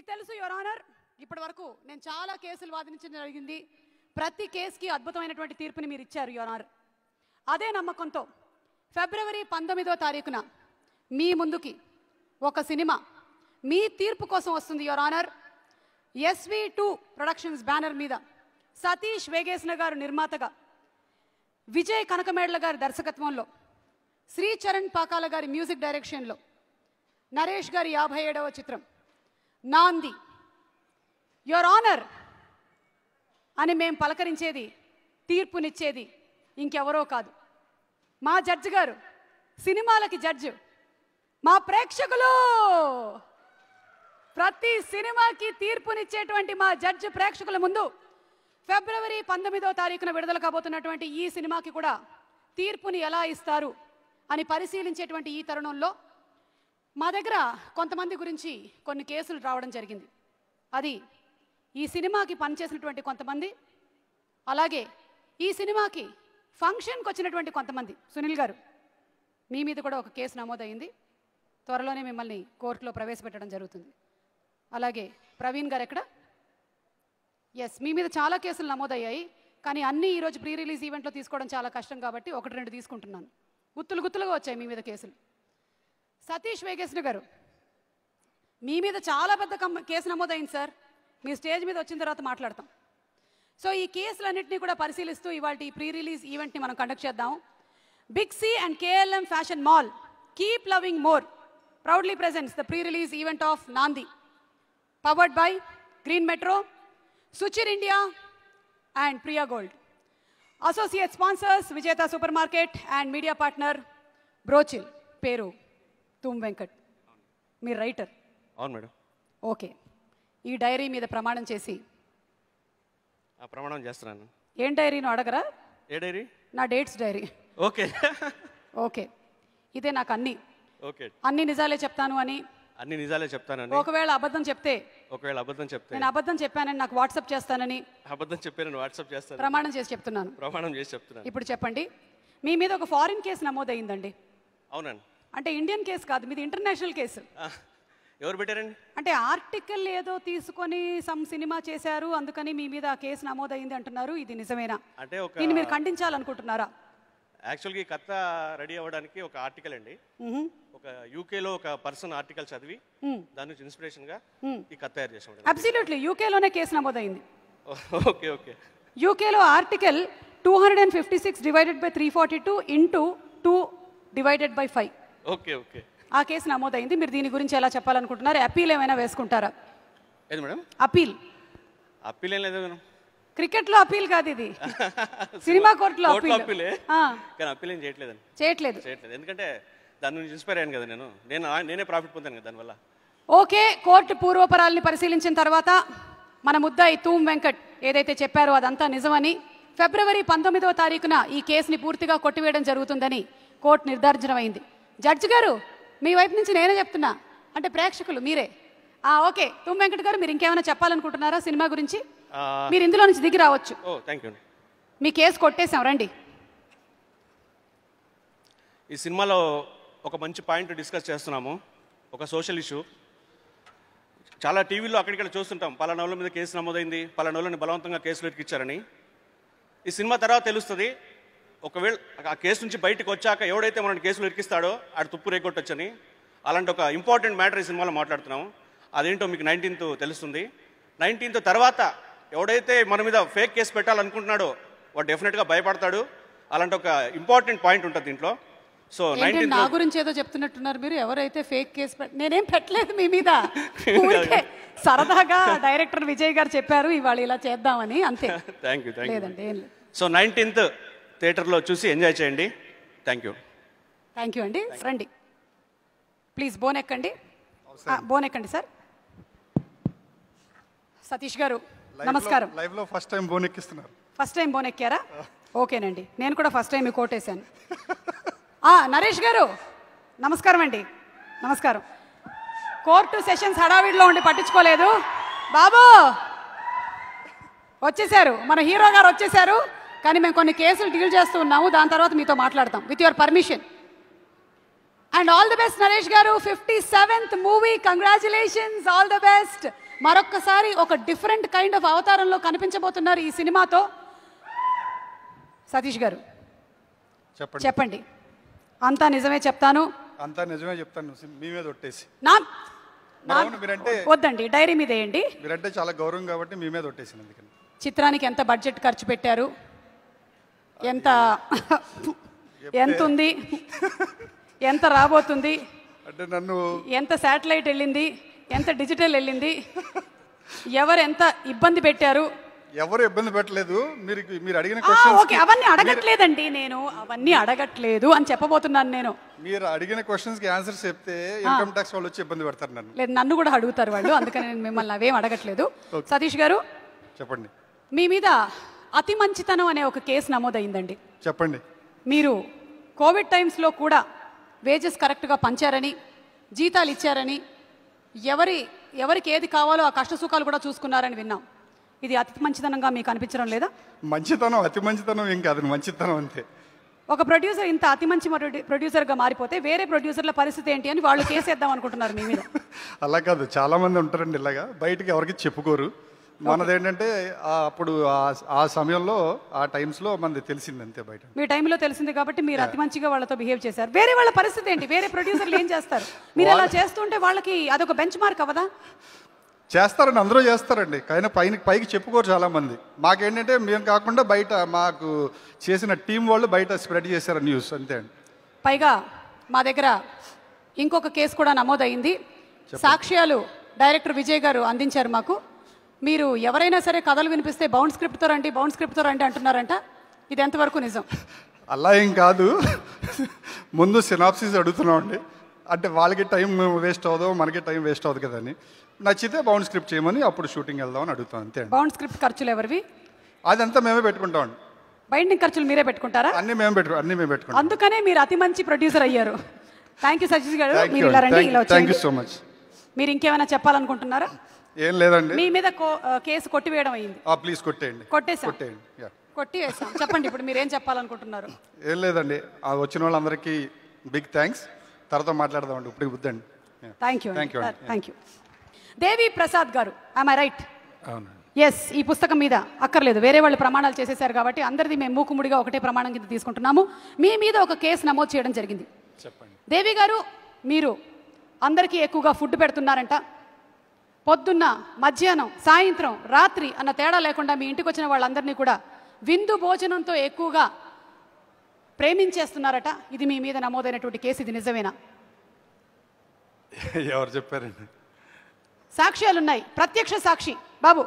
మీకు తెలుసు your honour, ఇప్పటి వరకు నేను చాలా కేసులు వాదించడం జరిగింది. ప్రతి కేసుకి అద్భుతమైనటువంటి తీర్పుని మీరు ఇచ్చారు యువర్ ఆనర్. అదే నమ్మకంతో ఫిబ్రవరి 19వ తారీఖున మీ ముందుకి ఒక సినిమా మీ తీర్పు కోసం వస్తుంది your honour. SV2 productions banner మీద సతీష్ వేగేశ్న గారు నిర్మాతగా, విజయ్ కనకమేడ్ల గారి దర్శకత్వంలో, శ్రీచరణ్ పాకాల గారి మ్యూజిక్ డైరెక్షన్లో, నరేష్ గారి 57వ చిత్రం నాంది. యువర్ ఆనర్ అని మేము పలకరించేది, తీర్పునిచ్చేది ఇంకెవరో కాదు, మా జడ్జి గారు, సినిమాలకి జడ్జి, మా ప్రేక్షకులు. ప్రతి సినిమాకి తీర్పునిచ్చేటువంటి మా జడ్జి ప్రేక్షకుల ముందు ఫిబ్రవరి 19వ తారీఖున విడుదల కాబోతున్నటువంటి ఈ సినిమాకి కూడా తీర్పుని ఎలా ఇస్తారు అని పరిశీలించేటువంటి ఈ తరుణంలో మా దగ్గర కొంతమంది గురించి కొన్ని కేసులు రావడం జరిగింది. అది ఈ సినిమాకి పనిచేసినటువంటి కొంతమంది, అలాగే ఈ సినిమాకి ఫంక్షన్కి వచ్చినటువంటి కొంతమంది. సునీల్ గారు, మీ మీద కూడా ఒక కేసు నమోదైంది. త్వరలోనే మిమ్మల్ని కోర్టులో ప్రవేశపెట్టడం జరుగుతుంది. అలాగే ప్రవీణ్ గారు ఎక్కడ? ఎస్, మీ మీద చాలా కేసులు నమోదయ్యాయి, కానీ అన్నీ ఈరోజు ప్రీ రిలీజ్ ఈవెంట్లో తీసుకోవడం చాలా కష్టం కాబట్టి 1-2 తీసుకుంటున్నాను. గుత్తులుగా వచ్చాయి మీ మీద కేసులు. సతీష్ వేగేశ్న గారు, మీ మీద చాలా పెద్ద కేసు నమోదైంది సార్. మీ స్టేజ్ మీద వచ్చిన తర్వాత మాట్లాడతాం. సో ఈ కేసులన్నింటినీ కూడా పరిశీలిస్తూ ఇవాళ ఈ ప్రీ రిలీజ్ ఈవెంట్ని మనం కండక్ట్ చేద్దాం. Big C and KLM fashion mall keep loving more proudly presents the pre release event of Nandi, powered by green metro, Suchir India and Priya gold. Associate sponsors Vijetha super market and media partner బ్రోచిల్. పేరు తుమ్ వెంకట్. మీరు writer? అవును madam. Okay, ఈ dairy మీద ప్రమాణం చేసి. ప్రమాణం చేస్తున్నాను. ఏం డైరీనో అడగరా? ఏ డైరీ? నా డేట్స్ డైరీ. ఓకే ఓకే, ఇదే నాకు అన్ని ఓకే అన్ని నిజాలే చెప్తాను అని, అన్ని నిజాలే చెప్తానని, ఒకవేళ అబద్ధం చెప్తే నేను అబద్ధం చెప్పానని నాకు వాట్సాప్ చేస్తానని, అబద్ధం చెప్పానని వాట్సాప్ చేస్తాను, ప్రమాణం చేసి చెప్తున్నాను. ప్రమాణం చేసి చెప్తున్నాను. ఇప్పుడు చెప్పండి, మీ మీద ఒక ఫారిన్ కేసు నమోదైందండి. అవునండి. అంటే ఇండియన్ కేసు కాదు, మీది ఇంటర్నేషనల్ కేసు. ఎవరు పెట్టారండి? అంటే ఆర్టికల్ ఏదో తీసుకొని సమ్ సినిమా చేశారు, అందుకని మీ మీద కేసు నమోదైంది అంటున్నారు. ఇది నిజమేనా? అంటే దీన్ని మీరు ఖండించాలనుకుంటున్నారా? యాక్చువల్గా ఈ కథ రెడీ అవ్వడానికి ఒక ఆర్టికల్ అండి, ఒక యూకేలో ఒక పర్సన్ ఆర్టికల్ చదివి దాని నుంచి ఇన్స్పిరేషన్ గా ఈ కథ తయారు చేసాం. అబ్సల్యూట్లీ, యూకేలోనే కేసు నమోదైంది. Okay okay. యూకేలో article 256 divided by 342 into 2 divided by 5. Okay okay, ఆ కేసు నమోదైంది. మీరు దీని గురించి ఎలా చెప్పాలనుకుంటున్నారు? అపీల్ ఏమైనా వేసుకుంటారా? ఏది మేడం? అపీల్? అప్పీల్ ఏం లేదు మేడం. క్రికెట్ లో అపీల్ కాదు ఇది, సినిమా కోర్టులో అపీల్. కానీ అప్పీల్ ఏం చేయట్లేదండి. చేయట్లేదు. ఎందుకంటే దాని నుంచి ఇన్స్పైర్ అయ్యాను కదా నేనే ప్రాఫిట్ పొందాను కదా దానివల్ల. ఓకే, కోర్టు పూర్వపరాల్ని పరిశీలించిన తర్వాత మన ముద్దాయి తూమ్ వెంకట్ ఏదైతే చెప్పారో అదంతా నిజమని, ఫిబ్రవరి 19వ తారీఖున ఈ కేసుని పూర్తిగా కొట్టివేయడం జరుగుతుందని కోర్టు నిర్ధారించడమైంది. జడ్జి గారు, మీ వైపు నుంచి నేనే చెప్తున్నా, అంటే ప్రేక్షకులు మీరే. ఓకే, తూమ్ వెంకట్ గారు, మీరు ఇంకేమైనా చెప్పాలనుకుంటున్నారా సినిమా గురించి? మీరు ఇందులో నుంచి దిగి రావచ్చు. మీ కేసు కొట్టేశాం, రండి. ఈ సినిమాలో ఒక మంచి పాయింట్ డిస్కస్ చేస్తున్నాము, ఒక సోషల్ ఇష్యూ. చాలా టీవీలో అక్కడిక్కడ చూస్తుంటాం, పలానా వాళ్ళ మీద కేసు నమోదైంది, పలానా వాళ్ళని బలవంతంగా కేసులు ఎక్కించారని. ఈ సినిమా తర్వాత తెలుస్తుంది, ఒకవేళ ఆ కేసు నుంచి బయటకు వచ్చాక ఎవడైతే మనల్ని కేసులు ఎక్కిస్తాడో ఆడు తుప్పు రేగొట్టొచ్చని. అలాంటి ఒక ఇంపార్టెంట్ మ్యాటర్ ఈ సినిమాలో మాట్లాడుతున్నాము. అదేంటో మీకు 19th తెలుస్తుంది. 19th తర్వాత ఎవడైతే మన మీద ఫేక్ కేసు పెట్టాలనుకుంటున్నాడో వాడు డెఫినెట్గా భయపడతాడు. అలాంటి ఒక ఇంపార్టెంట్ పాయింట్ ఉంటుంది దీంట్లో. సో 19th నా గురించి ఏదో చెప్తున్నట్టున్నారు మీరు. ఎవరైతే ఫేక్ కేసు నేనేం పెట్టలేదు మీ మీద, సరదాగా డైరెక్టర్ విజయ్ గారు చెప్పారు ఇవాళ ఇలా చేద్దామని, అంతే. Thank you. లేదండి, ఏం లేదు. సో 19th థియేటర్లో చూసి ఎంజాయ్ చేయండి. Thank you. థ్యాంక్ యూ అండి. రండి ప్లీజ్, బోన్ ఎక్కండి. బోన్ ఎక్కండి సార్. సతీష్ గారు నమస్కారం. లైవ్ లో ఫస్ట్ టైం బోన్ ఎక్కిస్తున్నారు. ఫస్ట్ టైం బోన్ ఎక్కారా? ఓకేనండి, నేను కూడా ఫస్ట్ టైం కోటేశాను. నరేష్ గారు నమస్కారం అండి. నమస్కారం. కోర్టు సెషన్స్ హడావిడిలో ఉండి పట్టించుకోలేదు. బాబు వచ్చేసారు, మన హీరో గారు వచ్చేసారు, కానీ మేము కొన్ని కేసులు డీల్ చేస్తూ ఉన్నాము, దాని తర్వాత మీతో మాట్లాడతాం with your permission. And all the best Naresh గారు, 57th movie, congratulations, all the best. మరొక్కసారి ఒక డిఫరెంట్ కైండ్ ఆఫ్ అవతారంలో కనిపించబోతున్నారు ఈ సినిమాతో. సతీష్ గారు చెప్పండి. చెప్పండి. అంతా నిజమే చెప్తాను. అంతా నిజమే చెప్తాను. మీ మీద ఒట్టేసి. మీరంటే వద్దండి, డైరీ మీద వేయండి. మీరంటే చాలా గౌరవం కాబట్టి మీ మీద ఒట్టేసింది. అందుకని చిత్రానికి ఎంత బడ్జెట్ ఖర్చు పెట్టారు, ఎంత ఉంది, ఎంత రాబోతుంది, అంటే నన్ను ఎంత శాటిలైట్ వెళ్ళింది, ఎంత డిజిటల్ వెళ్ళింది, ఎవరు ఎంత ఇబ్బంది పెట్టారు? ఎవరు ఇబ్బంది పెట్టలేదు. మీరు అడిగిన ఓకే, అవన్నీ అడగట్లేదండి, నేను అవన్నీ అడగట్లేదు అని చెప్పబోతున్నాను. నేను మీరు అడిగిన క్వశ్చన్స్ కి ఆన్సర్స్ చెప్తే ఇన్కమ్ ట్యాక్స్ వాళ్ళు వచ్చి ఇబ్బంది పెడతారు నన్ను. లేదు, నన్ను కూడా అడుగుతారు వాళ్ళు, అందుకని నేను మిమ్మల్ని అవేం అడగట్లేదు. సతీష్ గారు చెప్పండి. మీ మీద అతి మంచితనం అనే ఒక కేసు నమోదైందండి. చెప్పండి. మీరు కోవిడ్ టైమ్స్లో కూడా వేజెస్ కరెక్ట్గా పంచారని, జీతాలు ఇచ్చారని, ఎవరికి ఏది కావాలో ఆ కష్ట సుఖాలు కూడా చూసుకున్నారని విన్నాం. ఇది అతి మంచితనంగా మీకు అనిపించడం లేదా? మంచితనం అతి మంచితనం ఏం కాదు, మంచితనం అంతే. ఒక ప్రొడ్యూసర్ ఇంత అతి మంచి ప్రొడ్యూసర్గా మారిపోతే వేరే ప్రొడ్యూసర్ల పరిస్థితి ఏంటి అని వాళ్ళు కేసేద్దాం అనుకుంటున్నారు మీ మీద. అలా కాదు, చాలా మంది ఉంటారండి ఇలాగా, బయటికి ఎవరికి చెప్పుకోరు. మనదేంటంటే అప్పుడు ఆ సమయంలో ఆ టైమ్స్లో మనది తెలిసింది అంతే. బయట మీ టైంలో తెలిసింది కాబట్టి మీరు అతి మంచిగా వాళ్ళతో బిహేవ్ చేశారు. వేరే వాళ్ళ పరిస్థితి ఏంటి? వేరే ప్రొడ్యూసర్లు ఏం చేస్తారు? మీరు అలా చేస్తుంటే వాళ్ళకి అదొక బెంచ్ మార్క్ అవ్వదా? చేస్తారండి, అందరూ చేస్తారండి. కానీ పైకి చెప్పుకోరు చాలా మంది. మాకేంటంటే మేము కాకుండా బయట మాకు చేసిన టీం వాళ్ళు బయట స్ప్రెడ్ చేశారు న్యూస్, అంతే అండి. పైగా మా దగ్గర ఇంకొక కేసు కూడా నమోదైంది. సాక్ష్యాలు డైరెక్టర్ విజయ్ గారు అందించారు మాకు. మీరు ఎవరైనా సరే కథలు వినిపిస్తే బౌండ్ స్క్రిప్ట్తో రండి అంటున్నారంట. ఇది ఎంతవరకు నిజం? అలా ఏం కాదు, ముందు సినాప్సిస్ అడుగుతున్నామండి. అంటే వాళ్ళకి టైం వేస్ట్ అవ్వదు, మనకి టైం వేస్ట్ అవ్వదు కదా అని. నచ్చితే బౌండ్ స్క్రిప్ట్ చేయమని అప్పుడు షూటింగ్ వెళ్దామని అడుగుతాం, అంతే. బౌండ్ స్క్రిప్ట్ ఖర్చులు ఎవరివి? అదంతా మేమే పెట్టుకుంటామండి. బైండింగ్ ఖర్చులు మీరే పెట్టుకుంటారా? అన్ని మేము పెట్టుకుంటాం. అందుకనే మీరు అతి మంచి ప్రొడ్యూసర్ అయ్యారు. థ్యాంక్ యూ సతీష్ గారు. మీరు ఇలా రండి, ఇలా వచ్చేయండి. Thank you so much. మీరు ఇంకేమైనా చెప్పాలనుకుంటున్నారా? ఏం లేదండి. మీ మీద కేసు కొట్టివేయడం అయింది. ప్లీజ్ కొట్టేయండి. కొట్టివేసాం. చెప్పండి, ఇప్పుడు మీరేం చెప్పాలనుకుంటున్నారు? ఏం లేదండి, వచ్చిన వాళ్ళందరికీ బిగ్ థ్యాంక్స్. తర్వాత మాట్లాడదామండి, ఇప్పుడు వద్దండి. Thank you. దేవి ప్రసాద్ గారు, ఐ రైట్? ఎస్. ఈ పుస్తకం మీద అక్కర్లేదు, వేరే వాళ్ళు ప్రమాణాలు చేసేసారు కాబట్టి అందరిది మేము మూకుముడిగా ఒకటే ప్రమాణం కింద తీసుకుంటున్నాము. మీ మీద ఒక కేసు నమోదు చేయడం జరిగింది. చెప్పండి. దేవి గారు, మీరు అందరికీ ఎక్కువగా ఫుడ్ పెడుతున్నారంట. పొద్దున్న, మధ్యాహ్నం, సాయంత్రం, రాత్రి అన్న తేడా లేకుండా మీ ఇంటికి వచ్చిన వాళ్ళందరినీ కూడా విందు భోజనంతో ఎక్కువగా ప్రేమించేస్తున్నారట. ఇది మీ మీద నమోదైనటువంటి కేసు, ఇది నిజమేనా? ఎవరు చెప్పారండి? సాక్ష్యాలున్నాయి. ప్రత్యక్ష సాక్షి బాబు,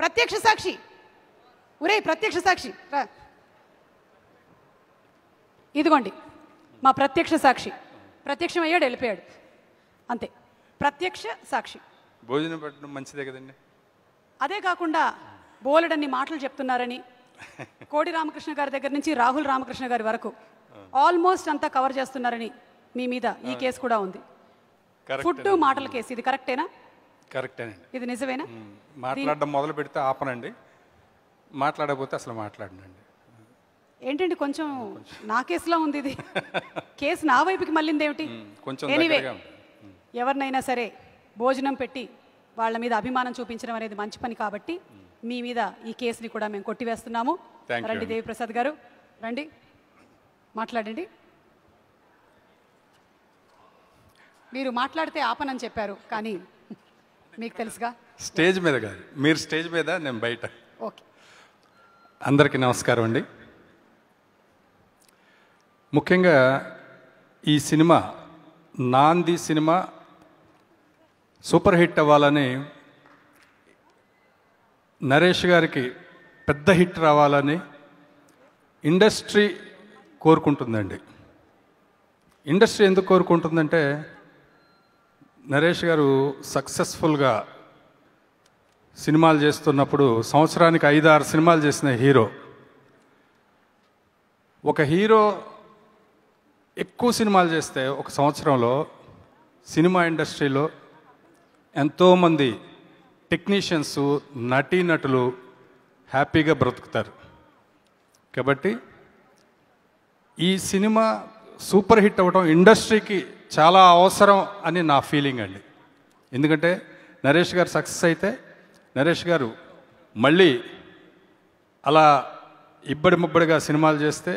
ప్రత్యక్ష సాక్షి, ఒరే ప్రత్యక్ష సాక్షి రా. ఇదిగోండి మా ప్రత్యక్ష సాక్షి. ప్రత్యక్షం అయ్యాడు, వెళ్ళిపోయాడు, అంతే. ప్రత్యక్ష సాక్షి. భోజనం పెట్టడం మంచిదే కదండి. అదే కాకుండా బోలెడన్ని మాటలు చెప్తున్నారని, కోడి రామకృష్ణ గారి దగ్గర నుంచి రాహుల్ రామకృష్ణ గారి వరకు ఆల్మోస్ట్ అంతా కవర్ చేస్తున్నారని మీ మీద ఈ కేసు కూడా ఉంది. ఫుడ్ మాటల కేసు, ఇది కరెక్టేనా? కరెక్టేనండి. ఇది నిజమేనా? మాట్లాడడం మొదలు పెడితే ఆపనండి, మాట్లాడకపోతే అసలు మాట్లాడనండి. ఏంటండి కొంచెం నా కేసులో ఉంది ఇది. కేసు నా వైపుకి మళ్ళింది ఏమిటి? ఎనీవే, ఎవరినైనా సరే భోజనం పెట్టి వాళ్ళ మీద అభిమానం చూపించడం అనేది మంచి పని కాబట్టి మీ మీద ఈ కేసుని కూడా మేము కొట్టివేస్తున్నాము. రండి దేవి ప్రసాద్ గారు, రండి, మాట్లాడండి. మీరు మాట్లాడితే ఆపనని చెప్పారు, కానీ మీకు తెలుసుగా. స్టేజ్ మీద కాదు, మీరు స్టేజ్ మీద, నేను బయట. ఓకే. అందరికీ నమస్కారం అండి. ముఖ్యంగా ఈ సినిమా, నాంది సినిమా సూపర్ హిట్ అవ్వాలని, నరేష్ గారికి పెద్ద హిట్ రావాలని ఇండస్ట్రీ కోరుకుంటుందండి. ఇండస్ట్రీ ఎందుకు కోరుకుంటుందంటే, నరేష్ గారు సక్సెస్ఫుల్గా సినిమాలు చేస్తున్నప్పుడు సంవత్సరానికి 5-6 సినిమాలు చేసిన హీరో. ఒక హీరో ఎక్కువ సినిమాలు చేస్తే ఒక సంవత్సరంలో సినిమా ఇండస్ట్రీలో ఎంతోమంది టెక్నీషియన్స్, నటీనటులు హ్యాపీగా బ్రతుకుతారు. కాబట్టి ఈ సినిమా సూపర్ హిట్ అవ్వడం ఇండస్ట్రీకి చాలా అవసరం అని నా ఫీలింగ్ అండి. ఎందుకంటే నరేష్ గారు సక్సెస్ అయితే నరేష్ గారు మళ్ళీ అలా ఇబ్బడి ముబ్బడిగా సినిమాలు చేస్తే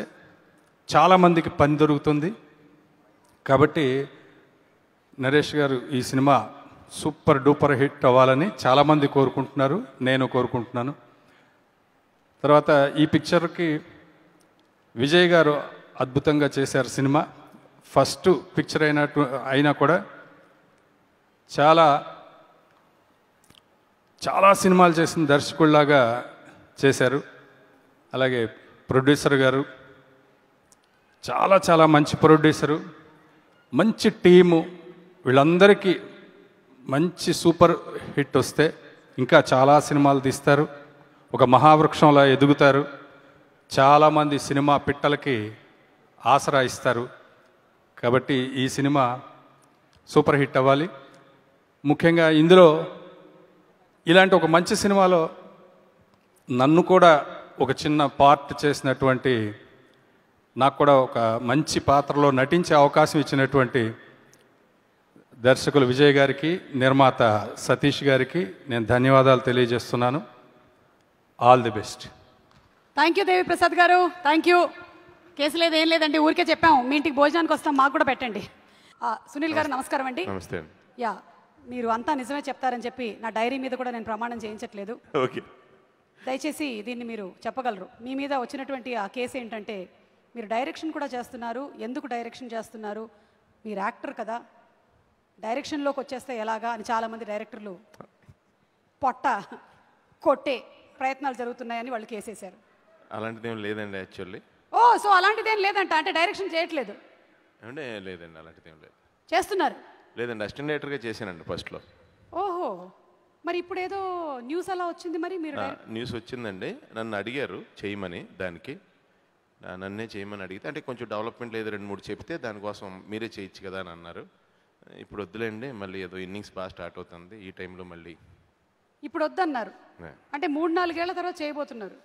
చాలామందికి పని దొరుకుతుంది. కాబట్టి నరేష్ గారు ఈ సినిమా సూపర్ డూపర్ హిట్ అవ్వాలని చాలామంది కోరుకుంటున్నారు, నేను కోరుకుంటున్నాను. తర్వాత ఈ పిక్చర్కి విజయ్ గారు అద్భుతంగా చేశారు సినిమా. ఫస్ట్ పిక్చర్ అయినా కూడా చాలా సినిమాలు చేసిన దర్శకుల్లాగా చేశారు. అలాగే ప్రొడ్యూసర్ గారు చాలా మంచి ప్రొడ్యూసరు, మంచి టీము. వీళ్ళందరికీ మంచి సూపర్ హిట్ వస్తే ఇంకా చాలా సినిమాలు తీస్తారు, ఒక మహావృక్షంలా ఎదుగుతారు, చాలామంది సినిమా పిట్టలకి ఆసరా ఇస్తారు. కాబట్టి ఈ సినిమా సూపర్ హిట్ అవ్వాలి. ముఖ్యంగా ఇందులో ఇలాంటి ఒక మంచి సినిమాలో నన్ను కూడా ఒక చిన్న పార్ట్ చేసినటువంటి, నాకు కూడా ఒక మంచి పాత్రలో నటించే అవకాశం ఇచ్చినటువంటి దర్శకులు విజయ్ గారికి, నిర్మాత సతీష్ గారికి నేను ధన్యవాదాలు తెలియజేస్తున్నాను. All the best. Thank you Devi Prasad గారు, థ్యాంక్ యూ. కేసు లేదు ఏం లేదండి, ఊరికే చెప్పాము మీ ఇంటికి భోజనానికి వస్తాం, మాకు కూడా పెట్టండి. సునీల్ గారు నమస్కారం అండి. నమస్తే. యా, మీరు అంతా నిజమే చెప్తారని చెప్పి నా డైరీ మీద కూడా నేను ప్రమాణం చేయించట్లేదు. ఓకే, దయచేసి దీన్ని మీరు చెప్పగలరు. మీ మీద వచ్చినటువంటి ఆ కేసు ఏంటంటే మీరు డైరెక్షన్ కూడా చేస్తున్నారు. ఎందుకు డైరెక్షన్ చేస్తున్నారు? మీరు యాక్టర్ కదా, డైరెక్షన్లోకి వచ్చేస్తే ఎలాగా అని చాలామంది డైరెక్టర్లు పొట్ట కొట్టే ప్రయత్నాలు జరుగుతున్నాయని వాళ్ళు కేసేశారు. అలాంటిది ఏం లేదండి యాక్చువల్లీ. ఓ, సో అలాంటిదేం లేదంట, అంటే డైరెక్షన్ చేయట్లేదు? అంటే లేదండి, అలాంటిది ఏం లేదు. చేస్తున్నారు? లేదండి, అసిస్టెంట్ డైరెక్టర్గా చేశానండి ఫస్ట్లో. ఓహో, మరి ఇప్పుడు ఏదో న్యూస్ అలా వచ్చింది, మరి మీరు న్యూస్ వచ్చిందండి, నన్ను అడిగారు చేయమని. దానికి నన్నే చేయమని అడిగితే, అంటే కొంచెం డెవలప్మెంట్ లేదు 2-3 చెప్తే దానికోసం మీరే చేయొచ్చు కదా అని అన్నారు. ఇప్పుడు వద్దులేండి, మళ్ళీ ఏదో ఇన్నింగ్స్ బాగా స్టార్ట్ అవుతుంది, ఈ టైంలో మళ్ళీ ఇప్పుడు వద్దన్నారు. అంటే 3-4 ఏళ్ల తర్వాత చేయబోతున్నారు.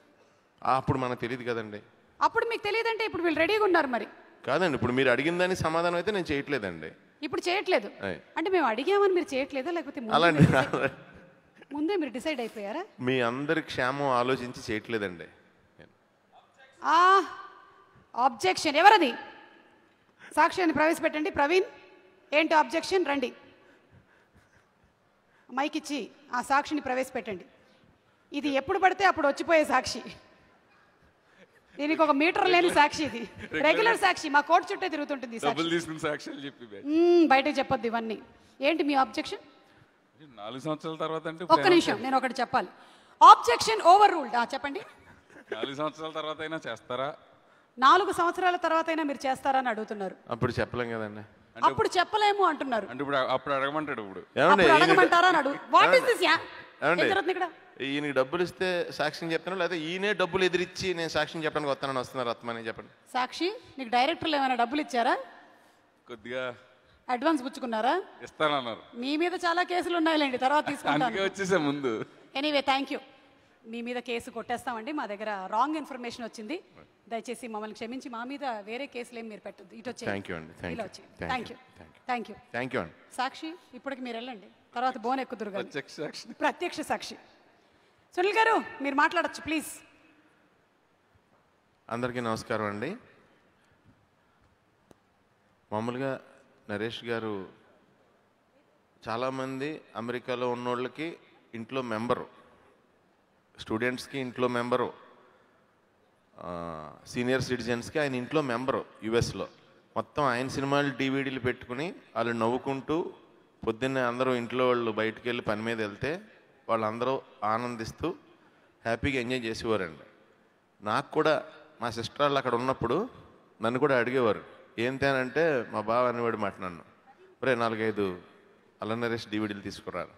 అప్పుడు మనకు తెలియదు కదండి. అప్పుడు మీకు తెలియదంటే ఇప్పుడు వీళ్ళు రెడీగా ఉన్నారు మరి. కాదండి, ఇప్పుడు మీరు అడిగిన దానికి సమాధానం అయితే నేను చేయట్లేదండి. ఇప్పుడు చేయట్లేదు అంటే మేము అడిగామని మీరు చేయట్లేదా, లేకపోతే అలాంటి ముందే మీరు డిసైడ్ అయిపోయారా? మీ అందరి క్షేమం ఆలోచించి చేయట్లేదండి. ఆబ్జెక్షన్ ఎవరది? సాక్ష్యాన్ని ప్రవేశపెట్టండి. ప్రవీణ్, ఏంటి ఆబ్జెక్షన్? రండి, మైక్ ఇచ్చి ఆ సాక్షిని ప్రవేశపెట్టండి. ఇది ఎప్పుడు పడితే అప్పుడు వచ్చిపోయే సాక్షి, దీనికి ఒక మీటర్ లేని సాక్షి, ఇది రెగ్యులర్ సాక్షి, మా కోర్టు చుట్టే తిరుగుతుంటుంది. బయటకు చెప్పొద్దు ఇవన్నీ. ఏంటి మీ ఆబ్జెక్షన్? 4 సంవత్సరాల తర్వాత అంటే ఒక్క నిమిషం, నేను ఒకటి చెప్పాలి. Objection over ruled. చెప్పండి. 4 సంవత్సరాల తర్వాత అయినా చేస్తారా? 4 సంవత్సరాల తర్వాత అయినా మీరు చేస్తారా అని అడుగుతున్నారు. అప్పుడు చెప్పలేం కదండి. అప్పుడు చెప్పలేము అంటున్నారు. అంటే అప్పుడు అడగమంటాడు. ఇప్పుడు అడగమంటారా అని అడుగు. What is this? ఇక్కడ ఈయనకి డబ్బులు ఇస్తే సాక్ష్యం చెప్తాను, లేదా ఈయనే డబ్బులు ఎదిరించి నేను సాక్ష్యం చెప్పడానికి వస్తానని వస్తున్నాను. వస్తామని చెప్పండి. సాక్షి, నీకు డైరెక్టర్లు ఏమైనా డబ్బులు ఇచ్చారా? కొద్దిగా అడ్వాన్స్ పుచ్చుకున్నారా? ఇస్తానన్నారు. మీ మీద చాలా కేసులు ఉన్నాయిలేండి, తర్వాత తీసుకుంటాను. వచ్చేసా ముందు. Anyway, thank you. మీ మీద కేసు కొట్టేస్తామండి. మా దగ్గర రాంగ్ ఇన్ఫర్మేషన్ వచ్చింది, దయచేసి మమ్మల్ని క్షమించి మా మీద వేరే కేసులు ఏం మీరు పెట్టద్దు. ఇటు వచ్చి థ్యాంక్ యూ అండి. థ్యాంక్ యూ అండి. సాక్షి, ఇప్పటికి మీరు వెళ్ళండి, తర్వాత బోన్ ఎక్కుదురు. ప్రత్యక్ష సాక్షి సునీల్ గారు, మీరు మాట్లాడచ్చు ప్లీజ్. అందరికీ నమస్కారం అండి. మామూలుగా నరేష్ గారు చాలామంది అమెరికాలో ఉన్నోళ్ళకి ఇంట్లో మెంబరు, స్టూడెంట్స్కి ఇంట్లో మెంబరు, సీనియర్ సిటిజన్స్కి ఆయన ఇంట్లో మెంబరు. యుఎస్లో మొత్తం ఆయన సినిమాలు డివిడీలు పెట్టుకుని వాళ్ళు నవ్వుకుంటూ పొద్దున్నే అందరూ ఇంట్లో వాళ్ళు బయటికి వెళ్ళి పని మీద వెళ్తే వాళ్ళందరూ ఆనందిస్తూ హ్యాపీగా ఎంజాయ్ చేసేవారండి. నాకు కూడా మా సిస్టర్ వాళ్ళు అక్కడ ఉన్నప్పుడు నన్ను కూడా అడిగేవారు, ఏం తేనంటే మా బావ అనేవాడు మాట నన్ను, ఒరే 4-5 అల్ల నరేష్ డివిడీలు తీసుకురారు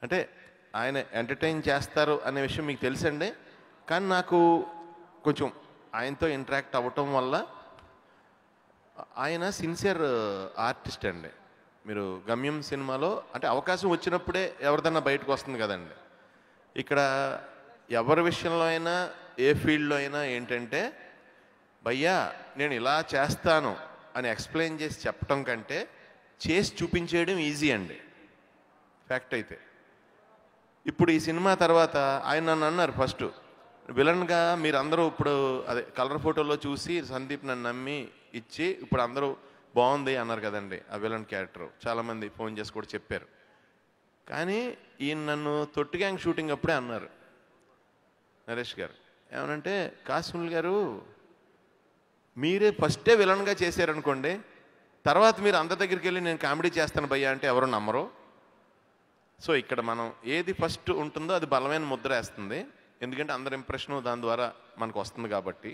అంటే ఆయన ఎంటర్టైన్ చేస్తారు అనే విషయం మీకు తెలుసండి. కానీ నాకు కొంచెం ఆయనతో ఇంటరాక్ట్ అవ్వటం వల్ల, ఆయన సిన్సియర్ ఆర్టిస్ట్ అండి. మీరు గమ్యం సినిమాలో అంటే అవకాశం వచ్చినప్పుడే ఎవరిదన్నా బయటకు వస్తుంది కదండి. ఇక్కడ ఎవరి విషయంలో అయినా ఏ ఫీల్డ్లో అయినా ఏంటంటే, భయ్యా నేను ఇలా చేస్తాను అని ఎక్స్ప్లెయిన్ చేసి చెప్పటం కంటే చేసి చూపించేయడం ఈజీ అండి. ఫ్యాక్ట్ అయితే. ఇప్పుడు ఈ సినిమా తర్వాత ఆయన నన్ను అన్నారు ఫస్ట్ విలన్గా మీరు అందరూ ఇప్పుడు అదే కలర్ ఫోటోలో చూసి సందీప్ నన్ను నమ్మి ఇచ్చి ఇప్పుడు అందరూ బాగుంది అన్నారు కదండి ఆ విలన్ క్యారెక్టర్. చాలామంది ఫోన్ చేసి కూడా చెప్పారు. కానీ ఈయన నన్ను తొట్టి గ్యాంగ్ షూటింగ్ అప్పుడే అన్నారు నరేష్ గారు. ఏమనంటే కాసిముల్ గారు మీరే ఫస్టే విలన్గా చేశారనుకోండి, తర్వాత మీరు అందరి దగ్గరికి వెళ్ళి నేను కామెడీ చేస్తాను భయ్యా అంటే ఎవరు నమ్మరు. సో ఇక్కడ మనం ఏది ఫస్ట్ ఉంటుందో అది బలమైన ముద్ర వేస్తుంది, ఎందుకంటే అందరి ఇంప్రెషను దాని ద్వారా మనకు వస్తుంది కాబట్టి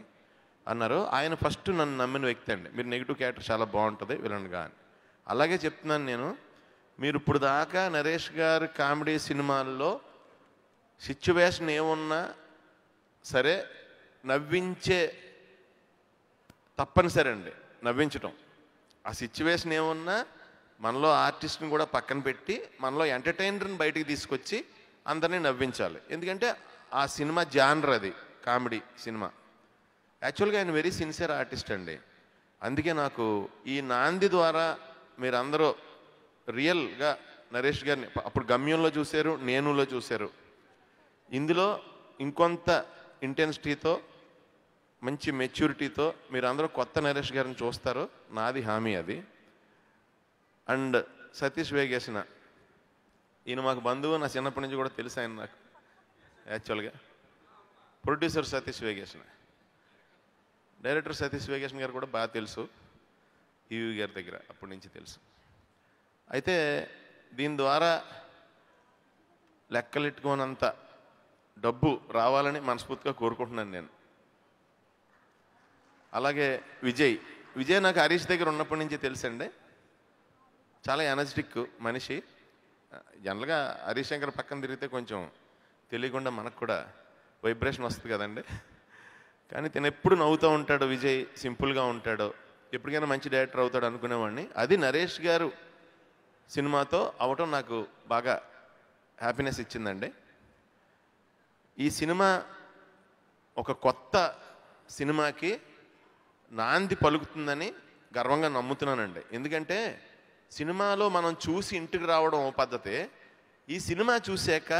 అన్నారు. ఆయన ఫస్ట్ నన్ను నమ్మిన వ్యక్తి అండి. మీరు నెగిటివ్ క్యారెక్టర్ చాలా బాగుంటుంది విలన్గా అని. అలాగే చెప్తున్నాను నేను, మీరు ఇప్పుడు దాకా నరేష్ గారు కామెడీ సినిమాల్లో సిచ్యువేషన్ ఏమున్నా సరే నవ్వించే తప్పనిసరి అండి, నవ్వించటం. ఆ సిచ్యువేషన్ ఏమున్నా మనలో ఆర్టిస్ట్ని కూడా పక్కన పెట్టి మనలో ఎంటర్టైనర్ని బయటికి తీసుకొచ్చి అందరినీ నవ్వించాలి. ఎందుకంటే ఆ సినిమా జానర్ అది కామెడీ సినిమా. యాక్చువల్గా ఆయన వెరీ సిన్సియర్ ఆర్టిస్ట్ అండి. అందుకే నాకు ఈ నాంది ద్వారా మీరందరూ రియల్గా నరేష్ గారిని అప్పుడు గమ్యంలో చూశారు, నేనులో చూశారు. ఇందులో ఇంకొంత ఇంటెన్సిటీతో మంచి మెచ్యూరిటీతో మీరందరూ కొత్త నరేష్ గారిని చూస్తారు, నాది హామీ అది. అండ్ సతీష్ వేగేసిన ఈయన మాకు బంధువు, నా చిన్నప్పటి నుంచి కూడా తెలుసు ఆయన నాకు. యాక్చువల్గా ప్రొడ్యూసర్ సతీష్ వేగేసిన, డైరెక్టర్ సతీష్ వేగేషన్ గారు కూడా బాగా తెలుసు, ఈవి గారి దగ్గర అప్పటి నుంచి తెలుసు. అయితే దీని ద్వారా లెక్కలెట్టుకోనంత డబ్బు రావాలని మనస్ఫూర్తిగా కోరుకుంటున్నాను నేను. అలాగే విజయ్ నాకు హరీష్ దగ్గర ఉన్నప్పటి నుంచి తెలుసండి. చాలా ఎనర్జెటిక్ మనిషి. జనరల్గా హరీష్ శంకర్ పక్కన తిరిగితే కొంచెం తెలియకుండా మనకు కూడా వైబ్రేషన్ వస్తుంది కదండి. కానీ తను ఎప్పుడు నవ్వుతూ ఉంటాడు. విజయ్ సింపుల్గా ఉంటాడు, ఎప్పటికైనా మంచి డైరెక్టర్ అవుతాడు అనుకునేవాడిని. అది నరేష్ గారు సినిమాతో అవటం నాకు బాగా హ్యాపీనెస్ ఇచ్చిందండి. ఈ సినిమా ఒక కొత్త సినిమాకి నాంది పలుకుతుందని గర్వంగా నమ్ముతున్నానండి. ఎందుకంటే సినిమాలో మనం చూసి ఇంటికి రావడం ఓ పద్ధతే, ఈ సినిమా చూశాక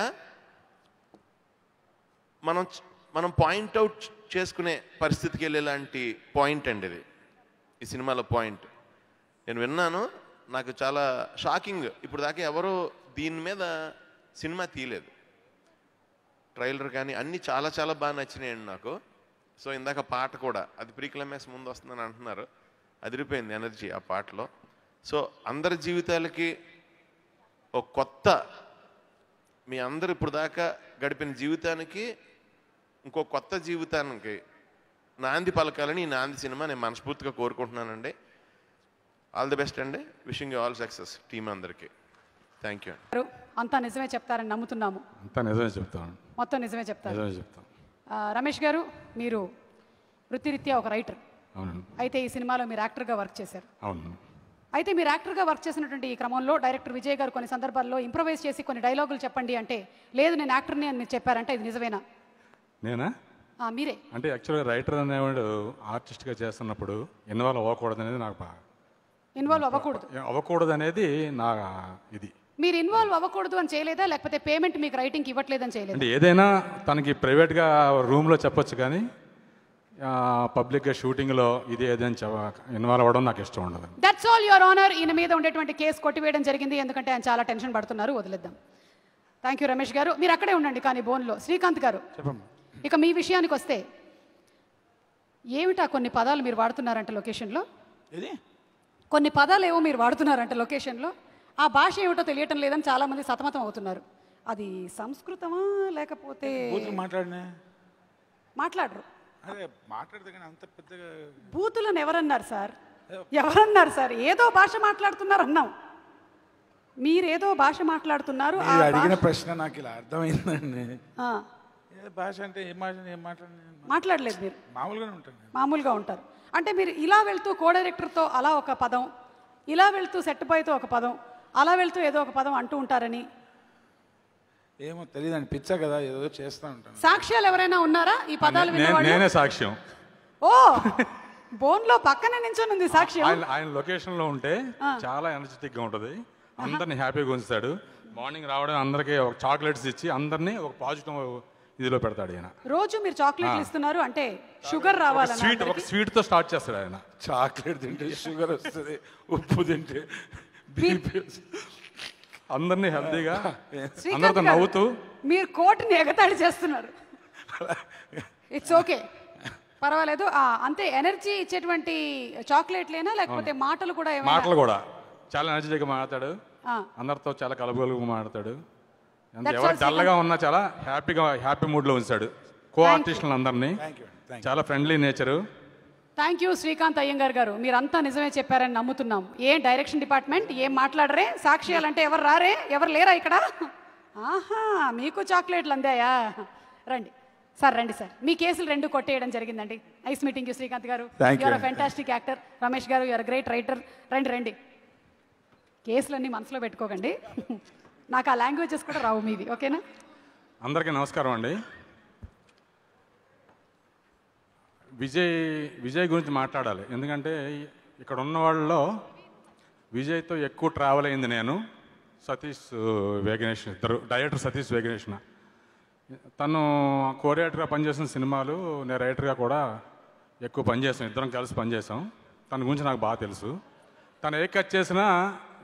మనం పాయింట్అవుట్ చేసుకునే పరిస్థితికి వెళ్ళేలాంటి పాయింట్ అండి ఇది. ఈ సినిమాలో పాయింట్ నేను విన్నాను, నాకు చాలా షాకింగ్. ఇప్పుడు దాకా ఎవరో దీని మీద సినిమా తీయలేదు. ట్రైలర్ కానీ అన్నీ చాలా చాలా బాగా నచ్చినాయండి నాకు. సో ఇందాక పాట కూడా అది ప్రీ క్లైమాక్స్ ముందు వస్తుందని అంటున్నారు, అదిరిపోయింది ఎనర్జీ ఆ పాటలో. సో అందరి జీవితాలకి ఒక కొత్త, మీ అందరు ఇప్పుడు దాకా గడిపిన జీవితానికి ఇంకో కొత్త జీవితానికి నాంది పలకాలని ఈ నాంది సినిమా నేను మనస్ఫూర్తిగా కోరుకుంటున్నానండి. ఆల్ ది బెస్ట్ అండి. Wishing you all success team అందరికీ. థ్యాంక్ యూ అండి. అంతా నిజమే చెప్తారని నమ్ముతున్నాము. అంతా నిజమే చెప్తాను, మొత్తం నిజమే చెప్తారు. నిజమే చెప్తాను. రమేష్ గారు, మీరు వృత్తిరీత్యా ఒక రైటర్, అవును అయితే ఈ సినిమాలో మీరు యాక్టర్గా వర్క్ చేశారు. అవును. అయితే మీరు యాక్టర్గా వర్క్ చేసినటువంటి ఈ క్రమంలో డైరెక్టర్ విజయ్ గారు కొన్ని సందర్భాల్లో ఇంప్రవైజ్ చేసి కొన్ని డైలాగులు చెప్పండి అంటే, లేదు నేను యాక్టర్ని అని మీరు చెప్పారంటే ఇది నిజమేనా? నేనా? మీరే. అంటే యాక్చువల్గా రైటర్ అనేవాడు ఆర్టిస్ట్గా చేస్తున్నప్పుడు ఇన్వాల్వ్ అవ్వకూడదు అనేది నాకు బాగా ఇన్వాల్వ్ అవ్వకూడదు అనేది నా ఇది. మీరు ఇన్వాల్వ్ అవ్వకూడదు అని చేయలేదా, లేకపోతే పేమెంట్ మీకు రైటింగ్కి ఇవ్వట్లేదని చేయలేదు? అంటే ఏదైనా తనకి ప్రైవేట్గా రూమ్లో చెప్పొచ్చు, కానీ పబ్లిక్గా షూటింగ్లో ఇది ఏదైనా ఇన్వాల్వ్ అవ్వడం నాకు ఇష్టం ఉండదు. That's all your honour. ఈయన మీద ఉండేటువంటి కేసు కొట్టివేయడం జరిగింది, ఎందుకంటే ఆయన చాలా టెన్షన్ పడుతున్నారు. వదిలేద్దాం. థ్యాంక్ యూ రమేష్ గారు. మీరు అక్కడే ఉండండి కానీ బోన్లో. శ్రీకాంత్ గారు, చెప్పమ్మా. ఇక మీ విషయానికి వస్తే, ఏమిటా కొన్ని పదాలు మీరు వాడుతున్నారంట లొకేషన్లో? కొన్ని పదాలు ఏవో మీరు వాడుతున్నారంట లొకేషన్లో. ఆ భాష ఏమిటో తెలియటం లేదని చాలామంది సతమతం అవుతున్నారు. అది సంస్కృతమా లేకపోతే? మాట్లాడరు. బూతులను ఎవరన్నారు సార్? ఎవరన్నారు సార్? ఏదో భాష మాట్లాడుతున్నారు అన్నాం. మీరేదో భాష మాట్లాడుతున్నారు. అడిగిన ప్రశ్న నాకు ఇలా అర్థమైందండి. భాష అంటే మాట్లాడలేదు మీరు, మామూలుగా ఉంటారు. అంటే మీరు ఇలా వెళ్తూ కో డైరెక్టర్తో అలా ఒక పదం, ఇలా వెళ్తూ సెట్ బాయ్తో ఒక పదం, అలా వెళ్తూ ఏదో ఒక పదం అంటూ ఉంటారని. ఏమో తెలియదండి, పిచ్చా కదా, ఏదో చేస్తూ ఉంటాను. సాక్ష్యాలు ఎవరైనా ఉన్నారా ఈ పదాలు? నేనే సాక్ష్యం. ఓ, బోన్లో పక్కనే నించొని ఉంది సాక్ష్యం. ఆయన లొకేషన్లో ఉంటే చాలా ఎనర్జెటిక్గా ఉంటుంది, అందరిని హ్యాపీగా ఉంచుతాడు. మార్నింగ్ రావడం అందరికీ ఒక చాక్లెట్స్ ఇచ్చి అందరినీ ఒక పాజిటివ్ ఇదిలో పెడతాడు ఆయన. రోజు మీరు చాక్లెట్లు ఇస్తున్నారు అంటే షుగర్ రావాలన్నా ఒక స్వీట్తో స్టార్ట్ చేస్తాడు ఆయన. చాక్లెట్ తింటే షుగర్ వస్తుంది, ఉప్పు తింటే బీపీ. అందరినీ హెల్తీగా శ్రీకాంత్ అందరితో గారు, నవ్వుతూ మీరు కోర్టుని ఎగతాళి చేస్తున్నారు. ఇట్స్ ఓకే, పర్వాలేదు. అంతే, ఎనర్జీ ఇచ్చేటువంటి చాక్లెట్లేనా లేకపోతే మాటలు కూడా ఏమైనా? మాటలు కూడా చాలా ఎనర్జెటిక్గా మాట్లాడతాడు, అందరితో చాలా కలబలుగా మాట్లాడతాడు. ఎవరు డల్గా ఉన్నా చాలా హ్యాపీ మూడ్లో ఉంచాడు కో ఆర్టిస్టులు అందరినీ. చాలా friendly nature. Thank you Srikanth Iyengar garu, మీరంతా నిజమే చెప్పారని నమ్ముతున్నాం. ఏం డైరెక్షన్ డిపార్ట్మెంట్ ఏం మాట్లాడరే? సాక్ష్యాలంటే ఎవరు రారే? ఎవరు లేరా ఇక్కడ? ఆహా, మీకు చాక్లెట్లు అందాయా? రండి సార్, రండి సార్. మీ కేసులు 2 కొట్టేయడం జరిగిందండి. నైస్ మీటింగ్ యూ శ్రీకాంత్ గారు. You're fantastic actor. రమేష్ గారు, యూఆర్ గ్రేట్ రైటర్. రండి రండి. కేసులన్నీ మనసులో పెట్టుకోకండి, నాకు ఆ లాంగ్వేజెస్ కూడా రావు మీవి, ఓకేనా? అందరికీ నమస్కారం అండి. విజయ్ గురించి మాట్లాడాలి, ఎందుకంటే ఇక్కడ ఉన్న వాళ్ళలో విజయ్తో ఎక్కువ ట్రావెల్ అయింది నేను, సతీష్ వేగనేష్, ఇద్దరు డైరెక్టర్ సతీష్ వేగనేష్. తను కోరియేటర్గా పనిచేసిన సినిమాలు, నేను రైటర్గా కూడా ఎక్కువ పనిచేసాం, ఇద్దరం కలిసి పనిచేసాం. తన గురించి నాకు బాగా తెలుసు. తను ఏ కట్ చేసినా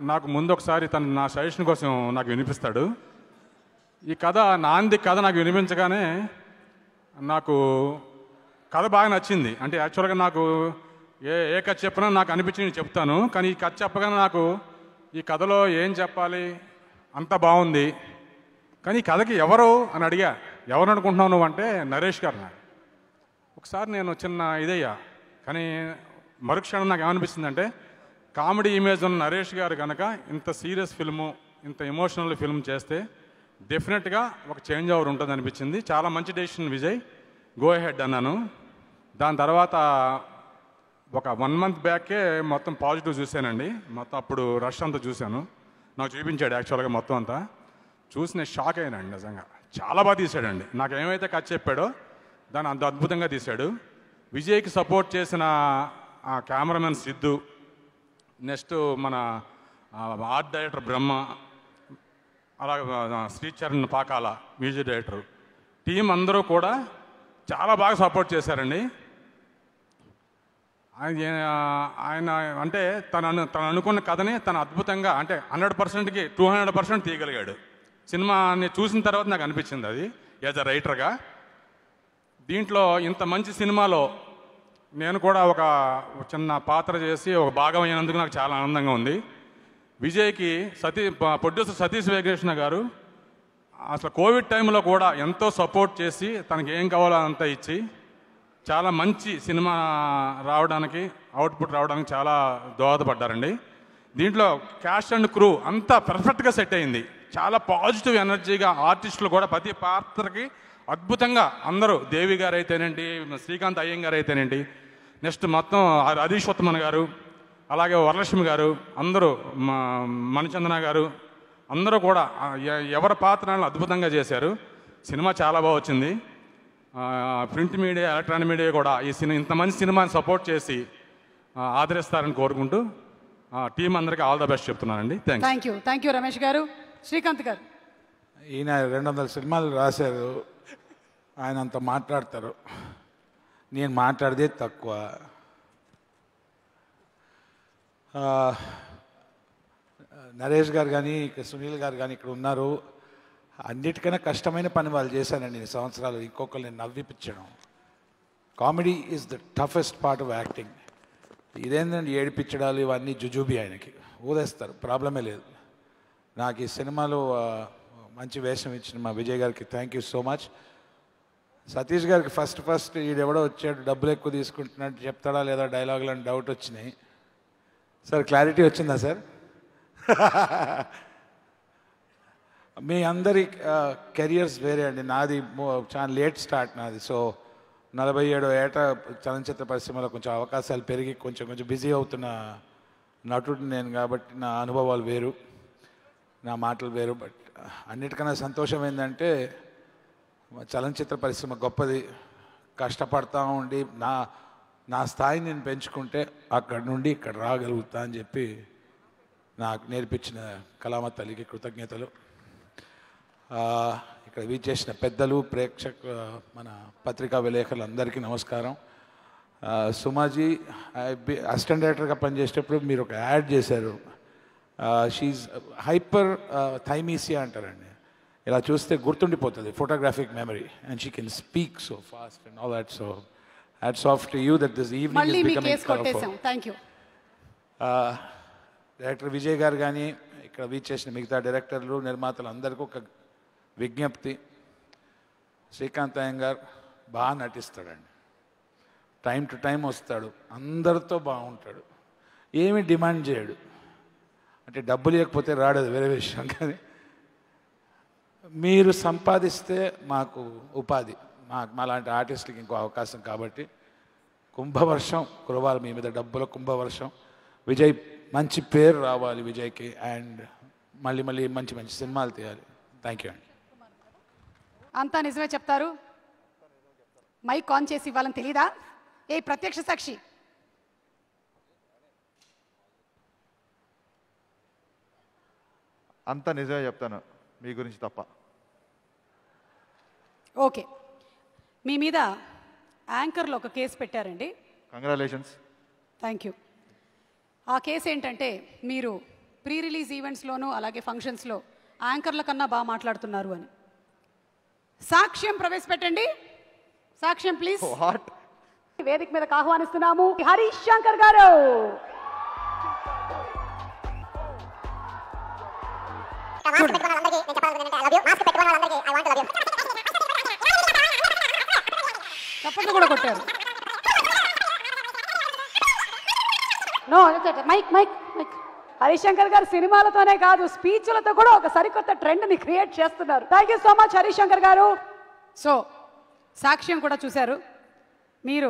నాకు ముందు ఒకసారి తను నా సజెషన్ కోసం నాకు వినిపిస్తాడు. ఈ కథ నాంది కథ నాకు వినిపించగానే నాకు కథ బాగా నచ్చింది. అంటే యాక్చువల్గా నాకు ఏ కథ చెప్పినా నాకు అనిపించింది చెప్తాను, కానీ ఈ కథ చెప్పగానే నాకు ఈ కథలో ఏం చెప్పాలి అంత బాగుంది. కానీ ఈ కథకి ఎవరు అని అడిగా. ఎవరు అనుకుంటున్నావు నువ్వు అంటే నరేష్ గారు. ఒకసారి నేను చిన్న ఇదయ్యా, కానీ మరుక్షణం నాకు ఏమనిపిస్తుంది, కామెడీ ఇమేజ్ ఉన్న నరేష్ గారు కనుక ఇంత సీరియస్ ఫిల్ము, ఇంత ఎమోషనల్ ఫిల్మ్ చేస్తే డెఫినెట్గా ఒక చేంజ్ ఓవర్ ఉంటుంది అనిపించింది. చాలా మంచి డెసిషన్ విజయ్, గో హెడ్ అన్నాను. దాని తర్వాత ఒక 1 month బ్యాకే మొత్తం పాజిటివ్ చూశానండి. మొత్తం అప్పుడు రష్ అంతా చూశాను, నాకు చూపించాడు యాక్చువల్గా మొత్తం అంతా. చూసి నేను షాక్ అయ్యానండి, నిజంగా చాలా బాగా తీశాడండి. నాకు ఏమైతే కథ చెప్పాడో దాన్ని అంత అద్భుతంగా తీశాడు. విజయ్కి సపోర్ట్ చేసిన ఆ కెమెరామెన్ సిద్ధు, నెక్స్ట్ మన ఆర్ట్ డైరెక్టర్ బ్రహ్మ, అలాగే Sricharan Pakala music director, team అందరూ కూడా చాలా బాగా సపోర్ట్ చేశారండి. ఆయన అంటే తను అనుకున్న కథని తను అద్భుతంగా, అంటే 100%కి 200% తీయగలిగాడు. సినిమాని చూసిన తర్వాత నాకు అనిపించింది అది యాజ్ అ రైటర్గా. దీంట్లో ఇంత మంచి సినిమాలో నేను కూడా ఒక చిన్న పాత్ర చేసి ఒక భాగం అయినందుకు నాకు చాలా ఆనందంగా ఉంది. విజయ్కి ప్రొడ్యూసర్ సతీష్ వేగనేష్ గారు అసలు కోవిడ్ టైంలో కూడా ఎంతో సపోర్ట్ చేసి తనకి ఏం కావాలో అంతా ఇచ్చి చాలా మంచి సినిమా రావడానికి, అవుట్పుట్ రావడానికి చాలా దోహదపడ్డారండి. దీంట్లో క్యాస్ట్ అండ్ క్రూ అంతా పర్ఫెక్ట్గా సెట్ అయింది. చాలా పాజిటివ్ ఎనర్జీగా ఆర్టిస్టులు కూడా ప్రతి పాత్రకి అద్భుతంగా అందరూ, దేవి గారు అయితేనేంటి, శ్రీకాంత్ అయ్యంగారు అయితేనేంటి, నెక్స్ట్ మొత్తం అధీశ్వత్మన్ గారు, అలాగే వరలక్ష్మి గారు, అందరూ మణిచందన గారు, అందరూ కూడా ఎవరి పాత్రలను అద్భుతంగా చేశారు. సినిమా చాలా బాగా వచ్చింది. ప్రింట్ మీడియా, ఎలక్ట్రానిక్ మీడియా కూడా ఈ ఇంత మంచి సినిమాని సపోర్ట్ చేసి ఆదరిస్తారని కోరుకుంటూ టీం అందరికీ ఆల్ ద బెస్ట్ చెప్తున్నానండి. థ్యాంక్ యూ రమేష్ గారు. శ్రీకాంత్ గారు, ఈయన 200 సినిమాలు రాశారు, ఆయన అంత మాట్లాడతారు, నేను మాట్లాడేదే తక్కువ. నరేష్ గారు కానీ సునీల్ గారు కానీ ఇక్కడ ఉన్నారు. అన్నిటికన్నా కష్టమైన పని వాళ్ళు చేశానండి ఈ సంవత్సరాలు, ఇంకొకరిని నవ్విపించడం. Comedy is the toughest part of acting. ఇదేంటండి ఏడిపించడాలు ఇవన్నీ జుజూబీ, ఆయనకి ఊదేస్తారు, ప్రాబ్లమే లేదు. నాకు ఈ సినిమాలో మంచి వేషం ఇచ్చిన మా విజయ్ గారికి thank you so much. Satish గారికి ఫస్ట్ ఈడెవడో వచ్చాడు, డబ్బులు ఎక్కువ తీసుకుంటున్నట్టు చెప్తాడా లేదా డైలాగులు అని డౌట్ వచ్చినాయి. సార్ క్లారిటీ వచ్చిందా సార్? మీ అందరి కెరియర్స్ వేరే అండి. నాది చాలా లేట్ స్టార్ట్ నాది. సో 47 ఏట చలనచిత్ర పరిశ్రమలో కొంచెం అవకాశాలు పెరిగి కొంచెం బిజీ అవుతున్న నటుడు నేను కాబట్టి నా అనుభవాలు వేరు, నా మాటలు వేరు. బట్ అన్నిటికన్నా సంతోషం ఏంటంటే చలనచిత్ర పరిశ్రమ గొప్పది. కష్టపడతా ఉండి నా స్థాయిని నేను పెంచుకుంటే అక్కడి నుండి ఇక్కడ రాగలుగుతా అని చెప్పి నాకు నేర్పించిన కళామ తల్లికి కృతజ్ఞతలు. ఇక్కడ విచ్చేసిన పెద్దలు మన పత్రికా విలేకరులు అందరికీ నమస్కారం. సుమాజీ అసిస్టెంట్ డైరెక్టర్గా పనిచేసేటప్పుడు మీరు ఒక యాడ్ చేశారు. షీఈ్ హైపర్ థైమీసియా అంటారండి. ఇలా చూస్తే గుర్తుండిపోతుంది, photographic memory, and she can speak so fast and all that. So hats off to you that this evening is becoming colourful. Thank you. Director Vijay గారు కానీ ఇక్కడ విచ్చేసిన మిగతా డైరెక్టర్లు, నిర్మాతలు అందరికీ ఒక విజ్ఞప్తి. శ్రీకాంత్ అయ్యంగార్ బాగా నటిస్తాడండి, టైం టు టైం వస్తాడు, అందరితో బాగుంటాడు, ఏమీ డిమాండ్ చేయడు. అంటే డబ్బులు ఇవ్వకపోతే రాడదు వేరే విషయం, కానీ మీరు సంపాదిస్తే మాకు ఉపాధి, మాలాంటి ఆర్టిస్టులకి ఇంకో అవకాశం. కాబట్టి కుంభవర్షం కురవాలి మీ మీద, డబ్బుల కుంభవర్షం. విజయ్ మంచి పేరు రావాలి విజయ్కి, అండ్ మళ్ళీ మళ్ళీ మంచి మంచి సినిమాలు తీయాలి. థ్యాంక్ యూ అండి. అంతా నిజమే చెప్తారు. మైక్ ఆన్ చేసి ఇవ్వాలని తెలీదా? ఏ ప్రత్యక్ష సాక్షి, అంతా నిజమే చెప్తాను మీ గురించి తప్ప. ఓకే, మీ మీద యాంకర్లో ఒక కేసు పెట్టారండి. కంగ్రాచులేషన్స్. Thank you. ఆ కేసు ఏంటంటే, మీరు ప్రీ రిలీజ్ ఈవెంట్స్లోనూ అలాగే ఫంక్షన్స్లో యాంకర్ల కన్నా బాగా మాట్లాడుతున్నారు అని. సాక్ష్యం ప్రవేశపెట్టండి. సాక్ష్యం ప్లీజ్. వాట్? వేదిక మీదకి ఆహ్వానిస్తున్నాము హరీష్ శంకర్ గారు. చప్పట్లు కూడా కొట్టారు. No, mic mic mic. Harish Shankar garu సినిమాలతోనే కాదు, స్పీచ్లతో కూడా ఒక సరికొత్త ట్రెండ్ని క్రియేట్ చేస్తున్నారు. Thank you so much Harish Shankar garu. So సాక్ష్యం కూడా చూశారు. మీరు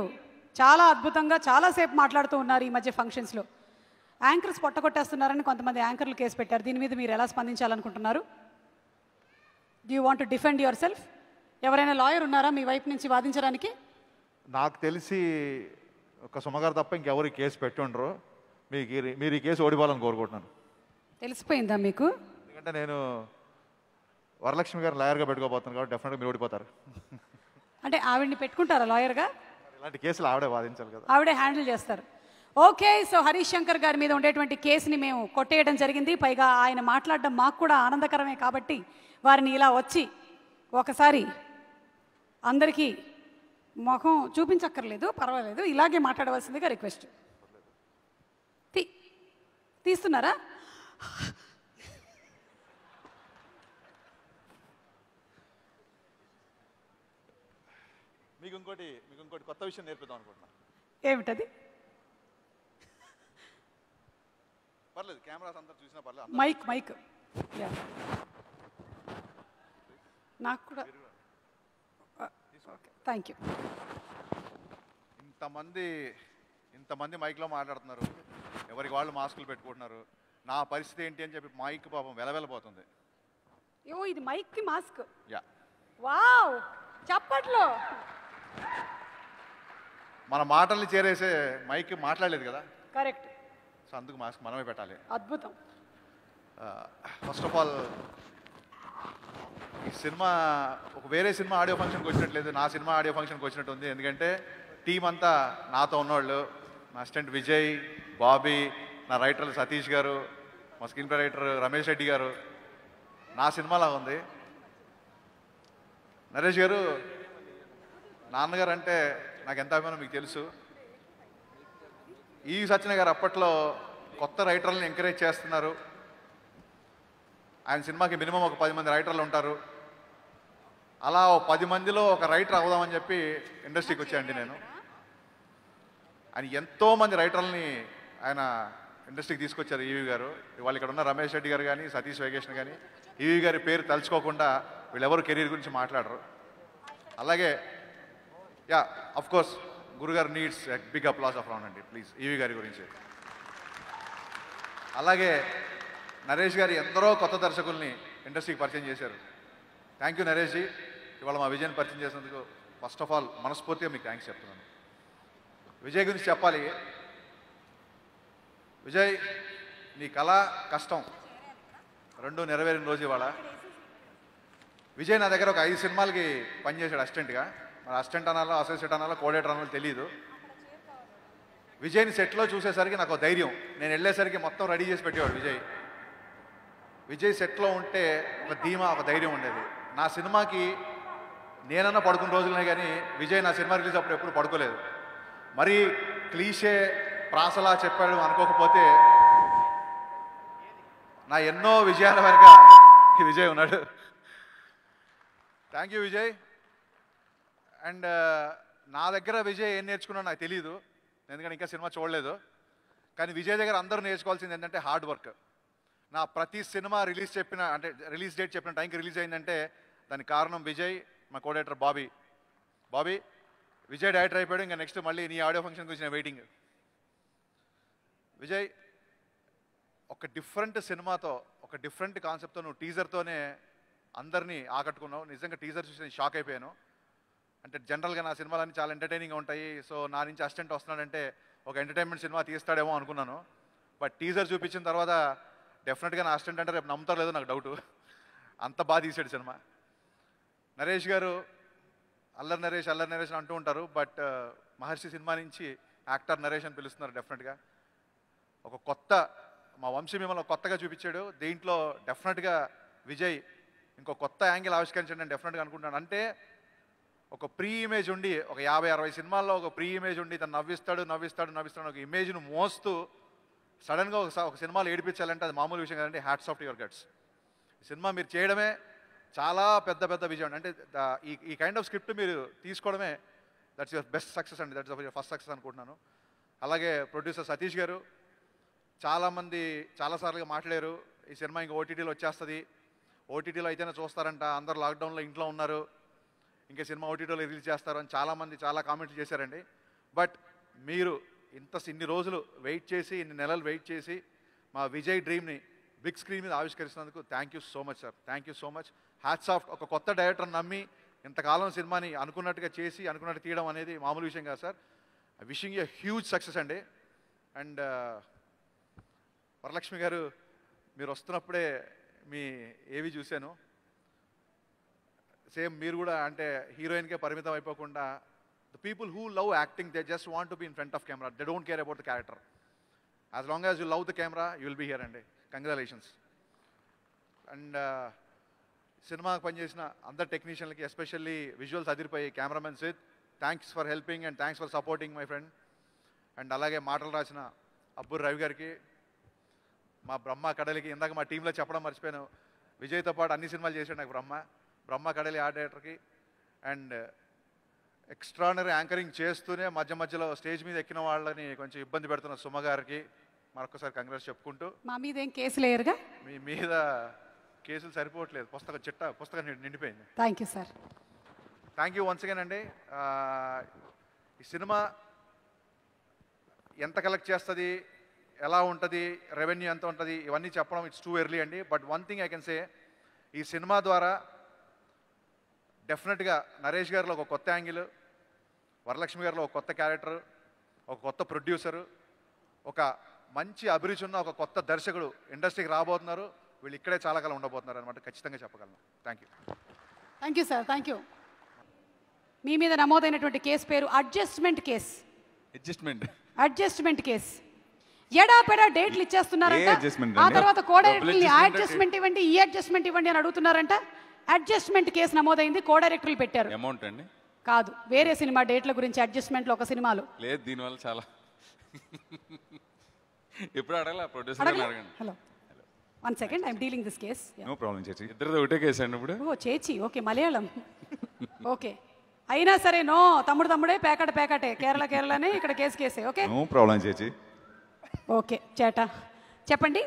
చాలా అద్భుతంగా చాలాసేపు మాట్లాడుతూ ఉన్నారు ఈ మధ్య ఫంక్షన్స్లో. యాంకర్స్ పొట్టగొట్టేస్తున్నారని కొంతమంది యాంకర్లు కేసు పెట్టారు. దీని మీద మీరు ఎలా స్పందించాలనుకుంటున్నారు? Do you want to defend yourself? ఎవరైనా లాయర్ ఉన్నారా మీ వైపు నుంచి వాదించడానికి? నాకు తెలిసి ఒక సుమగారు తప్ప ఇంకెవరు ఈ కేసు పెట్టుండరు. మీరు ఈ కేసు ఓడిపోవాలని కోరుకుంటున్నాను. తెలిసిపోయిందా మీకు? ఎందుకంటే నేను వరలక్ష్మి గారు లాయర్గా పెట్టుకోబోతున్నాను కాబట్టి డెఫినెట్గా మీరు ఓడిపోతారు. అంటే ఆవిడ్ని పెట్టుకుంటారా లాయర్గా? ఇలాంటి కేసులు ఆవిడే వాదించాలి కదా. ఆవిడే హ్యాండిల్ చేస్తారు. ఓకే, సో హరీష్ శంకర్ గారి మీద ఉండేటువంటి కేసుని మేము కొట్టేయడం జరిగింది. పైగా ఆయన మాట్లాడడం మాకు కూడా ఆనందకరమే. కాబట్టి వారిని ఇలా వచ్చి ఒకసారి అందరికీ ముఖం చూపించక్కర్లేదు, పర్వాలేదు, ఇలాగే మాట్లాడవలసిందిగా రిక్వెస్ట్. తీస్తున్నారా? మీకు ఇంకోటి కొత్త విషయం నేర్పిద్దాం అనుకుంటున్నా. ఏమిటది? పర్లేదు, కెమెరాస్ అందరూ చూసినా పర్లేదు. మైక్ మైక్ నాకు కూడా. Thank you. ఇంతమంది మైక్లో మాట్లాడుతున్నారు, ఎవరికి వాళ్ళు మాస్కులు పెట్టుకుంటున్నారు. నా పరిస్థితి ఏంటి అని చెప్పి మైక్ పాపం వెలవెలపోతుంది. ఇది మైక్కి మాస్క్. యా, వావ్, చప్పట్లో. మన మాటల్ని చేరేసే మైక్ మాట్లాడలేదు కదా. కరెక్ట్. సో అందుకు మాస్క్ మనమే పెట్టాలి. అద్భుతం. ఫస్ట్ ఆఫ్ ఆల్, ఈ సినిమా ఒక వేరే సినిమా ఆడియో ఫంక్షన్కి వచ్చినట్లేదు, నా సినిమా ఆడియో ఫంక్షన్కి వచ్చినట్టు ఉంది. ఎందుకంటే టీం అంతా నాతో ఉన్నవాళ్ళు, నా అసిస్టెంట్ విజయ్, బాబీ, నా రైటర్లు సతీష్ గారు, మా screen play writer Ramesh Reddy గారు. నా సినిమాలా ఉంది. నరేష్ గారు, నాన్నగారు అంటే నాకు ఎంత అభిమానం మీకు తెలుసు. ఈ సత్యన గారు అప్పట్లో కొత్త రైటర్లను ఎంకరేజ్ చేస్తున్నారు. ఆయన సినిమాకి మినిమం ఒక 10 మంది రైటర్లు ఉంటారు. అలా 10 మందిలో ఒక రైటర్ అవుదామని చెప్పి ఇండస్ట్రీకి వచ్చాయండి నేను. ఆయన ఎంతోమంది రైటర్లని ఆయన ఇండస్ట్రీకి తీసుకొచ్చారు ఈవీ గారు. వాళ్ళు ఇక్కడ ఉన్న రమేష్ రెడ్డి గారు కానీ, సతీష్ వేగేషన్ కానీ, ఈవీ గారి పేరు తలుచుకోకుండా వీళ్ళెవరు కెరీర్ గురించి మాట్లాడరు. అలాగే యా, అఫ్ కోర్స్ గురుగారు needs big applause of round అండి ప్లీజ్ ఈవీ గారి గురించి. అలాగే నరేష్ గారు ఎందరో కొత్త దర్శకుల్ని ఇండస్ట్రీకి పరిచయం చేశారు. థ్యాంక్ యూ నరేష్ జీ, ఇవాళ మా విజయ్ని పరిచయం చేసినందుకు ఫస్ట్ ఆఫ్ ఆల్ మనస్ఫూర్తిగా మీకు థ్యాంక్స్ చెప్తున్నాను. విజయ్ గురించి చెప్పాలి. విజయ్, నీ కళ కష్టం 2 నెరవేరిన రోజు ఇవాళ. విజయ్ నా దగ్గర ఒక 5 సినిమాలకి పనిచేశాడు అసిస్టెంట్గా. మరి అసిస్టెంట్ అనాలో అసోసియేట్ అనాలో కోఆర్డినేటర్ అనాలో తెలియదు. విజయ్ని సెట్లో చూసేసరికి నాకు ధైర్యం. నేను వెళ్ళేసరికి మొత్తం రెడీ చేసి పెట్టేవాడు విజయ్ సెట్లో ఉంటే ఒక ధీమా, ఒక ధైర్యం ఉండేది. నా సినిమాకి నేనన్నా పడుకున్న రోజులనే కానీ విజయ్ నా సినిమా రిలీజ్ అప్పుడు ఎప్పుడు పడుకోలేదు. మరీ క్లీషే ప్రాసలా చెప్పాడు అనుకోకపోతే నా ఎన్నో విజయాల వెనుక విజయ్ ఉన్నాడు. Thank you Vijay. అండ్ నా దగ్గర విజయ్ ఏం నేర్చుకున్నాడో నాకు తెలియదు, ఎందుకంటే ఇంకా సినిమా చూడలేదు. కానీ విజయ్ దగ్గర అందరూ నేర్చుకోవాల్సింది ఏంటంటే హార్డ్ వర్క్. నా ప్రతి సినిమా రిలీజ్ డేట్ చెప్పిన టైంకి రిలీజ్ అయిందంటే దానికి కారణం విజయ్, మా కోఆర్డినేటర్ బాబీ. విజయ్ డైరెక్టర్ అయిపోయాడు, ఇంకా నెక్స్ట్ మళ్ళీ నీ ఆడియో ఫంక్షన్ గురించి నేను వెయిటింగ్. విజయ్ ఒక డిఫరెంట్ సినిమాతో, ఒక డిఫరెంట్ కాన్సెప్ట్తో నువ్వు టీజర్తోనే అందరినీ ఆకట్టుకున్నావు. నిజంగా టీజర్ చూసి నేను షాక్ అయిపోయాను. అంటే జనరల్గా నా సినిమాలన్నీ చాలా ఎంటర్టైనింగ్గా ఉంటాయి. సో నా నుంచి అసిస్టెంట్ వస్తున్నాడంటే ఒక ఎంటర్టైన్మెంట్ సినిమా తీస్తాడేమో అనుకున్నాను. బట్ టీజర్ చూపించిన తర్వాత డెఫినెట్గా నా అసిస్టెంట్ అంటే రేపు నమ్ముతారో లేదో నాకు డౌటు. అంత బాగా తీసాడు సినిమా. నరేష్ గారు అల్లరి నరేష్ అని అంటూ ఉంటారు. బట్ మహర్షి సినిమా నుంచి యాక్టర్ నరేష్ అని పిలుస్తున్నారు. డెఫినెట్గా ఒక కొత్త, మా వంశీ మిమ్మల్ని కొత్తగా చూపించాడు. దీంట్లో డెఫినెట్గా విజయ్ ఇంకో కొత్త యాంగిల్ ఆవిష్కరించండి నేను డెఫినెట్గా అనుకుంటున్నాను. అంటే ఒక ప్రీ ఇమేజ్ ఉండి, ఒక 50-60 సినిమాల్లో ఒక ప్రీ ఇమేజ్ ఉండి తను నవ్విస్తాడు ఒక ఇమేజ్ను మోస్తూ సడన్గా ఒక సినిమాలో ఏడిపించాలంటే అది మామూలు విషయం కదండి. Hats off to your guts. ఈ సినిమా మీరు చేయడమే చాలా పెద్ద విజయం. అంటే ఈ కైండ్ ఆఫ్ స్క్రిప్ట్ మీరు తీసుకోవడమే దట్స్ యువర్ బెస్ట్ సక్సెస్ అండి. దట్స్ యువర్ ఫస్ట్ సక్సెస్ అనుకుంటున్నాను. అలాగే ప్రొడ్యూసర్ సతీష్ గారు చాలామంది చాలాసార్లుగా మాట్లాడారు, ఈ సినిమా ఇంకా ఓటీటీలో వచ్చేస్తుంది, ఓటీటీలో అయితేనే చూస్తారంట, అందరూ లాక్డౌన్లో ఇంట్లో ఉన్నారు, ఇంకా సినిమా ఓటీటీలో రిలీజ్ చేస్తారు అని చాలామంది చాలా కామెంట్లు చేశారండి. బట్ మీరు ఇన్ని రోజులు వెయిట్ చేసి, ఇన్ని నెలలు వెయిట్ చేసి మా విజయ్ డ్రీమ్ని బిగ్ స్క్రీన్ మీద ఆవిష్కరిస్తున్నందుకు thank you so much sir. Thank you so much. Hats off. ఒక కొత్త డైరెక్టర్ నమ్మి ఇంతకాలం సినిమాని అనుకున్నట్టుగా చేసి అనుకున్నట్టు తీయడం అనేది మామూలు విషయం కాదు sir. Wishing a huge success అండి. అండ్ వరలక్ష్మి గారు మీరు వస్తున్నప్పుడే మీ ఏవి చూశాను. సేమ్ మీరు కూడా అంటే హీరోయిన్కే పరిమితం అయిపోకుండా the people who love acting they just want to be in front of camera. They don't care about the character. As long as you love the camera you will be here అండి. Congratulations. And సినిమాకి పనిచేసిన అందరు టెక్నీషియన్లకి, especially visuals అదిరిపోయి cameraman Sid, thanks for helping and thanks for supporting my friend. And అలాగే మాటలు రాసిన అబ్బూర్ రవి గారికి, మా బ్రహ్మ కడలికి, ఇందాక మా టీంలో చెప్పడం మర్చిపోయాను, విజయ్తో పాటు అన్ని సినిమాలు చేశాడు నాకు బ్రహ్మ కడలి ఆర్ట్ డైరెక్టర్కి. అండ్ ఎక్స్ట్రానరీ యాంకరింగ్ చేస్తూనే మధ్యలో స్టేజ్ మీద ఎక్కిన వాళ్ళని కొంచెం ఇబ్బంది పెడుతున్న సుమ గారికి మరొకసారి కంగ్రాట్స్ చెప్పుకుంటూ, మా మీద ఏం కేసులు లేరుగా? మీ మీద కేసులు సరిపోవట్లేదు, పుస్తకం నిండిపోయింది. Thank you sir. Thank you once again అండి. ఈ సినిమా ఎంత కలెక్ట్ చేస్తుంది, ఎలా ఉంటుంది, రెవెన్యూ ఎంత ఉంటుంది, ఇవన్నీ చెప్పడం ఇట్స్ టూ ఎర్లీ అండి. But one thing I can say, ఈ సినిమా ద్వారా డెఫినెట్గా నరేష్ గారిలో ఒక కొత్త యాంగిల్, వరలక్ష్మి గారిలో ఒక కొత్త క్యారెక్టర్, ఒక కొత్త ప్రొడ్యూసరు, ఒక మంచి అభిరుచి ఉన్న ఒక కొత్త దర్శకుడు ఇండస్ట్రీకి రాబోతున్నారు. వీళ్ళు ఇక్కడే చాలా కాలం ఉండబోతున్నారు అనమాట, ఖచ్చితంగా చెప్పగలను. Thank you. Thank you sir. Thank you. మీ మీద నమోదైనటువంటి కేసు పేరు అడ్జస్ట్మెంట్ కేస్. ఎడాపెడా డేట్లు ఇచ్చేస్తున్నారంట. ఆ తర్వాత కోడైరెక్టర్ని ఆ అడ్జస్ట్మెంట్ ఇవ్వండి, ఈ అడ్జస్ట్మెంట్ ఇవ్వండి అని అడుగుతున్నారంట. అడ్జస్ట్మెంట్ కేసు నమోదైంది, కోడైరెక్టర్లు పెట్టారు. అమౌంట్ అండి కాదు, వేరే సినిమా డేట్ల గురించి అడ్జస్ట్మెంట్లో ఒక సినిమాలో లేదు. దీనివల్ల చాలా ఎప్పుడు అడగల ప్రొడ్యూసర్ అడగండి. Hello, one second, I'm dealing this case. No problem చేచి. ఇద్దరిది ఒకటే కేసు అండి ఇప్పుడు. ఓ చేచి, ఓకే, మలయాళం. ఓకే, అయినా సరే నో, తమ్ముడే పేకాటే, కేరళనే, ఇక్కడ కేసే. ఓకే, నో ప్రాబ్లం చేచి. ఓకే చేటా, చెప్పండి.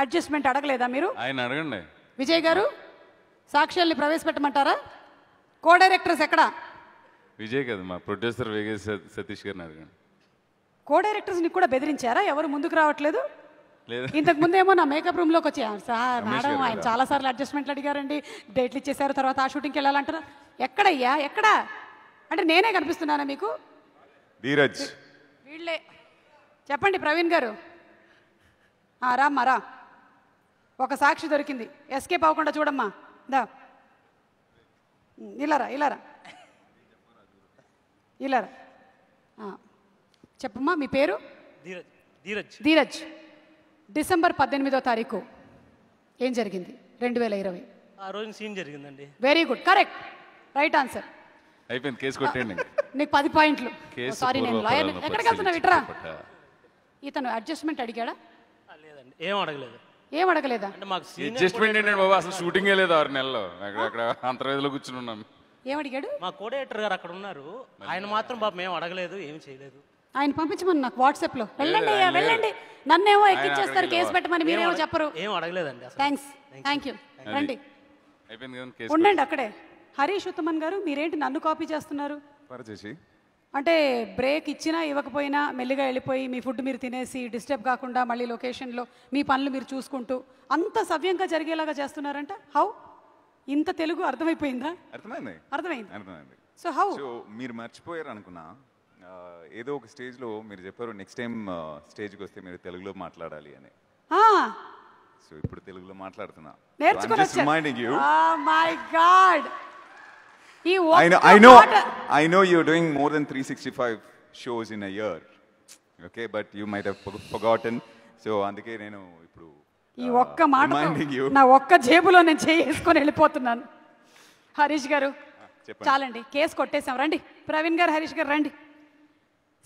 అడ్జస్ట్మెంట్ అడగలేదా మీరు? ఆయన అడగండి. విజయ్ గారు, సాక్ష్యాల్ని ప్రవేశపెట్టమంటారా? కో డైరెక్టర్స్ ఎక్కడా? విజయ్ కదా, మా ప్రొడ్యూసర్ సతీష్ గారిని అడగండి. కో డైరెక్టర్స్ని కూడా బెదిరించారా? ఎవరు ముందుకు రావట్లేదు? లేదు, ఇంతకు ముందేమో నా మేకప్ రూమ్లోకి వచ్చి సార్ మేడం ఆయన చాలాసార్లు అడ్జస్ట్మెంట్లు అడిగారండి, డేట్లు ఇచ్చేసారు, తర్వాత ఆ షూటింగ్కి వెళ్ళాలంటారా. ఎక్కడయ్యా, ఎక్కడా అంటే నేనే కనిపిస్తున్నానా మీకు? ధీరజ్ వీళ్ళే. చెప్పండి ప్రవీణ్ గారు. రామ్మా రా, ఒక సాక్షి దొరికింది, ఎస్కేప్ అవ్వకుండా చూడమ్మా. దా ఇలారా ఇలారా ఇలారా చెప్పమ్మా మీ పేరు? ధీరజ్. డిసెంబర్ 18వ తారీఖు ఏం జరిగింది? 2020. ఆ రోజు సీన్ జరిగిందండి. Very good, correct, right answer. అయిపోయింది, కేసు కొట్టండి. నీకు 10 పాయింట్లు. సారీ, నేను లాయర్. ఎక్కడికి వెళ్తున్నావు? ఇట్రా. ఇతను అడ్జస్ట్మెంట్ అడిగాడా? లేదండి, ఏం అడగలేదు. ఏం అడగలేదా? అంటే మాకు అడ్జస్ట్మెంట్ ఏంటంటే బాబు, అసలు షూటింగే లేదు 6 నెలల్లో. అక్కడ అంతర్వేదిలో కూర్చుని ఉన్నాం. ఏం అడిగాడు? మా కోడేటర్ గారు అక్కడ ఉన్నారు, ఆయన మాత్రం పాపం ఏం అడగలేదు, ఏం చేయలేదు. ఆయన పంపించమని నాకు వాట్సాప్ లో. వెళ్ళండి అయ్యా వెళ్ళండి, నన్నేమో ఎక్కించేస్తారు, కేసు పెట్టమని మీరేమో చెప్పరు. ఏం అడగలేదండి. Thanks, thank you. రండి, అయిపోయింది. ఉండండి అక్కడే. హరీష్ ఉత్తమన్ గారు, మీరేంటి నన్ను కాపీ చేస్తున్నారు? పరిచేసి అంటే బ్రేక్ ఇచ్చినా ఇవ్వకపోయినా మెల్లిగా వెళ్ళిపోయి మీ ఫుడ్ మీరు తినేసి డిస్టర్బ్ కాకుండా మళ్ళీ లొకేషన్లో మీ పనులు మీరు చూసుకుంటూ అంత సవ్యంగా జరిగేలాగా చేస్తున్నారంట. హౌ? ఇంత తెలుగు అర్థమైపోయిందా? అర్థమైంది. So how? సో మీరు మర్చిపోయారు అనుకున్నా, ఏదో ఒక స్టేజ్లో మీరు చెప్పారు నెక్స్ట్ టైం స్టేజ్కి వస్తే మీరు తెలుగులో మాట్లాడాలి అని. సో ఇప్పుడు తెలుగులో మాట్లాడుతున్నా. నేర్చుకొని వచ్చారు. Reminding you. Oh my God. I know you're doing more than 365 shows in a year. Okay, but you might have forgotten. So అందుకే నేను ఇప్పుడు ఈ ఒక్క మాట నా ఒక్క జేబులో నేను చేసుకొని వెళ్ళిపోతున్నాను. హరీష్ గారు చాలండి, కేసు కొట్టేశాం. రండి ప్రవీణ్ గారు, హరీష్ గారు రండి.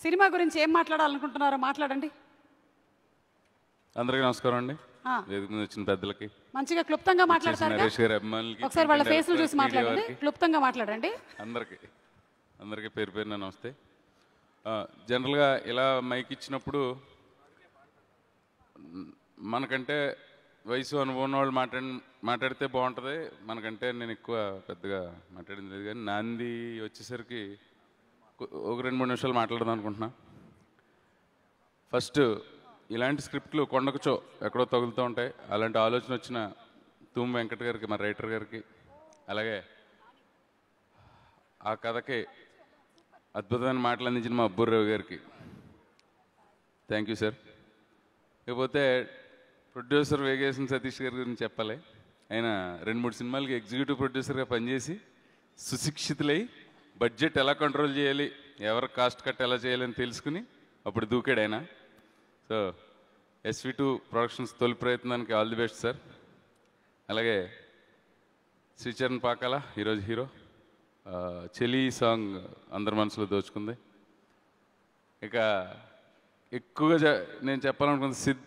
సినిమా గురించి ఏం మాట్లాడాలనుకుంటున్నారో మాట్లాడండి. అందరికీ నమస్కారం అండి. వేదిక మీద వచ్చిన పెద్దలకి మంచిగా క్లుప్తంగా మాట్లాడతారు. ఒకసారి వాళ్ళ ఫేస్లు చూసి మాట్లాడండి, క్లుప్తంగా మాట్లాడండి. అందరికీ పేరు పేరున నమస్తే. జనరల్గా ఇలా మైక్ ఇచ్చినప్పుడు మనకంటే వయసు అనుభవం వాళ్ళు మాట్లాడితే బాగుంటుంది. మనకంటే నేను ఎక్కువ పెద్దగా మాట్లాడింది లేదు, కానీ నాంది వచ్చేసరికి ఒక 2-3 నిమిషాలు మాట్లాడదాం అనుకుంటున్నా. ఫస్ట్, ఇలాంటి స్క్రిప్ట్లు కొండకుచో ఎక్కడో తగులుతూ ఉంటాయి. అలాంటి ఆలోచన వచ్చిన తూము వెంకట్ గారికి, మా రైటర్ గారికి, అలాగే ఆ కథకి అద్భుతమైన మాటలు అందించిన మా అబ్బూర్రావు గారికి థ్యాంక్ యూ సార్. ఇకపోతే ప్రొడ్యూసర్ వేగేసిన సతీష్ గారి గురించి చెప్పాలి. ఆయన 2-3 సినిమాలకి ఎగ్జిక్యూటివ్ ప్రొడ్యూసర్గా పనిచేసి సుశిక్షితులై బడ్జెట్ ఎలా కంట్రోల్ చేయాలి, ఎవరు కాస్ట్ కట్ ఎలా చేయాలని తెలుసుకుని అప్పుడు దూకాడు ఆయన. సో SV2 ప్రొడక్షన్స్ తొలి ప్రయత్నానికి ఆల్ ది బెస్ట్ సార్. అలాగే శ్రీచరణ్ పాకాల ఈరోజు హీరో. చెలి సాంగ్ అందరి మనసులో దోచుకుంది. ఇక ఎక్కువగా నేను చెప్పాలనుకుంది సిద్,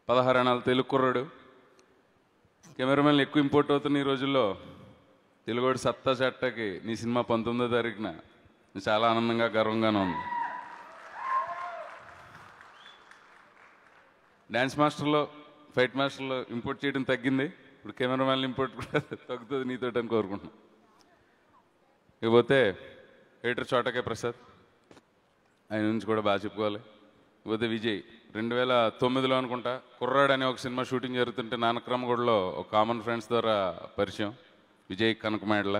16 ఏళ్ళ తెలుగు కుర్రాడు. కెమెరామెన్లు ఎక్కువ ఇంపోర్ట్ అవుతున్న ఈ రోజుల్లో తెలుగువాడు సత్తా చట్టకి నీ సినిమా 19వ తారీఖున చాలా ఆనందంగా గర్వంగానే ఉంది. డ్యాన్స్ మాస్టర్లో, ఫైట్ మాస్టర్లో ఇంపోర్ట్ చేయడం తగ్గింది. ఇప్పుడు కెమెరామెన్లు ఇంపోర్ట్ కూడా తగ్గుతుంది నీతో అని కోరుకుంటున్నాం. ఇకపోతే ఎడిటర్ చోటకే ప్రసాద్, ఆయన నుంచి కూడా బాగా చెప్పుకోవాలి. ఇకపోతే విజయ్, 2009లో అనుకుంటా కుర్రాడు అనే ఒక సినిమా షూటింగ్ జరుగుతుంటే నానక్రమగూడలో ఒక కామన్ ఫ్రెండ్స్ ద్వారా పరిచయం. విజయ్ కనకమేడల.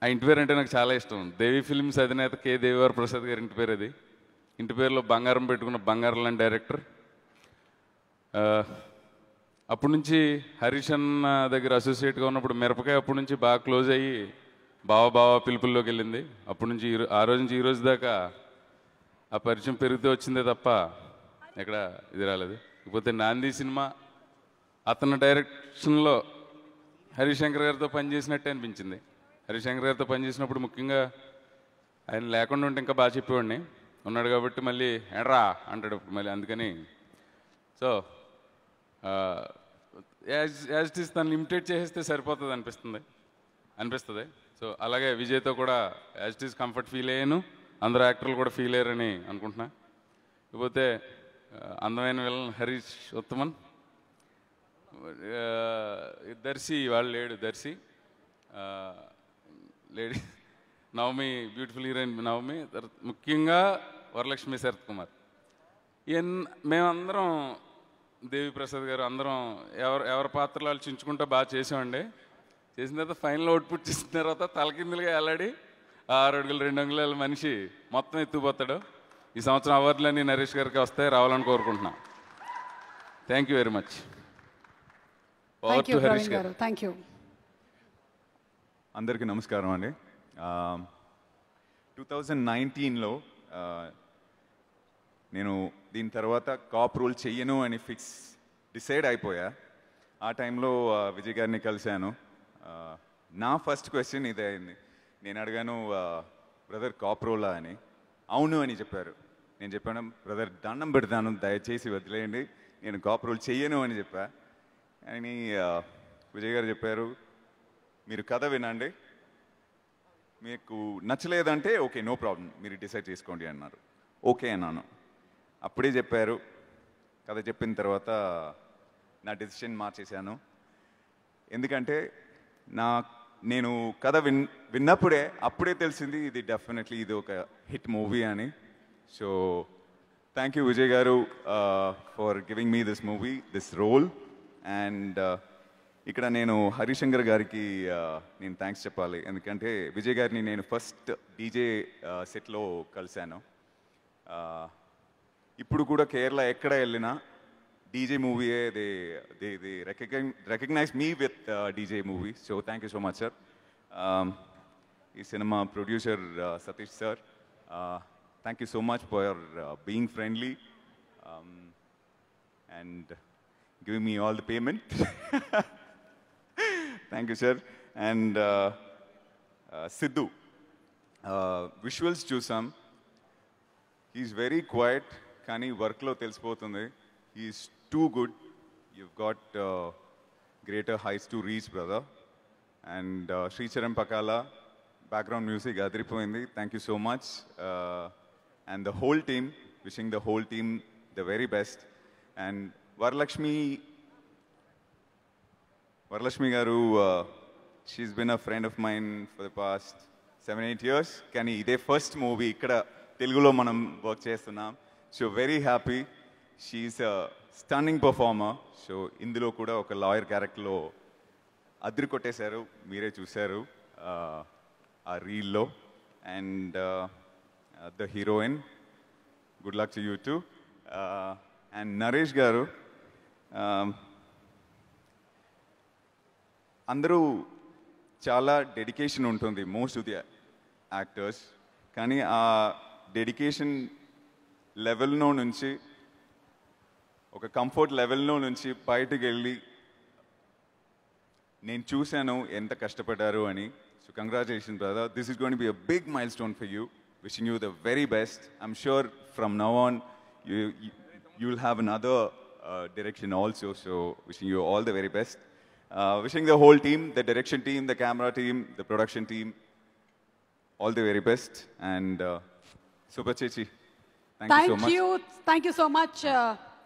ఆ ఇంటి పేరు అంటే నాకు చాలా ఇష్టం. దేవి ఫిల్మ్స్ అధినేత కె దేవివార్ ప్రసాద్ గారి ఇంటి పేరు అది. ఇంటి పేరులో బంగారం పెట్టుకున్న బంగారం లాంటి డైరెక్టర్. అప్పటి నుంచి హరీష్ అన్న దగ్గర అసోసియేట్గా ఉన్నప్పుడు మిరపకాయ అప్పటి నుంచి బాగా క్లోజ్ అయ్యి బావ పిలుపుల్లోకి వెళ్ళింది. అప్పటి నుంచి ఆ రోజు నుంచి ఈ రోజు దాకా ఆ పరిచయం పెరుగుతూ వచ్చిందే తప్ప ఎక్కడ ఇది రాలేదు. ఇకపోతే నాంది సినిమా అతని డైరెక్షన్లో హరిశంకర్ గారితో పనిచేసినట్టే అనిపించింది. హరిశంకర్ గారితో పనిచేసినప్పుడు ముఖ్యంగా ఆయన లేకుండా ఉంటే ఇంకా బాగా చెప్పేవాడిని. ఉన్నాడు కాబట్టి మళ్ళీ ఎడ్రా అంటాడు మళ్ళీ, అందుకని. సో యాజ్ ఇట్ ఈస్ తను లిమిటెడ్ చేసేస్తే సరిపోతుంది అనిపిస్తుంది. సో అలాగే విజయ్తో కూడా as it is comfort feel అయ్యాను. అందరు యాక్టర్లు కూడా ఫీల్ అయ్యారని అనుకుంటున్నా. ఇకపోతే అందమైన విలన్ హరీష్ ఉత్తమన్. దర్శి వాళ్ళు లేడు, Darshi lady Navami, beautiful heroine Navami. ముఖ్యంగా వరలక్ష్మి శరత్ కుమార్. మేమందరం దేవి ప్రసాద్ గారు అందరం ఎవరి పాత్రలు వాళ్ళు చించుకుంటూ బాగా చేసామండి. చేసిన తర్వాత ఫైనల్ అవుట్పుట్ చేసిన తర్వాత తలకిందులుగా వెళ్ళాడి 6 అడుగులు 2 అంగుళాల మనిషి మొత్తం ఎత్తుకుపోతాడు. ఈ సంవత్సరం అవార్డులన్నీ నరేష్ గారికి వస్తాయి, రావాలని కోరుకుంటున్నా. Thank you very much. Harish గారు థ్యాంక్ యూ. అందరికీ నమస్కారం అండి. 2019లో నేను దీని తర్వాత కాప్ రోల్ చెయ్యను అని డిసైడ్ అయిపోయా. ఆ టైంలో విజయ్ గారిని కలిశాను. నా ఫస్ట్ క్వశ్చన్ ఇదే అయింది. నేను అడిగాను, బ్రదర్ కాప్ రోలా అని. అవును అని చెప్పారు. నేను చెప్పాను, బ్రదర్ దండం పెడతాను, దయచేసి వదిలేయండి, నేను కాప్ రోల్ చెయ్యను అని చెప్పా. అని విజయ్ గారు చెప్పారు, మీరు కథ వినండి, మీకు నచ్చలేదంటే ఓకే నో ప్రాబ్లం, మీరు డిసైడ్ చేసుకోండి అన్నారు. ఓకే అన్నాను. అప్పుడే చెప్పారు. కథ చెప్పిన తర్వాత నా డెసిషన్ మార్చేశాను. ఎందుకంటే నేను కథ విన్నప్పుడే అప్పుడే తెలిసింది ఇది డెఫినెట్లీ ఇది ఒక హిట్ మూవీ అని. So thank you Vijay garu for giving me this movie, this role. And ఇక్కడ నేను హరిశంకర్ గారికి నేను థ్యాంక్స్ చెప్పాలి. ఎందుకంటే విజయ్ గారిని నేను ఫస్ట్ డీజే సెట్లో కలిశాను. ఇప్పుడు కూడా కేరళ ఎక్కడ వెళ్ళినా డీజే మూవీయే they recognise me with DJ movie. So thank you so much sir. ఈ cinema producer Satish sir, thank you so much for being friendly and giving me all the payment. Thank you sir. And Siddhu, visuals చూసాం. He's very quiet, కానీ వర్క్లో తెలిసిపోతుంది. He's too good. you've got greater heights to reach, brother. And Sricharan Pakala, background music adripoindi. Thank you so much. And the whole team, wishing the whole team the very best. And Varalakshmi garu, she's been a friend of mine for the past 7-8 years. Kani ide first movie ikkada Telugulo manam work chestunnam. So very happy. She's a stunning performer. So ఇందులో కూడా ఒక lawyer క్యారెక్టర్లో అదిరి కొట్టేశారు, మీరే చూశారు ఆ రీల్లో. And the heroine, good luck to you too. And Naresh garu, అందరూ చాలా డెడికేషన్ ఉంటుంది మోస్ట్ ఆఫ్ ది యాక్టర్స్, కానీ ఆ డెడికేషన్ లెవెల్లో నుంచి ఒక కంఫర్ట్ లెవెల్లో నుంచి బయటకు వెళ్ళి నేను చూశాను ఎంత కష్టపడ్డారు అని. So congratulations brother, this is going to be a big milestone for you. Wishing you the very best. I'm sure from now on you will have another direction also. So wishing you all the very best. Wishing the whole team, the direction team, the camera team, the production team, all the very best. And Super Chechi, thank you so much. Thank you so much.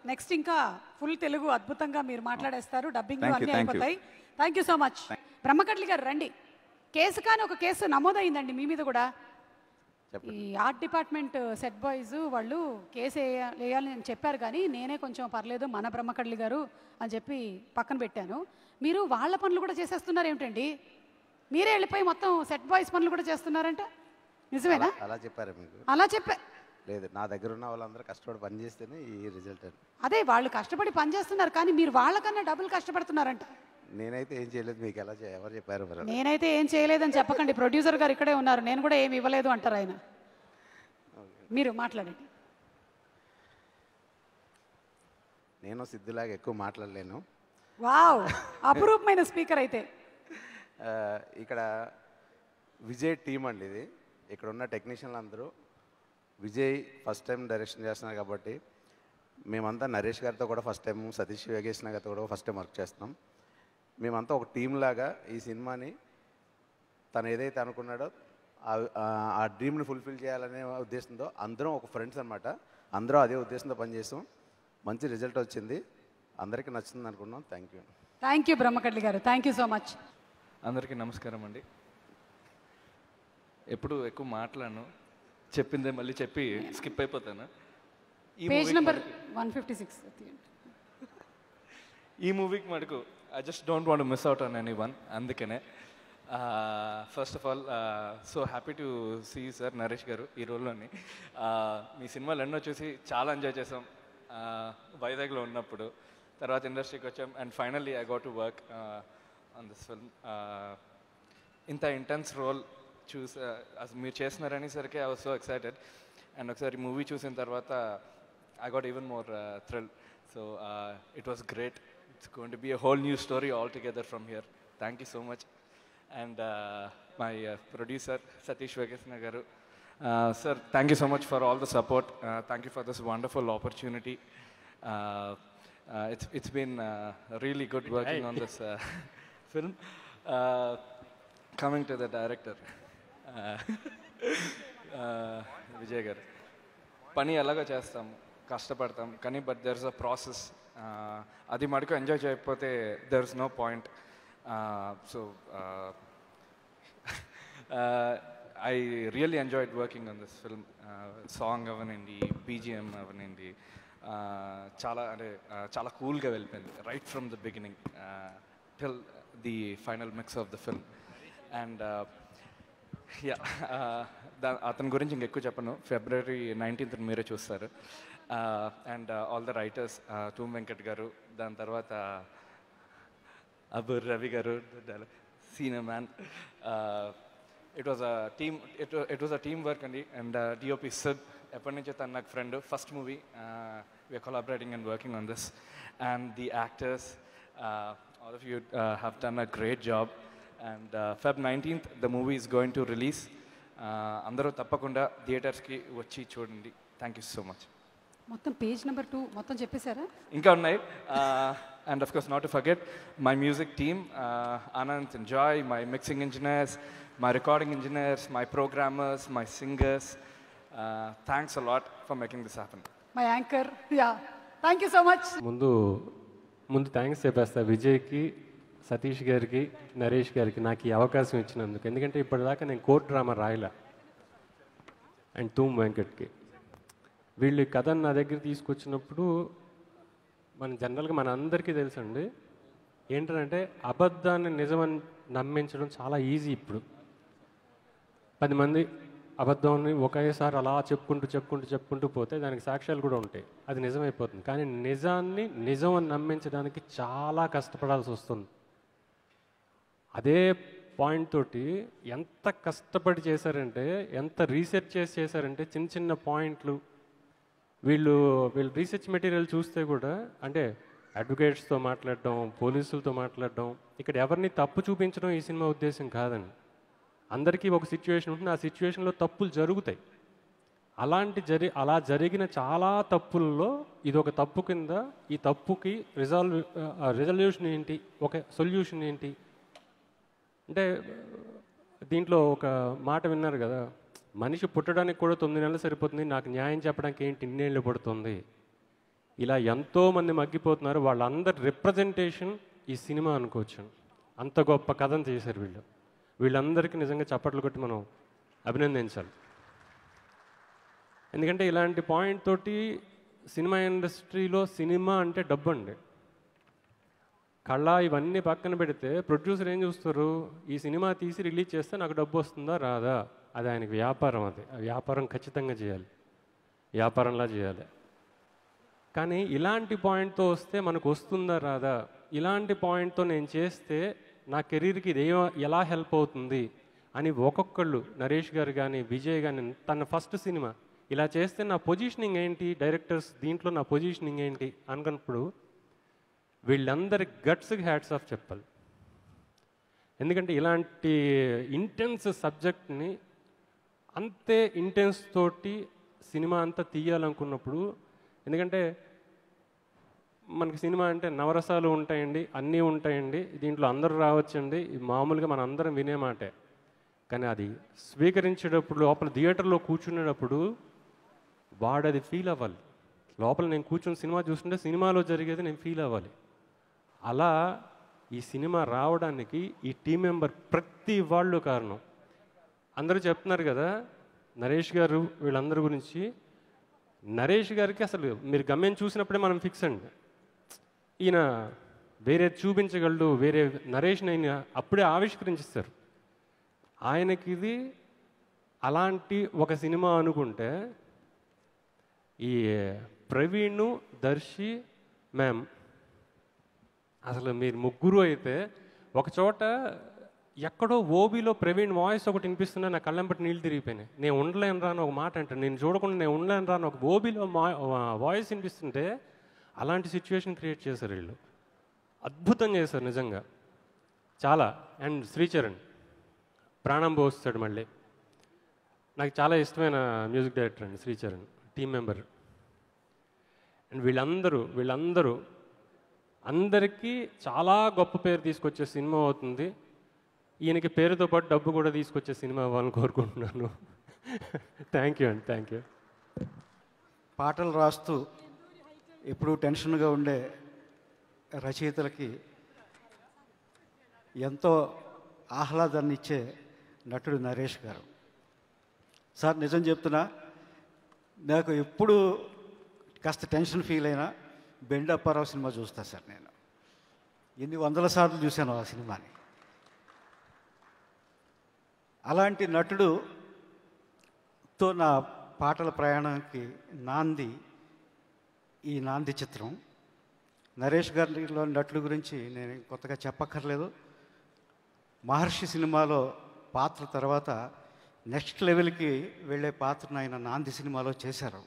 Next ఇంకా full Telugu అద్భుతంగా మీరు మాట్లాడేస్తారు, dubbing అన్నీ అయిపోతాయి. Thank you so much. Brahmakatli garu రండి. Case కానీ ఒక case నమోదైందండి మీ మీద కూడా. ఈ ఆర్ట్ డిపార్ట్మెంట్ సెట్ బాయ్స్ వాళ్ళు కేసు వేయాలని చెప్పారు, కానీ నేనే కొంచెం పర్లేదు మన బ్రహ్మకట్లి గారు అని చెప్పి పక్కన పెట్టాను. మీరు వాళ్ళ పనులు కూడా చేసేస్తున్నారు ఏమిటండి? మీరే వెళ్ళిపోయి మొత్తం సెట్ బాయ్స్ పనులు కూడా చేస్తున్నారంట, నిజమేనా? అలా చెప్పారు మీకు? అలా చెప్పా లేదు, నా దగ్గర ఉన్న వాళ్ళందరూ కష్టపడి పని చేస్తేనే ఈ రిజల్ట్. అదే వాళ్ళు కష్టపడి పని చేస్తున్నారు, కానీ మీరు వాళ్ళకన్నా డబ్బులు కష్టపడుతున్నారంట. నేనైతే ఏం చేయలేదు, మీకు ఎలా ఎవరు చెప్పారు? నేనైతే ఏం చేయలేదని చెప్పకండి, ప్రొడ్యూసర్ గారు ఇక్కడే ఉన్నారు. నేను కూడా ఏమి ఇవ్వలేదు అంటారు ఆయన. మీరు మాట్లాడండి. నేను సిద్ధులాగా ఎక్కువ మాట్లాడలేను. వావ్, అపురూపమైన స్పీకర్. అయితే ఇక్కడ విజయ్ టీం అండి ఇది. ఇక్కడ ఉన్న టెక్నీషియన్లు అందరూ విజయ్ ఫస్ట్ టైం డైరెక్షన్ చేస్తున్నారు కాబట్టి మేమంతా నరేష్ గారితో కూడా ఫస్ట్ టైం, సతీష్ వేగేశ్న గారితో కూడా ఫస్ట్ టైం వర్క్ చేస్తున్నాం. మేమంతా ఒక టీం లాగా ఈ సినిమాని తను ఏదైతే అనుకున్నాడో ఆ డ్రీమ్ని ఫుల్ఫిల్ చేయాలనే ఉద్దేశంతో అందరం ఒక ఫ్రెండ్స్ అనమాట, అందరూ అదే ఉద్దేశంతో పనిచేస్తాం. మంచి రిజల్ట్ వచ్చింది, అందరికీ నచ్చుతుంది అనుకున్నాం. Thank you. థ్యాంక్ యూ బ్రహ్మకట్లి గారు, థ్యాంక్ యూ సో మచ్. అందరికీ నమస్కారం అండి. ఎప్పుడు ఎక్కువ మాట్లాడను, చెప్పిందే మళ్ళీ చెప్పి స్కిప్ అయిపోతాను. Page number 156. ఈ మూవీకి మటుకు I just don't want miss out on anyone. అందుకనే first of all so happy to see sir Naresh garu ఈ రోల్లోని. మీ సినిమాలు ఎన్నో చూసి చాలా ఎంజాయ్ చేసాం వైజాగ్లో ఉన్నప్పుడు. తర్వాత ఇండస్ట్రీకి వచ్చాం and finally I got to work on this film. ఇంత ఇంటెన్స్ రోల్ చూసి అసలు మీరు చేస్తున్నారనేసరికి I was so excited. And ఒకసారి మూవీ చూసిన తర్వాత I got even more thrill. So it was great. It's going to be a whole new story all together from here. Thank you so much. And my producer Satish Venkateswara garu, sir, thank you so much for all the support. Thank you for this wonderful opportunity. It's been really good working on this film. Coming to the director, Vijay garu, pani alaga chestam, kashtapadtam, kani but there's a process. Adi madku enjoy cheyapothe there's no point. So I really enjoyed working on this film. Song avanindi, BGM avanindi, chala cool ga velipindi right from the beginning till the final mix of the film. And అతని గురించి ఇంకెక్కువ చెప్పను. February 19th మీరే చూస్తారు. And all the writers, తూమ్ Venkat గారు, దాని తర్వాత అబుర్ రవి గారు, senior man. It was a team. It was a teamwork, and DOP Sid, ఎప్పటి నుంచో తను నాకు friend. First movie we are collaborating and working on this, and the actors, all of you have done a great job. And Feb 19th the movie is going to release. అందరూ తప్పకుండా థియేటర్స్కి వచ్చి చూడండి. Thank you so much. మొత్తం page number 2 మొత్తం చెప్పేశారా? ఇంకా ఉన్నాయి. And of course, not to forget my music team, Anand and Joy, my mixing engineers, my recording engineers, my programmers, my singers. Thanks a lot for making this happen. My anchor, yeah. Thank you so much. ముందు thanks చెప్పేస్తా విజయ్కి, సతీష్ గారికి, నరేష్ గారికి నాకు ఈ అవకాశం ఇచ్చినందుకు. ఎందుకంటే ఇప్పటిదాకా నేను కోర్ట్ డ్రామా రాయలా. అండ్ తూమ్ వెంకట్కి వీళ్ళు ఈ కథను నా దగ్గర తీసుకొచ్చినప్పుడు జనరల్గా మన అందరికీ తెలుసండి ఏంటంటే అబద్ధాన్ని నిజమని నమ్మించడం చాలా ఈజీ. ఇప్పుడు 10 మంది అబద్ధాన్ని ఒకేసారి అలా చెప్పుకుంటూ పోతే దానికి సాక్ష్యాలు కూడా ఉంటాయి, అది నిజమైపోతుంది. కానీ నిజాన్ని నిజం అని నమ్మించడానికి చాలా కష్టపడాల్సి వస్తుంది. అదే పాయింట్ తోటి ఎంత కష్టపడి చేశారంటే, ఎంత రీసెర్చ్ చేశారంటే, చిన్న పాయింట్లు వీళ్ళు రీసెర్చ్ మెటీరియల్ చూస్తే కూడా, అంటే అడ్వకేట్స్తో మాట్లాడడం, పోలీసులతో మాట్లాడడం, ఇక్కడ ఎవరిని తప్పు చూపించడం ఈ సినిమా ఉద్దేశం కాదండి. అందరికీ ఒక సిచ్యువేషన్ ఉంటుంది, ఆ సిచ్యువేషన్లో తప్పులు జరుగుతాయి. అలా జరిగిన చాలా తప్పుల్లో ఇది ఒక తప్పు కింద, ఈ తప్పుకి రిజల్యూషన్ ఏంటి, ఒక సొల్యూషన్ ఏంటి అంటే, దీంట్లో ఒక మాట విన్నారు కదా, మనిషి పుట్టడానికి కూడా 9 నెలలు సరిపోతుంది, నాకు న్యాయం చెప్పడానికి ఏంటి ఇన్నేళ్ళు పడుతుంది. ఇలా ఎంతోమంది మగ్గిపోతున్నారు, వాళ్ళందరి రిప్రజెంటేషన్ ఈ సినిమా అనుకోవచ్చు. అంత గొప్ప కథను చేశారు వీళ్ళందరికీ నిజంగా చప్పట్లు కొట్టి మనం అభినందించాలి. ఎందుకంటే ఇలాంటి పాయింట్ తోటి సినిమా ఇండస్ట్రీలో సినిమా అంటే డబ్బు అండి. కళ ఇవన్నీ పక్కన పెడితే ప్రొడ్యూసర్ ఏం చూస్తారు, ఈ సినిమా తీసి రిలీజ్ చేస్తే నాకు డబ్బు వస్తుందా రాదా, అది ఆయనకి వ్యాపారం. అది వ్యాపారం ఖచ్చితంగా చేయాలి, వ్యాపారంలా చేయాలి. కానీ ఇలాంటి పాయింట్తో వస్తే మనకు వస్తుందా రాదా, ఇలాంటి పాయింట్తో నేను చేస్తే నా కెరీర్కి ఇది ఎలా హెల్ప్ అవుతుంది అని ఒక్కొక్కళ్ళు, నరేష్ గారు కానీ విజయ్ కానీ, తన ఫస్ట్ సినిమా ఇలా చేస్తే నా పొజిషనింగ్ ఏంటి, డైరెక్టర్స్ దీంట్లో నా పొజిషనింగ్ ఏంటి అనుకున్నప్పుడు వీళ్ళందరి గట్స్కి హ్యాట్స్ ఆఫ్ చెప్పాలి. ఎందుకంటే ఇలాంటి ఇంటెన్స్ సబ్జెక్ట్ని అంతే ఇంటెన్స్ తోటి సినిమా అంతా తీయాలనుకున్నప్పుడు, ఎందుకంటే మనకి సినిమా అంటే నవరసాలు ఉంటాయండి, అన్నీ ఉంటాయండి, దీంట్లో అందరూ రావచ్చండి, మామూలుగా మన అందరం వినే మాటే. కానీ అది స్వీకరించేటప్పుడు, లోపల థియేటర్లో కూర్చునేటప్పుడు వాడు అది ఫీల్ అవ్వాలి. లోపల నేను కూర్చొని సినిమా చూస్తుంటే సినిమాలో జరిగేది నేను ఫీల్ అవ్వాలి. అలా ఈ సినిమా రావడానికి ఈ టీం మెంబర్ ప్రతి వాళ్ళు కారణం. అందరూ చెప్తున్నారు కదా నరేష్ గారు వీళ్ళందరి గురించి. నరేష్ గారికి అసలు మీరు గమ్యం చూసినప్పుడే మనం ఫిక్స్ అండి, ఈయన వేరే చూపించగలడు, వేరే నరేష్ని ఆయన అప్పుడే ఆవిష్కరించేస్తారు. ఆయనకి ఇది అలాంటి ఒక సినిమా అనుకుంటే, ఈ ప్రవీణ్, దర్శి, మ్యామ్, అసలు మీరు ముగ్గురు అయితే ఒక చోట ఎక్కడో ఓబీలో ప్రవీణ్ వాయిస్ ఒకటి వినిపిస్తున్నా నా కళ్ళంపటి నీళ్ళు తిరిగిపోయినాయి. నేను ఉండలేను రా అని ఒక మాట అంటాను, నేను చూడకుండా నేను ఉండలేను రా అని ఒక ఓబీలో వాయిస్ వినిపిస్తుంటే అలాంటి సిచ్యువేషన్ క్రియేట్ చేశారు వీళ్ళు. అద్భుతం చేశారు నిజంగా చాలా. అండ్ శ్రీచరణ్ ప్రాణం పోస్తాడు మళ్ళీ. నాకు చాలా ఇష్టమైన మ్యూజిక్ డైరెక్టర్ అండి శ్రీచరణ్, టీం మెంబర్. అండ్ వీళ్ళందరూ అందరికీ చాలా గొప్ప పేరు తీసుకొచ్చే సినిమా అవుతుంది. ఈయనకి పేరుతో పాటు డబ్బు కూడా తీసుకొచ్చే సినిమా అవ్వాలని కోరుకుంటున్నాను. థ్యాంక్ యూ అండి, థ్యాంక్ యూ. పాటలు రాస్తూ ఎప్పుడూ టెన్షన్గా ఉండే రచయితలకి ఎంతో ఆహ్లాదాన్ని ఇచ్చే నటుడు నరేష్ గారు. సార్ నిజం చెప్తున్నా, నాకు ఎప్పుడు కాస్త టెన్షన్ ఫీల్ అయినా బెండ్ అప్పారావు సినిమా చూస్తా సార్. నేను ఎన్ని వందల సార్లు చూశాను ఆ సినిమాని. అలాంటి నటుడుతో నా పాటల ప్రయాణానికి నాంది ఈ నాంది చిత్రం. నరేష్ గారిలో నటుడు గురించి నేను కొత్తగా చెప్పక్కర్లేదు. మహర్షి సినిమాలో పాత్ర తర్వాత నెక్స్ట్ లెవెల్కి వెళ్ళే పాత్రను ఆయన నాంది సినిమాలో చేశారు.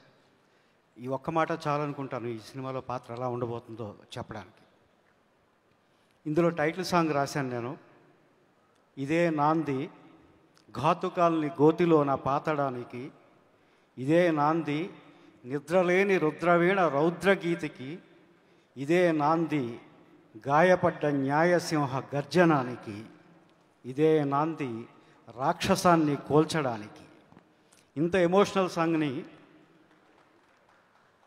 ఈ ఒక్క మాట చాలనుకుంటాను ఈ సినిమాలో పాత్ర ఎలా ఉండబోతుందో చెప్పడానికి. ఇందులో టైటిల్ సాంగ్ రాశాను నేను. ఇదే నాంది ఘాతుకాల్ని గోతిలో నా పాతడానికి, ఇదే నాంది నిద్రలేని రుద్రవీణ రౌద్రగీతికి, ఇదే నాంది గాయపడ్డ న్యాయసింహ గర్జనానికి, ఇదే నాంది రాక్షసాన్ని కోల్చడానికి. ఇంత ఎమోషనల్ సాంగ్ని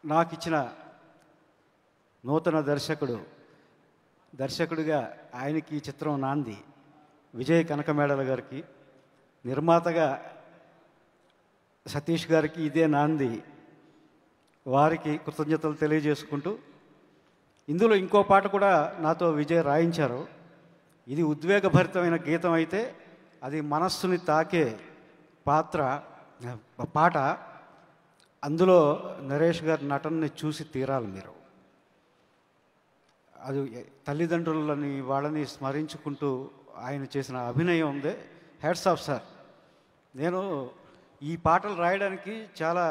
నాకు ఇచ్చిన నూతన దర్శకుడిగా ఆయనకి ఈ చిత్రం నాంది విజయ్ కనకమేడల గారికి, నిర్మాతగా సతీష్ గారికి ఇదే నాంది, వారికి కృతజ్ఞతలు తెలియజేసుకుంటూ, ఇందులో ఇంకో పాట కూడా నాతో విజయ్ రాయించారు. ఇది ఉద్వేగభరితమైన గీతం అయితే అది మనస్సుని తాకే పాట. అందులో నరేష్ గారి నటనని చూసి తీరాలి మీరు. అది తల్లిదండ్రులని వాళ్ళని స్మరించుకుంటూ ఆయన చేసిన అభినయం ఉంది. Hats off sir. నేను ఈ పాటలు రాయడానికి చాలా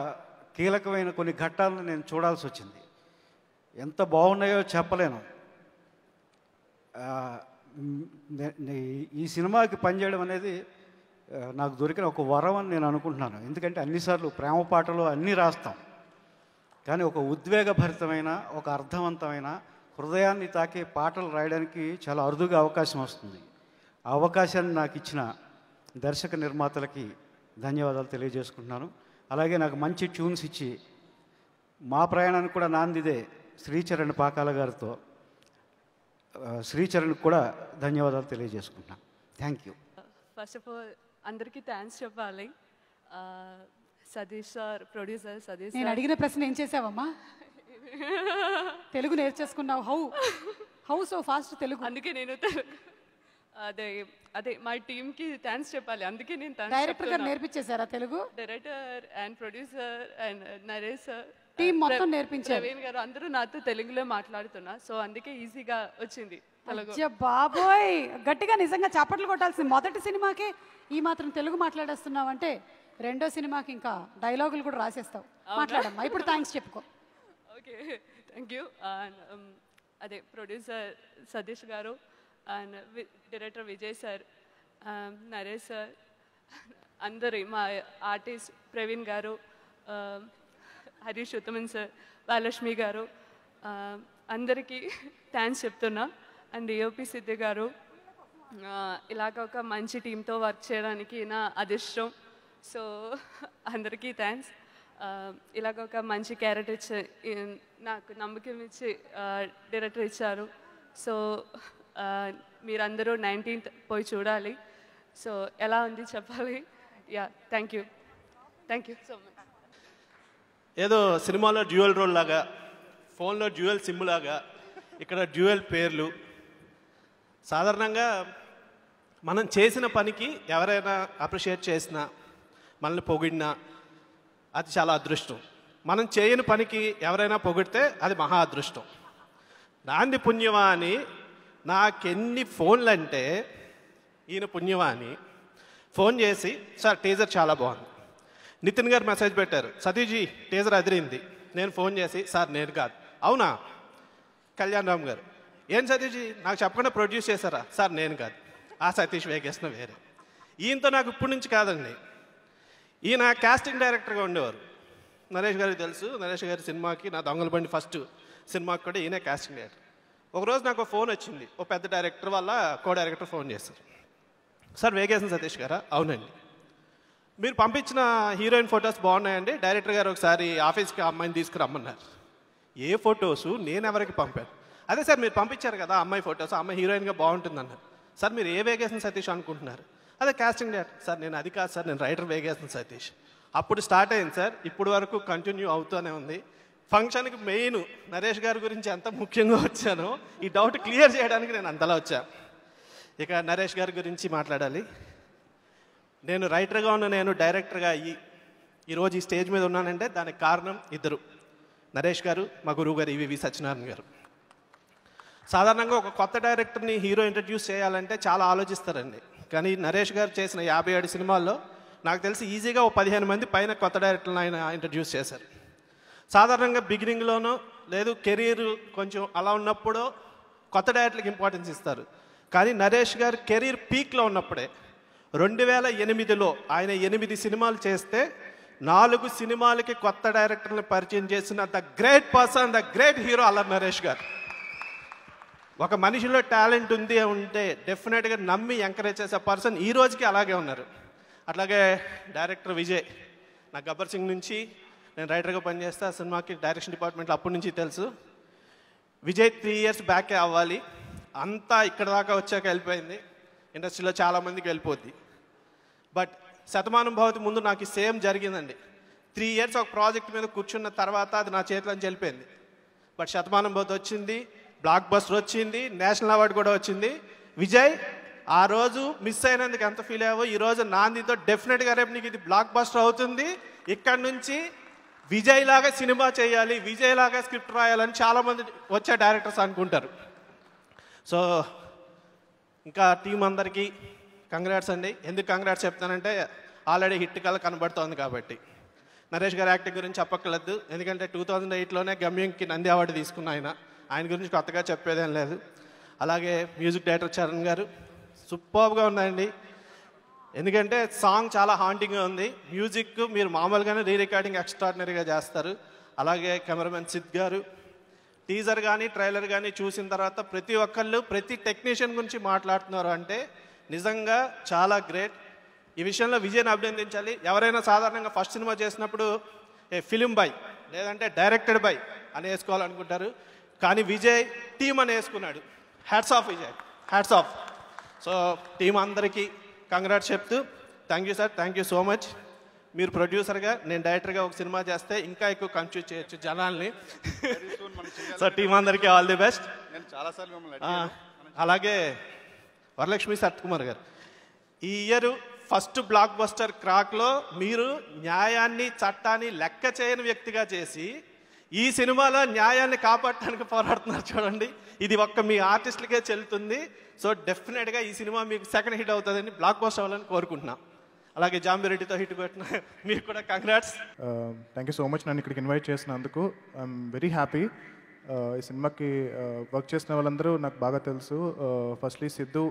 కీలకమైన కొన్ని ఘట్టాలను నేను చూడాల్సి వచ్చింది. ఎంత బాగున్నాయో చెప్పలేను. ఈ సినిమాకి పనిచేయడం అనేది నాకు దొరికిన ఒక వరం అని నేను అనుకుంటున్నాను. ఎందుకంటే అన్నిసార్లు ప్రేమ పాటలు అన్నీ రాస్తాం, కానీ ఒక ఉద్వేగభరితమైన, ఒక అర్థవంతమైన, హృదయాన్ని తాకే పాటలు రాయడానికి చాలా అరుదుగా అవకాశం వస్తుంది. ఆ అవకాశాన్ని నాకు ఇచ్చిన దర్శక నిర్మాతలకి ధన్యవాదాలు తెలియజేసుకుంటున్నాను. అలాగే నాకు మంచి ట్యూన్స్ ఇచ్చి మా ప్రయాణానికి కూడా నాందిదే శ్రీచరణ్ పాకాల గారితో, శ్రీచరణ్కి కూడా ధన్యవాదాలు తెలియజేసుకుంటున్నాను. Thank you. First of all అందరికీ థ్యాంక్స్ చెప్పాలి. Satish sir, producer Satish. నేను అడిగిన ప్రశ్న ఏం చేసావమ్మా? తెలుగు నేర్చేసుకున్నావు. How so fast Telugu? అందుకే నేను అదే మా టీమ్కి థ్యాంక్స్ చెప్పాలి. అందుకే నేను డైరెక్టర్ గారు నేర్పించేశారా Telugu? Director and producer and Naresh sir, team మొత్తం నేర్పించారు. ప్రవీణ్ గారు అందరూ నాతో తెలుగులో మాట్లాడుతున్నా, సో అందుకే ఈజీగా వచ్చింది తెలుగు. బాబోయ్, గట్టిగా నిజంగా చప్పట్లు కొట్టాల్సింది. మొదటి సినిమాకి ఈ మాత్రం తెలుగు మాట్లాడేస్తున్నావు అంటే రెండో సినిమాకి ఇంకా డైలాగులు కూడా రాసేస్తావు. మాట్లాడమ్మా, ఇప్పుడు థ్యాంక్స్ చెప్పుకో. Okay, thank you. అదే ప్రొడ్యూసర్ సతీష్ గారు and director Vijay sir, Naresh sir, అందరి మా ఆర్టిస్ట్ ప్రవీణ్ గారు, హరీష్ ఉత్తమన్ సార్, బాలలక్ష్మి గారు, అందరికీ థ్యాంక్స్ చెప్తున్నా. అండ్ ఏఓపి సిద్ధి గారు, ఇలాగ ఒక మంచి టీంతో వర్క్ చేయడానికి నా అదృష్టం. సో అందరికీ థ్యాంక్స్. ఇలాగ ఒక మంచి క్యారెక్టర్ ఇచ్చి నాకు నమ్మకం ఇచ్చి డైరెక్టర్ ఇచ్చారు. సో మీరందరూ 19th పోయి చూడాలి. సో ఎలా ఉంది చెప్పాలి. Yeah, thank you so much. ఏదో సినిమాలో డ్యూయల్ రోల్ లాగా, ఫోన్లో డ్యూయల్ సిమ్ లాగా ఇక్కడ డ్యూయల్ పేర్లు. సాధారణంగా మనం చేసిన పనికి ఎవరైనా అప్రిషియేట్ చేసినా, మనల్ని పొగిడినా అది చాలా అదృష్టం. మనం చేయని పనికి ఎవరైనా పొగిడితే అది మహా అదృష్టం. నాంది పుణ్యమా అని నాకెన్ని ఫోన్లు అంటే ఈయన పుణ్యమా అని ఫోన్ చేసి సార్ టీజర్ చాలా బాగుంది. నితిన్ గారు మెసేజ్ పెట్టారు, సతీష్జీ టీజర్ అదిరింది. నేను ఫోన్ చేసి సార్ నేను కాదు. అవునా? కళ్యాణ్ రామ్ గారు, ఏం సతీష్జీ నాకు చెప్పకుండా ప్రొడ్యూస్ చేశారా? సార్ నేను కాదు, ఆ సతీష్ వేగేసిన వేరే. ఈయనతో నాకు ఇప్పటి నుంచి కాదండి, ఈయన కాస్టింగ్ డైరెక్టర్గా ఉండేవారు. నరేష్ గారికి తెలుసు, నరేష్ గారి సినిమాకి నా దొంగల బండి ఫస్ట్ సినిమాకి కూడా ఈయనే కాస్టింగ్ డైరెక్టర్. ఒకరోజు నాకు ఫోన్ వచ్చింది, ఓ పెద్ద డైరెక్టర్ వాళ్ళ కో డైరెక్టర్ ఫోన్ చేశారు. సార్ వేగేసిన సతీష్ గారా? అవునండి. మీరు పంపించిన హీరోయిన్ ఫొటోస్ బాగున్నాయండి, డైరెక్టర్ గారు ఒకసారి ఆఫీస్కి అమ్మాయిని తీసుకురమ్మన్నారు. ఏ ఫొటోసు నేను ఎవరికి పంపాను? అదే సార్ మీరు పంపించారు కదా అమ్మాయి ఫొటోస్, అమ్మాయి హీరోయిన్గా బాగుంటుంది అన్నారు. సార్ మీరు ఏ వేగేసిన సతీష్ అనుకుంటున్నారు? అదే కాస్టింగ్ డైరెక్టర్. సార్ నేను అది కాదు సార్, నేను రైటర్ వేగేసిన సతీష్. అప్పుడు స్టార్ట్ అయింది సార్, ఇప్పుడు వరకు కంటిన్యూ అవుతూనే ఉంది. ఫంక్షన్కి మెయిన్ నరేష్ గారి గురించి ఎంత ముఖ్యంగా వచ్చానో ఈ డౌట్ క్లియర్ చేయడానికి నేను అంతలా వచ్చాను. ఇక నరేష్ గారి గురించి మాట్లాడాలి. నేను రైటర్గా ఉన్న నేను డైరెక్టర్గా ఈరోజు ఈ స్టేజ్ మీద ఉన్నానంటే దానికి కారణం ఇద్దరు, నరేష్ గారు, మా గురువు గారు ఈవీవి సత్యనారాయణ గారు. సాధారణంగా ఒక కొత్త డైరెక్టర్ని హీరో ఇంట్రడ్యూస్ చేయాలంటే చాలా ఆలోచిస్తారండి. కానీ నరేష్ గారు చేసిన 57 సినిమాల్లో నాకు తెలిసి ఈజీగా ఓ 15 మంది పైన కొత్త డైరెక్టర్లను ఆయన ఇంట్రడ్యూస్ చేశారు. సాధారణంగా బిగినింగ్లోనో లేదు కెరీర్ కొంచెం అలా ఉన్నప్పుడు కొత్త డైరెక్టర్లకు ఇంపార్టెన్స్ ఇస్తారు. కానీ నరేష్ గారు కెరీర్ పీక్లో ఉన్నప్పుడే 2008లో ఆయన 8 సినిమాలు చేస్తే 4 సినిమాలకి కొత్త డైరెక్టర్ని పరిచయం చేసిన the great person, the great hero Allari Naresh గారు. ఒక మనిషిలో టాలెంట్ ఉంది ఉంటే డెఫినెట్గా నమ్మి ఎంకరేజ్ చేసే పర్సన్ ఈ రోజుకి అలాగే ఉన్నారు. అట్లాగే డైరెక్టర్ విజయ్, నాకు గబ్బర్ సింగ్ నుంచి నేను రైటర్గా పనిచేస్తే ఆ సినిమాకి డైరెక్షన్ డిపార్ట్మెంట్లో అప్పటి నుంచి తెలుసు. విజయ్ 3 ఇయర్స్ బ్యాకే అవ్వాలి, అంతా ఇక్కడ దాకా వచ్చాక వెళ్ళిపోయింది. ఇండస్ట్రీలో చాలామందికి వెళ్ళిపోద్ది. బట్ శతమానం భవతి ముందు నాకు సేమ్ జరిగిందండి. 3 ఇయర్స్ ఒక ప్రాజెక్ట్ మీద కూర్చున్న తర్వాత అది నా చేతిలోంచి వెళ్ళిపోయింది. బట్ శతమానం భవతి వచ్చింది, బ్లాక్ బస్టర్ వచ్చింది, నేషనల్ అవార్డు కూడా వచ్చింది. విజయ్ ఆ రోజు మిస్ అయినందుకు ఎంత ఫీల్ అయ్యావో ఈరోజు నాందితో డెఫినెట్గా రేపు నీకు ఇది బ్లాక్ బస్టర్ అవుతుంది. ఇక్కడ నుంచి విజయ్ లాగా సినిమా చేయాలి, విజయ్ లాగా స్క్రిప్ట్ రాయాలని చాలామంది వచ్చే డైరెక్టర్స్ అనుకుంటారు. సో ఇంకా టీం అందరికీ కంగ్రాట్స్ అండి. ఎందుకు కంగ్రాట్స్ చెప్తానంటే ఆల్రెడీ హిట్ కల్లా కనబడుతోంది కాబట్టి. నరేష్ గారి యాక్టింగ్ గురించి చెప్పక్కర్లేదు, ఎందుకంటే 2008లోనే గమ్యంకి నంది అవార్డు తీసుకున్న ఆయన గురించి కొత్తగా చెప్పేదేం లేదు. అలాగే మ్యూజిక్ డైరెక్టర్ చరణ్ గారు సూపర్గా ఉందండి, ఎందుకంటే సాంగ్ చాలా హాంటింగ్గా ఉంది. మ్యూజిక్ మీరు మామూలుగానే రీ రికార్డింగ్ ఎక్స్ట్రాడినరీగా చేస్తారు. అలాగే కెమెరామెన్ సిద్ గారు టీజర్ కానీ ట్రైలర్ కానీ చూసిన తర్వాత ప్రతి ఒక్కళ్ళు ప్రతి టెక్నీషియన్ గురించి మాట్లాడుతున్నారు అంటే నిజంగా చాలా గ్రేట్. ఈ విషయంలో విజయ్ని అభినందించాలి. ఎవరైనా సాధారణంగా ఫస్ట్ సినిమా చేసినప్పుడు ఏ ఫిలిం బై లేదంటే డైరెక్టెడ్ బై అని వేసుకోవాలనుకుంటారు, కానీ విజయ్ టీమ్ అని వేసుకున్నాడు. Hats off Vijay, hats off. So team అందరికీ కంగ్రాట్స్ చెప్తూ thank you sir, thank you so much. మీరు ప్రొడ్యూసర్గా నేను డైరెక్టర్గా ఒక సినిమా చేస్తే ఇంకా ఎక్కువ కన్ఫ్యూజ్ చేయొచ్చు జనాల్ని. సో టీం అందరికీ ఆల్ ది బెస్ట్. అలాగే వరలక్ష్మి సత్కుమార్ గారు, ఈ ఇయర్ ఫస్ట్ బ్లాక్ బస్టర్ క్రాక్లో మీరు న్యాయాన్ని చట్టాన్ని లెక్క చేయని వ్యక్తిగా చేసి ఈ సినిమాలో న్యాయాన్ని కాపాడటానికి పోరాడుతున్నారు చూడండి. ఇది ఒక్క మీ ఆర్టిస్టులకే చెల్లుతుంది. సో డెఫినెట్గా ఈ సినిమా మీకు సెకండ్ హిట్ అవుతుందని బ్లాక్ బస్టర్ అవ్వాలని కోరుకుంటున్నాం. అలాగే జాంబిరెడ్డితో హిట్ కొట్టిన మీకు కూడా congrats. Thank you so much నన్ను ఇక్కడికి ఇన్వైట్ చేసినందుకు. I'm very happy. ఈ సినిమాకి వర్క్ చేసిన వాళ్ళందరూ నాకు బాగా తెలుసు. ఫస్ట్లీ సిద్ధు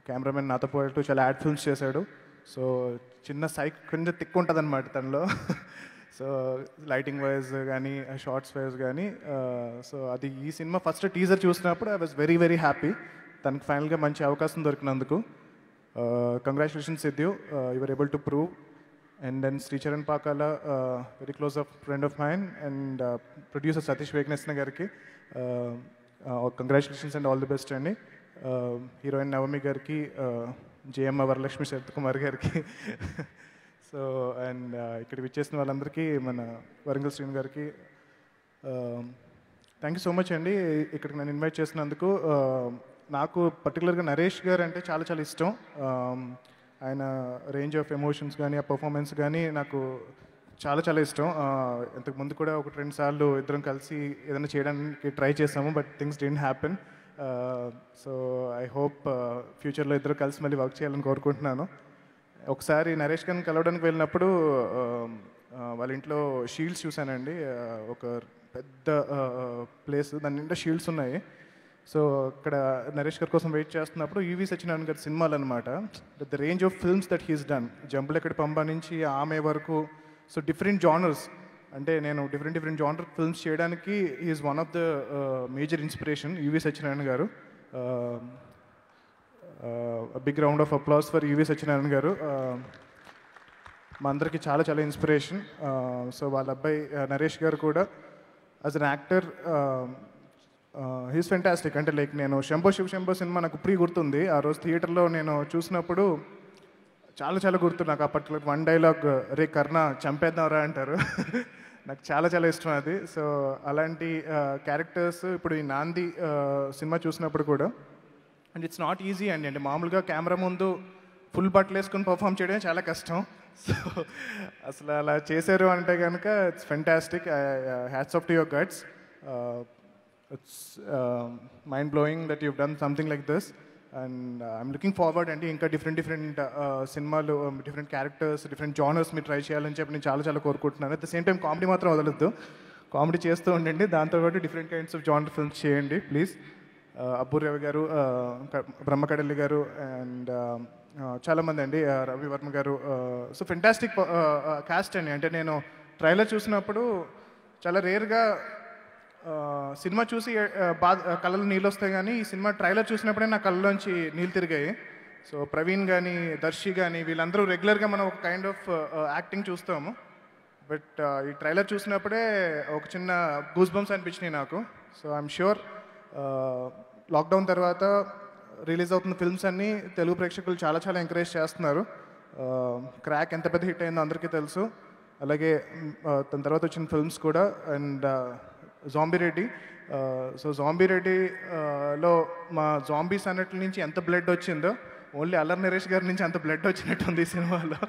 కెమెరామెన్ నాతో పాటు చాలా యాడ్ ఫిల్మ్స్ చేశాడు. సో చిన్న సైక్ కొంచెం తిక్కు ఉంటుంది అనమాట తనలో. సో లైటింగ్ వైజ్ కానీ షార్ట్స్ వైజ్ కానీ సో అది ఈ సినిమా ఫస్ట్ టీజర్ చూసినప్పుడు I was very very happy తనకు ఫైనల్గా మంచి అవకాశం దొరికినందుకు. Congratulations Siddhu, you were able to prove. And then Sricharan Pakala, very close of friend of mine, and producer Satish Vegesna గారికి congratulations and all the best అండి. హీరోయిన్ నవమి గారికి, జేఎమ్మ వరలక్ష్మి శరత్కుమార్ గారికి, సో అండ్ ఇక్కడికి విచ్చేసిన వాళ్ళందరికీ, మన వరంగల్ శ్రీను గారికి థ్యాంక్ యూ సో మచ్ అండి ఇక్కడికి నన్ను ఇన్వైట్ చేసినందుకు. నాకు పర్టికులర్గా నరేష్ గారు అంటే చాలా చాలా ఇష్టం. ఆయన రేంజ్ ఆఫ్ ఎమోషన్స్ కానీ ఆ పర్ఫార్మెన్స్ కానీ నాకు చాలా చాలా ఇష్టం. ఇంతకుముందు కూడా 1-2 సార్లు ఇద్దరం కలిసి ఏదైనా చేయడానికి ట్రై చేసాము, but things didn't happen. So I hope ఫ్యూచర్లో ఇద్దరు కలిసి మళ్ళీ వర్క్ చేయాలని కోరుకుంటున్నాను. ఒకసారి నరేష్ గారిని కలవడానికి వెళ్ళినప్పుడు వాళ్ళ ఇంట్లో షీల్డ్స్ చూశానండి. ఒక పెద్ద ప్లేస్, దాని నిండా షీల్డ్స్ ఉన్నాయి. సో ఇక్కడ నరేష్ గారి కోసం వెయిట్ చేస్తున్నప్పుడు ఈవి సత్యనారాయణ గారి సినిమాలు అనమాట. The range of films that he's done, Jambalakidi Pamba నుంచి ఆమె వరకు, సో డిఫరెంట్ జానర్స్, అంటే నేను డిఫరెంట్ జానర్ ఫిల్మ్స్ చేయడానికి is one of the major inspiration EV Satyanarayana garu. Big round of applause for EV Satyanarayana garu. మా అందరికీ చాలా ఇన్స్పిరేషన్. సో వాళ్ళ అబ్బాయి నరేష్ గారు కూడా as an actor he's fantastic. అంటే లైక్ నేను శంభో శివ శంభో సినిమా నాకు ఇప్పుడు గుర్తుంది. ఆ రోజు థియేటర్లో నేను చూసినప్పుడు చాలా గుర్తు నాకు. ఆ పర్టికులర్ వన్ డైలాగ్, రే కర్ణ చంపేద్దాంరా అంటారు. నాకు చాలా ఇష్టం అది. సో అలాంటి క్యారెక్టర్స్ ఇప్పుడు ఈ నాంది సినిమా చూసినప్పుడు కూడా, అండ్ ఇట్స్ నాట్ ఈజీ అండి. అంటే మామూలుగా కెమెరా ముందు ఫుల్ బట్టలు వేసుకొని పర్ఫామ్ చేయడం చాలా కష్టం. సో అసలు అలా చేశారు అంటే కనుక it's fantastic. Hats off to your guts. It's mind blowing that you've done something like this, and I'm looking forward అండి ఇంకా డిఫరెంట్ సినిమాలు, డిఫరెంట్ క్యారెక్టర్స్, డిఫరెంట్ జానర్స్ మీరు ట్రై చేయాలని చెప్పి నేను చాలా కోరుకుంటున్నాను. At the same time comedy మాత్రం వదలొద్దు, కామెడీ చేస్తూ ఉండండి. దాంతోపాటు different kinds of genre films చేయండి ప్లీజ్. అబ్బూర్ రవి గారు, బ్రహ్మకడల్లి గారు, అండ్ చాలామంది అండి, రవి వర్మ గారు. సో ఫెంటాస్టిక్ కాస్ట్ అండి. అంటే నేను ట్రైలర్ చూసినప్పుడు చాలా రేర్గా సినిమా చూసి కళ్ళలో నీళ్ళు వస్తాయి, కానీ ఈ సినిమా ట్రైలర్ చూసినప్పుడే నా కళ్ళలోంచి నీళ్ళు తిరిగాయి. సో ప్రవీణ్ కానీ, దర్శి కానీ, వీళ్ళందరూ రెగ్యులర్గా మనం ఒక కైండ్ ఆఫ్ యాక్టింగ్ చూస్తాము. బట్ ఈ ట్రైలర్ చూసినప్పుడే ఒక చిన్న గూస్ బంప్స్ అనిపించినాయి నాకు. సో ఐఎమ్ ష్యూర్ లాక్డౌన్ తర్వాత రిలీజ్ అవుతున్న ఫిల్మ్స్ అన్నీ తెలుగు ప్రేక్షకులు చాలా ఎంకరేజ్ చేస్తున్నారు. క్రాక్ ఎంత పెద్ద హిట్ అయిందో అందరికీ తెలుసు. అలాగే దాని తర్వాత వచ్చిన ఫిల్మ్స్ కూడా. And zombie Reddy, so zombie రెడ్డిలో మా జాంబీస్ అన్నట్ల నుంచి ఎంత బ్లడ్ వచ్చిందో ఓన్లీ అల్లరి నరేష్ గారి నుంచి అంత బ్లడ్ వచ్చినట్టుంది ఈ సినిమాలో.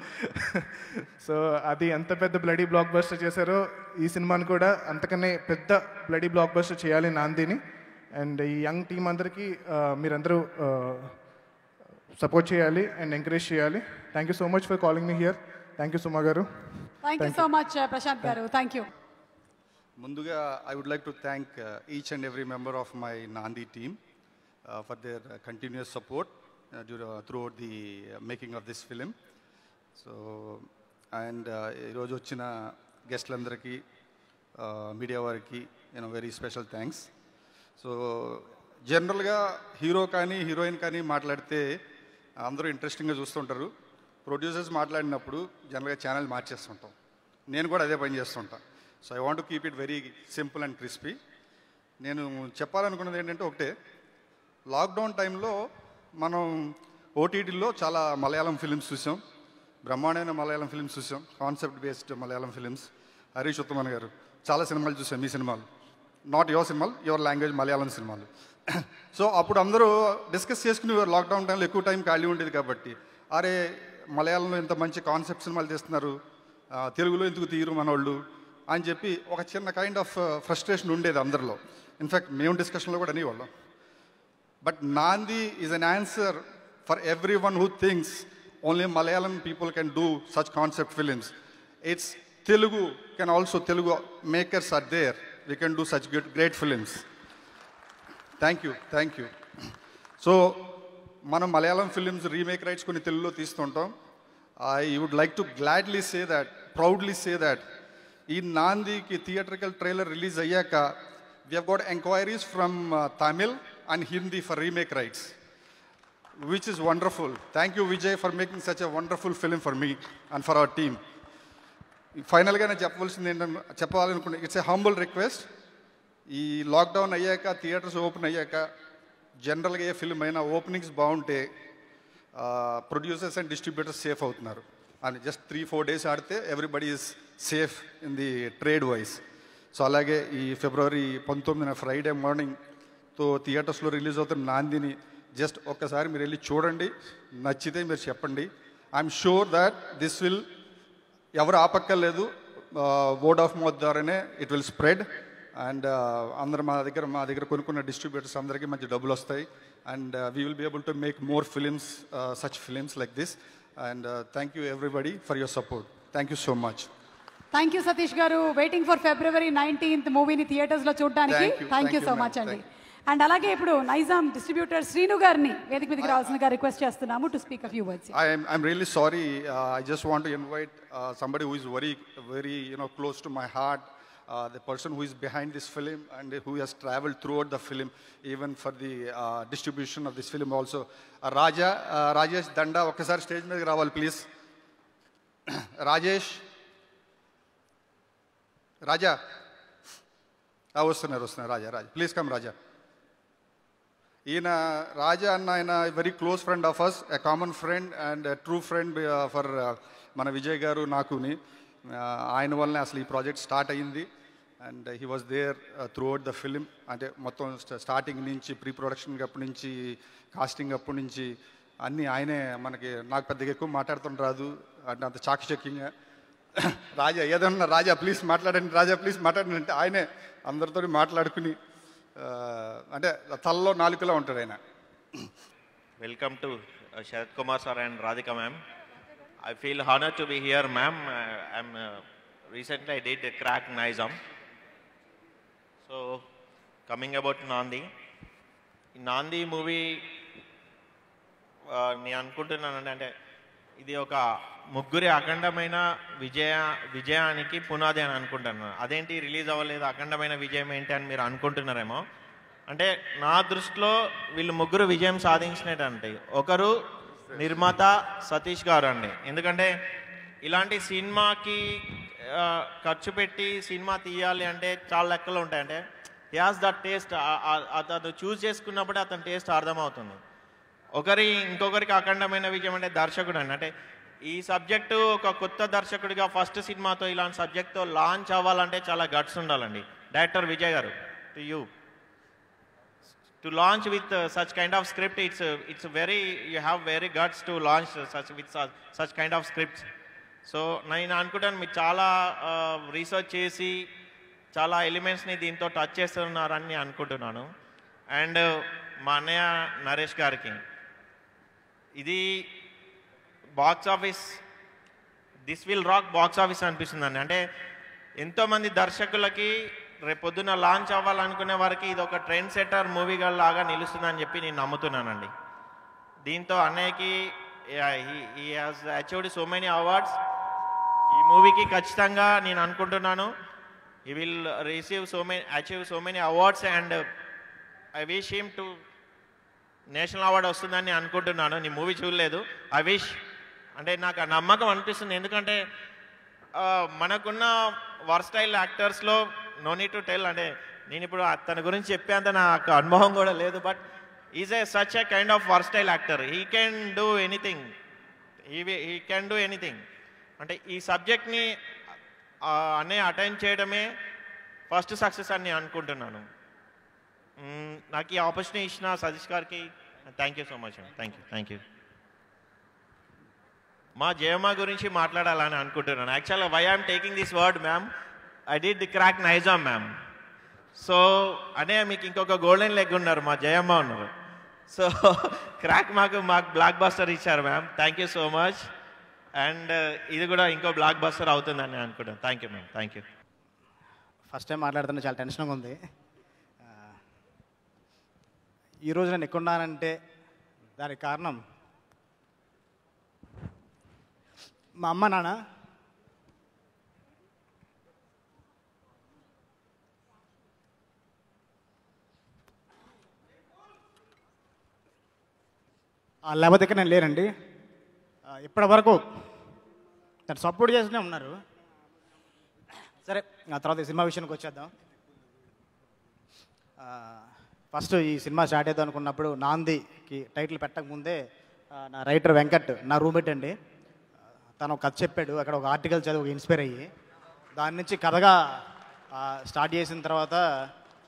సో అది ఎంత పెద్ద బ్లడీ బ్లాక్ బస్టర్ చేశారో ఈ సినిమాని కూడా అంతకనే పెద్ద బ్లడీ బ్లాక్ బస్టర్ చేయాలి నాందిని. అండ్ ఈ యంగ్ టీం అందరికీ మీరందరూ సపోర్ట్ చేయాలి అండ్ ఎంకరేజ్ చేయాలి. Thank you so much for calling me here. Thank you Suma garu. Thank you so much Prashant garu. Thank you. ముందుగా I would like to thank each and every member of my Nandi team for their continuous support throughout the making of this film. So and ఈరోజు వచ్చిన గెస్ట్లందరికీ, media వారికి very special thanks. So జనరల్గా hero కానీ heroine కానీ మాట్లాడితే అందరూ ఇంట్రెస్టింగ్గా చూస్తుంటారు. ప్రొడ్యూసర్స్ మాట్లాడినప్పుడు జనరల్గా ఛానల్ మార్చేస్తుంటాం. నేను కూడా అదే పని చేస్తుంటాను. So I want to keep it very simple and crispy. నేను చెప్పాలనుకున్నది ఏంటంటే ఒకటే, లాక్డౌన్ టైంలో మనం ఓటీటీలో చాలా మలయాళం ఫిలిమ్స్ చూసాం, బ్రహ్మాండమైన మలయాళం ఫిలిమ్స్ చూసాం, concept based Malayalam films. Harish Uthaman గారు చాలా సినిమాలు చూసాం. మీ సినిమాలు, నాట్ యువర్ సినిమాలు, యువర్ లాంగ్వేజ్ మలయాళం సినిమాలు. సో అప్పుడు అందరూ డిస్కస్ చేసుకుని లాక్డౌన్ టైంలో ఎక్కువ టైం ఖాళీ ఉండేది కాబట్టి, అరే మలయాళంలో ఇంత మంచి కాన్సెప్ట్ సినిమాలు తీస్తున్నారు, తెలుగులో ఎందుకు తీయరు మనోళ్ళు అని చెప్పి ఒక చిన్న కైండ్ ఆఫ్ ఫ్రస్ట్రేషన్ ఉండేది అందరిలో. ఇన్ఫ్యాక్ట్ మేము డిస్కషన్లో కూడా అనేవాళ్ళం. But Naandi is an answer for everyone who thinks only Malayalam people can do such concept films. It's Telugu can also, Telugu makers are there, we can do such great films. Thank you. So మనం Malayalam films remake rights కొన్ని తెలుగులో తీస్తుంటాం. I would like to gladly say that, proudly say that, ఈ నాందికి theatrical trailer release అయ్యాక we have got enquiries from Tamil and Hindi for remake rights, which is wonderful. Thank you Vijay for making such a wonderful film for me and for our team. ఫైనల్గా నేను చెప్పాలనుకుంటే it's a humble request. ఈ lockdown అయ్యాక, theatres open అయ్యాక, జనరల్గా a film అయినా openings బాగుంటే producers and distributors safe అవుతున్నారు. అని జస్ట్ 3-4 days ఆడితే everybody is safe in the trade wise. So అలాగే ఈ ఫిబ్రవరి 19న ఫ్రైడే మార్నింగ్తో థియేటర్స్లో రిలీజ్ అవుతున్న నాందిని జస్ట్ ఒక్కసారి మీరు వెళ్ళి చూడండి, నచ్చితే మీరు చెప్పండి. I'm sure that this will, ఎవరు ఆపక్కర్లేదు, వర్డ్ ఆఫ్ మౌత్ ద్వారానే ఇట్ విల్ స్ప్రెడ్. అండ్ అందరు మా దగ్గర కొనుక్కున్న డిస్ట్రిబ్యూటర్స్ అందరికీ మంచి డబ్బులు వస్తాయి. And we will be able to make more films, such films like this. And thank you everybody for your support. Thank you so much. Thank you Satish garu. Waiting for February 19th మూవీని థియేటర్స్లో చూడడానికి. Thank you so much అండి. And అలాగే ఇప్పుడు Nizam distributor Srinu గారిని వేదిక మీదకి రావాల్సిందిగా రిక్వెస్ట్ చేస్తున్నాము to speak a few words. I'm really sorry. I just want to invite somebody who is very close to my heart. The person who is behind this film and who has traveled throughout the film, even for the distribution of this film also. Rajesh Danda, ఒకసారి stage మీదకి రావాలి please. రాజా వస్తున్నారు రాజా please come రాజా. ఈయన రాజా అన్న ఆయన very close friend of us, a common friend and true friend for మన విజయ్ గారు నాకుని. ఆయన వల్లనే అసలు ఈ ప్రాజెక్ట్ స్టార్ట్ అయ్యింది. And he was there throughout the film. అంటే మొత్తం స్టార్టింగ్ నుంచి ప్రీ ప్రొడక్షన్ అప్పటి నుంచి కాస్టింగ్ అప్పటి నుంచి అన్నీ ఆయనే. నాకు పెద్దగా ఎక్కువ మాట్లాడుతుంట రాదు, అంటే అంత చాకచక్యంగా. రాజా ఏదన్నా రాజా ప్లీజ్ మాట్లాడండి అంటే ఆయనే అందరితో మాట్లాడుకుని, అంటే తలలో నాలుకలా ఉంటాడు ఆయన. Welcome to Sharat Kumar sir and Radhika ma'am. I feel honored to be here, ma'am. Recently I did Crack Nizam. So coming about Nandi. In Nandi movie, నేను అనుకుంటున్నాను అంటే ఇది ఒక ముగ్గురి అఖండమైన విజయానికి పునాది అని అనుకుంటున్నాను. అదేంటి రిలీజ్ అవ్వలేదు, అఖండమైన విజయం ఏంటి అని మీరు అనుకుంటున్నారేమో. అంటే నా దృష్టిలో వీళ్ళు ముగ్గురు విజయం సాధించినట్టు. ఒకరు నిర్మాత సతీష్ గారు అండి. ఎందుకంటే ఇలాంటి సినిమాకి ఖర్చు పెట్టి సినిమా తీయాలి అంటే చాలా లెక్కలు ఉంటాయి. అంటే హీ హాస్ ద టేస్ట్. అతను చూస్ చేసుకున్నప్పుడే అతని టేస్ట్ అర్థమవుతుంది. ఇంకొకరికి అఖండమైన విజయం అంటే దర్శకుడు అండి. అంటే ఈ సబ్జెక్టు ఒక కొత్త దర్శకుడిగా ఫస్ట్ సినిమాతో ఇలాంటి సబ్జెక్ట్తో లాంచ్ అవ్వాలంటే చాలా గట్స్ ఉండాలండి. డైరెక్టర్ విజయ్ గారు, to you to launch with such kind of script, you have very guts to launch such kind of scripts. So నేను అనుకుంటాను మీరు చాలా రీసెర్చ్ చేసి చాలా ఎలిమెంట్స్ని దీంతో టచ్ చేస్తున్నారని అనుకుంటున్నాను. అండ్ మా అన్నయ్య నరేష్ గారికి ఇది box office, this will rock box office అనిపిస్తుందండి. అంటే ఎంతోమంది దర్శకులకి రేపొద్దున లాంచ్ అవ్వాలనుకునే వారికి ఇది ఒక ట్రెండ్ సెటర్ మూవీగా లాగా నిలుస్తుందని చెప్పి నేను నమ్ముతున్నానండి. దీంతో అన్నయ్యకి he has achieved so many awards. ఈ మూవీకి ఖచ్చితంగా నేను అనుకుంటున్నాను he will achieve so many awards and I wish him to national award వస్తుందని అనుకుంటున్నాను. నీ మూవీ చూడలేదు, ఐ విష్. అంటే నాకు ఆ నమ్మకం అనిపిస్తుంది. ఎందుకంటే మనకున్న వర్స్టైల్ యాక్టర్స్లో నో నీడ్ టు టెల్. అంటే నేను ఇప్పుడు తన గురించి చెప్పేంత నాకు అనుభవం కూడా లేదు. But is such a kind of versatile actor. He can do anything. అంటే ఈ సబ్జెక్ట్ని అనే అటెండ్ చేయడమే ఫస్ట్ సక్సెస్ అని నేను అనుకుంటున్నాను. నాకు ఈ ఆపర్చునిటీ ఇచ్చిన సతీష్ గారికి థ్యాంక్ యూ సో మచ్ అండి. Thank you. మా జయమ్మ గురించి మాట్లాడాలని అనుకుంటున్నాను. యాక్చువల్గా why I'm taking this word ma'am, I did the crack Nizam ma'am. So అనే మీకు ఇంకొక గోల్డెన్ లెగ్ ఉన్నారు, మా జయమ్మ ఉన్నారు. సో క్రాక్ మాకు బ్లాక్ బస్టర్ ఇచ్చారు ma'am. Thank you so much. And ఇది కూడా ఇంకో బ్లాక్ బస్టర్ అవుతుందని అనుకుంటాను. Thank you ma'am. Thank you. First time మాట్లాడుతున్నా, చాలా టెన్షన్గా ఉంది. ఈరోజు నేను ఎక్కున్నానంటే దానికి కారణం మా అమ్మ నాన్న. లేకపోతే ఇక్కడ నేను లేనండి. ఇప్పటి వరకు నన్ను సపోర్ట్ చేస్తూనే ఉన్నారు. సరే, ఆ తర్వాత ఈ సినిమా విషయానికి వచ్చేద్దాం. ఫస్ట్ ఈ సినిమా స్టార్ట్ అవుతాం అనుకున్నప్పుడు నాందికి టైటిల్ పెట్టకముందే నా రైటర్ వెంకట్, నా రూమ్మేట్ అండి, తను ఒక కథ చెప్పాడు. అక్కడ ఒక ఆర్టికల్ చదివి ఇన్స్పైర్ అయ్యి దాని నుంచి కథగా స్టార్ట్ చేసిన తర్వాత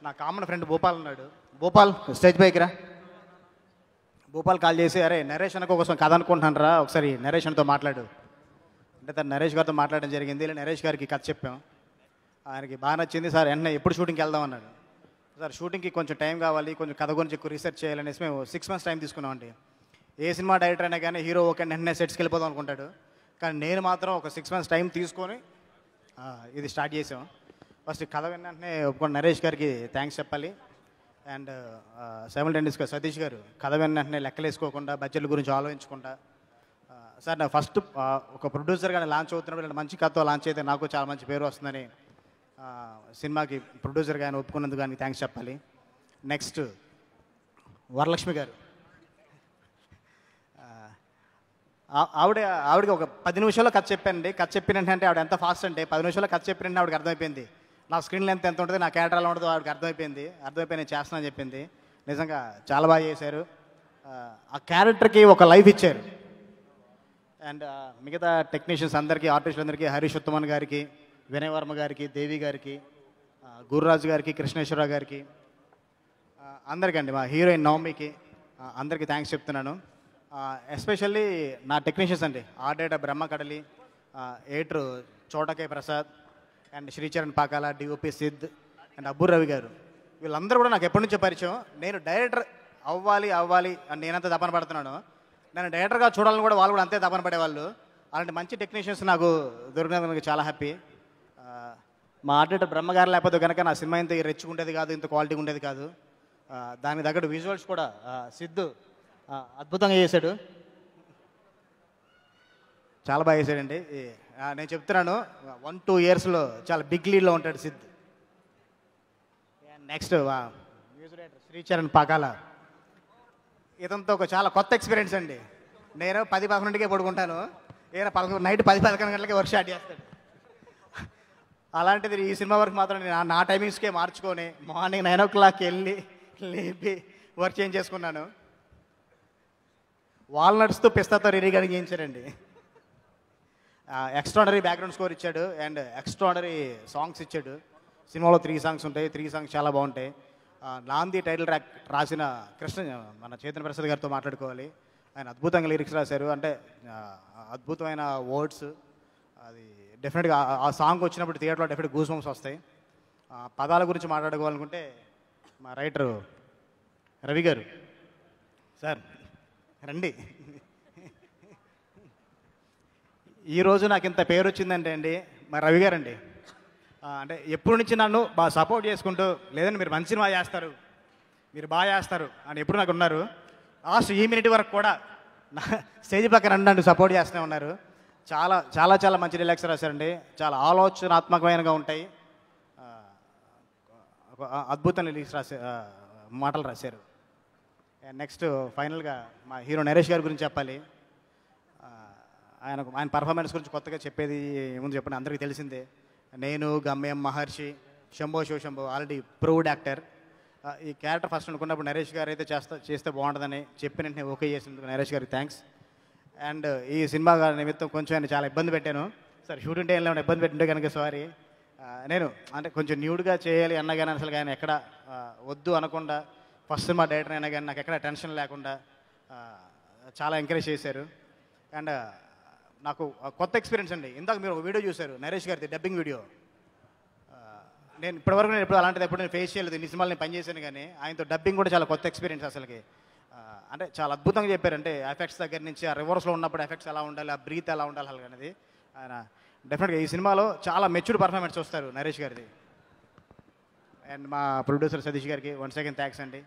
నా కామన్ ఫ్రెండ్ భూపాల్ ఉన్నాడు. భూపాల్ స్టేజ్ పైకి రా. భూపాల్ కాల్ చేసి, అరే నరేష్ అన్నకు కోసం కథ అనుకుంటున్నాను రా, ఒకసారి నరేష్ అన్నతో మాట్లాడు అంటే తను నరేష్ గారితో మాట్లాడడం జరిగింది. నరేష్ గారికి కథ చెప్పాం. ఆయనకి బాగా నచ్చింది. సార్ వెంటనే ఎప్పుడు షూటింగ్కి వెళ్దాం అన్నాడు. సార్ షూటింగ్కి కొంచెం టైం కావాలి, కొంచెం కథ గురించి ఎక్కువ రీసెర్చ్ చేయాలనేసి మేము 6 months టైం తీసుకున్నామండి. ఏ సినిమా డైరెక్టర్ అయినా కానీ హీరో ఓకే వెంటనే సెట్స్కి వెళ్ళిపోదాం అనుకుంటాడు. కానీ నేను మాత్రం ఒక 6 months టైం తీసుకొని ఇది స్టార్ట్ చేసాం. ఫస్ట్ కథ వెంటనే ఒప్పుకున్న నరేష్ గారికి థ్యాంక్స్ చెప్పాలి. అండ్ సైమల్టేనియస్గా సతీష్ గారు కథ వెంటనే లెక్కలేసుకోకుండా బడ్జెట్ల గురించి ఆలోచించకుండా సార్ నాకు ఫస్ట్ ఒక ప్రొడ్యూసర్గా లాంచ్ అవుతున్నప్పుడు మంచి కథతో లాంచ్ అయితే నాకు చాలా మంచి పేరు వస్తుందని సినిమాకి ప్రొడ్యూసర్గా ఆయన ఒప్పుకున్నందుకు కానీ థ్యాంక్స్ చెప్పాలి. నెక్స్ట్ వరలక్ష్మి గారు, ఆవిడకి ఒక 10 నిమిషాల్లో కథ చెప్పానండి. కథ చెప్పినంటే ఆవిడ ఎంత ఫాస్ట్ అంటే 10 నిమిషాల్లో కథ చెప్పినంటే ఆవిడకి అర్థమైపోయింది. నా స్క్రీన్ లెంత్ ఎంత ఉంటుంది, నా క్యారెక్టర్ ఎలా ఉంటుందో ఆవిడకి అర్థమైపోయి నేను చేస్తున్నాను చెప్పింది. నిజంగా చాలా బాగా చేశారు. ఆ క్యారెక్టర్కి ఒక లైఫ్ ఇచ్చారు. అండ్ మిగతా టెక్నీషియన్స్ అందరికీ, ఆర్టిస్టులందరికీ, హరీష్ ఉత్తమన్ గారికి, వినయ్ వర్మ గారికి, దేవి గారికి, గురురాజు గారికి, కృష్ణేశ్వరరావు గారికి, అందరికండి, మా హీరోయిన్ నవమికి అందరికీ థ్యాంక్స్ చెప్తున్నాను. ఎస్పెషల్లీ నా టెక్నీషియన్స్ అండి, ఆర్డేట బ్రహ్మ కడలి, ఏట్రు Chota K Prasad and Sricharan Pakala, DOP Sid and Abburi Ravi garu. వీళ్ళందరూ కూడా నాకు ఎప్పటి నుంచో పరిచయం. నేను డైరెక్టర్ అవ్వాలి అని నేనంత తపన పడుతున్నాను. నేను డైరెక్టర్గా చూడాలని కూడా వాళ్ళు కూడా అంతే తపన పడేవాళ్ళు. అలాంటి మంచి టెక్నీషియన్స్ నాకు దొరికినందుకు చాలా హ్యాపీ. మా ఆర్డేటర్ బ్రహ్మగారు లేకపోతే కనుక నా సినిమా ఇంత రిచ్ ఉండేది కాదు, ఇంత క్వాలిటీ ఉండేది కాదు. దానికి తగ్గట్టు విజువల్స్ కూడా సిద్ధు అద్భుతంగా చేశాడు, చాలా బాగా చేశాడండి. నేను చెప్తున్నాను 1-2 yearsలో చాలా బిగ్ లీడ్లో ఉంటాడు Siddhu. Next music director Sricharan Pakala, ఇదంతా ఒక చాలా కొత్త ఎక్స్పీరియన్స్ అండి. నేను 10-11కే పడుకుంటాను, ఈయన నైట్ 10-11 గంటలకే వర్క్ స్టార్ట్ చేస్తాడు. అలాంటిది ఈ సినిమా వరకు మాత్రం నేను నా టైమింగ్స్కే మార్చుకొని మార్నింగ్ 9 o'clock వెళ్ళి లేపి వర్క్ చేంజ్ చేసుకున్నాను. వాల్నట్స్తో పిస్తాతో రెడీగా చేయించారండి. ఎక్స్ట్రాడనరీ బ్యాక్గ్రౌండ్ స్కోర్ ఇచ్చాడు అండ్ ఎక్స్ట్రాడనరీ సాంగ్స్ ఇచ్చాడు. సినిమాలో 3 songs ఉంటాయి, 3 songs చాలా బాగుంటాయి. నాంది టైటిల్ ట్రాక్ రాసిన మన చైతన్య ప్రసాద్ గారితో మాట్లాడుకోవాలి. ఆయన అద్భుతంగా లిరిక్స్ రాశారు, అంటే అద్భుతమైన వర్డ్స్. అది డెఫినెట్గా ఆ సాంగ్ వచ్చినప్పుడు థియేటర్లో డెఫినెట్ గూస్ బంప్స్ వస్తాయి. పదాల గురించి మాట్లాడుకోవాలనుకుంటే మా రైటరు రవి గారు, సార్ రండి. ఈరోజు నాకు ఇంత పేరు వచ్చిందంటే అండి మా రవి గారు అండి. అంటే ఎప్పటి నుంచి నన్ను బాగా సపోర్ట్ చేసుకుంటూ, లేదంటే మీరు మంచి సినిమా చేస్తారు, మీరు బాగా చేస్తారు అని ఎప్పుడు నాకు ఉన్నారు. లాస్ట్ ఈ మినిట్ వరకు కూడా నా స్టేజ్ పక్కన నన్ను సపోర్ట్ చేస్తూనే ఉన్నారు. చాలా చాలా చాలా మంచి రిలాక్స్ రాశారండి, చాలా ఆలోచనాత్మకమైనగా ఉంటాయి. అద్భుతంగా రిలీక్స్ మాటలు రాశారు. నెక్స్ట్ ఫైనల్గా మా హీరో నరేష్ గారి గురించి చెప్పాలి. ఆయన పర్ఫార్మెన్స్ గురించి కొత్తగా చెప్పేది ఏముంది చెప్పండి, అందరికీ తెలిసిందే. నేను, Gamyam, Maharshi, Shambho Shivashambho already proved actor. ఈ క్యారెక్టర్ ఫస్ట్ అనుకున్నప్పుడు నరేష్ గారు అయితే చేస్తే బాగుంటుందని చెప్పిన వెంటనే ఓకే చేసినందుకు నరేష్ గారికి థ్యాంక్స్. అండ్ ఈ సినిమా నిమిత్తం కొంచెం ఆయన చాలా ఇబ్బంది పెట్టాను సార్. షూటింగ్ టైంలో ఏమైనా ఇబ్బంది పెట్టింటే కనుక సారీ. నేను అంటే కొంచెం న్యూడ్గా చేయాలి అన్నా కానీ అసలు ఆయన ఎక్కడ వద్దు అనకుండా, ఫస్ట్ సినిమా డైరెక్టర్ అయినా కానీ నాకు ఎక్కడ టెన్షన్ లేకుండా చాలా ఎంకరేజ్ చేశారు. అండ్ నాకు కొత్త ఎక్స్పీరియన్స్ అండి. ఇందాక మీరు ఒక వీడియో చూశారు నరేష్ గారిది, డబ్బింగ్ వీడియో. నేను ఇప్పటివరకు నేను అలాంటిది ఎప్పుడు నేను ఫేస్ చేయలేదు. ఇన్ని సినిమాలు నేను పనిచేశాను, కానీ ఆయనతో డబ్బింగ్ కూడా చాలా కొత్త ఎక్స్పీరియన్స్ అసలుకి. అంటే చాలా అద్భుతంగా చెప్పారు. అంటే ఎఫెక్ట్స్ దగ్గర నుంచి, ఆ రివర్స్లో ఉన్నప్పుడు ఎఫెక్ట్స్ ఎలా ఉండాలి, ఆ బ్రీత్ ఎలా ఉండాలి అలాగ అనేది. ఆయన డెఫినెట్గా ఈ సినిమాలో చాలా మెచ్యూర్డ్ పర్ఫార్మెన్స్ వస్తారు నరేష్ గారిది. అండ్ మా ప్రొడ్యూసర్ సతీష్ గారికి వన్స్ అగైన్ థ్యాంక్స్ అండి.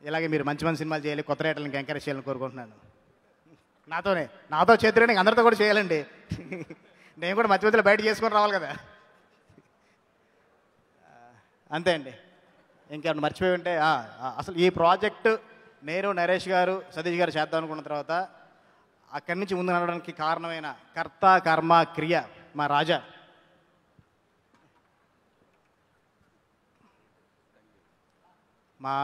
ఇలాగే మీరు మంచి మంచి సినిమాలు చేయాలి, కొత్త రైటర్లను ఎంకరేజ్ చేయాలని కోరుకుంటున్నాను. నాతో చేతులు అందరితో కూడా చేయాలండి. నేను కూడా మధ్య మధ్యలో బయట చేసుకొని రావాలి కదా. అంతే అండి. ఇంకేమన్నా మర్చిపోయి ఉంటే, అసలు ఈ ప్రాజెక్టు నేను, నరేష్ గారు, సతీష్ గారు చేద్దాం అనుకున్న తర్వాత అక్కడి నుంచి ముందు నడవడానికి కారణమైన కర్త కర్మ క్రియ మా రాజా. మా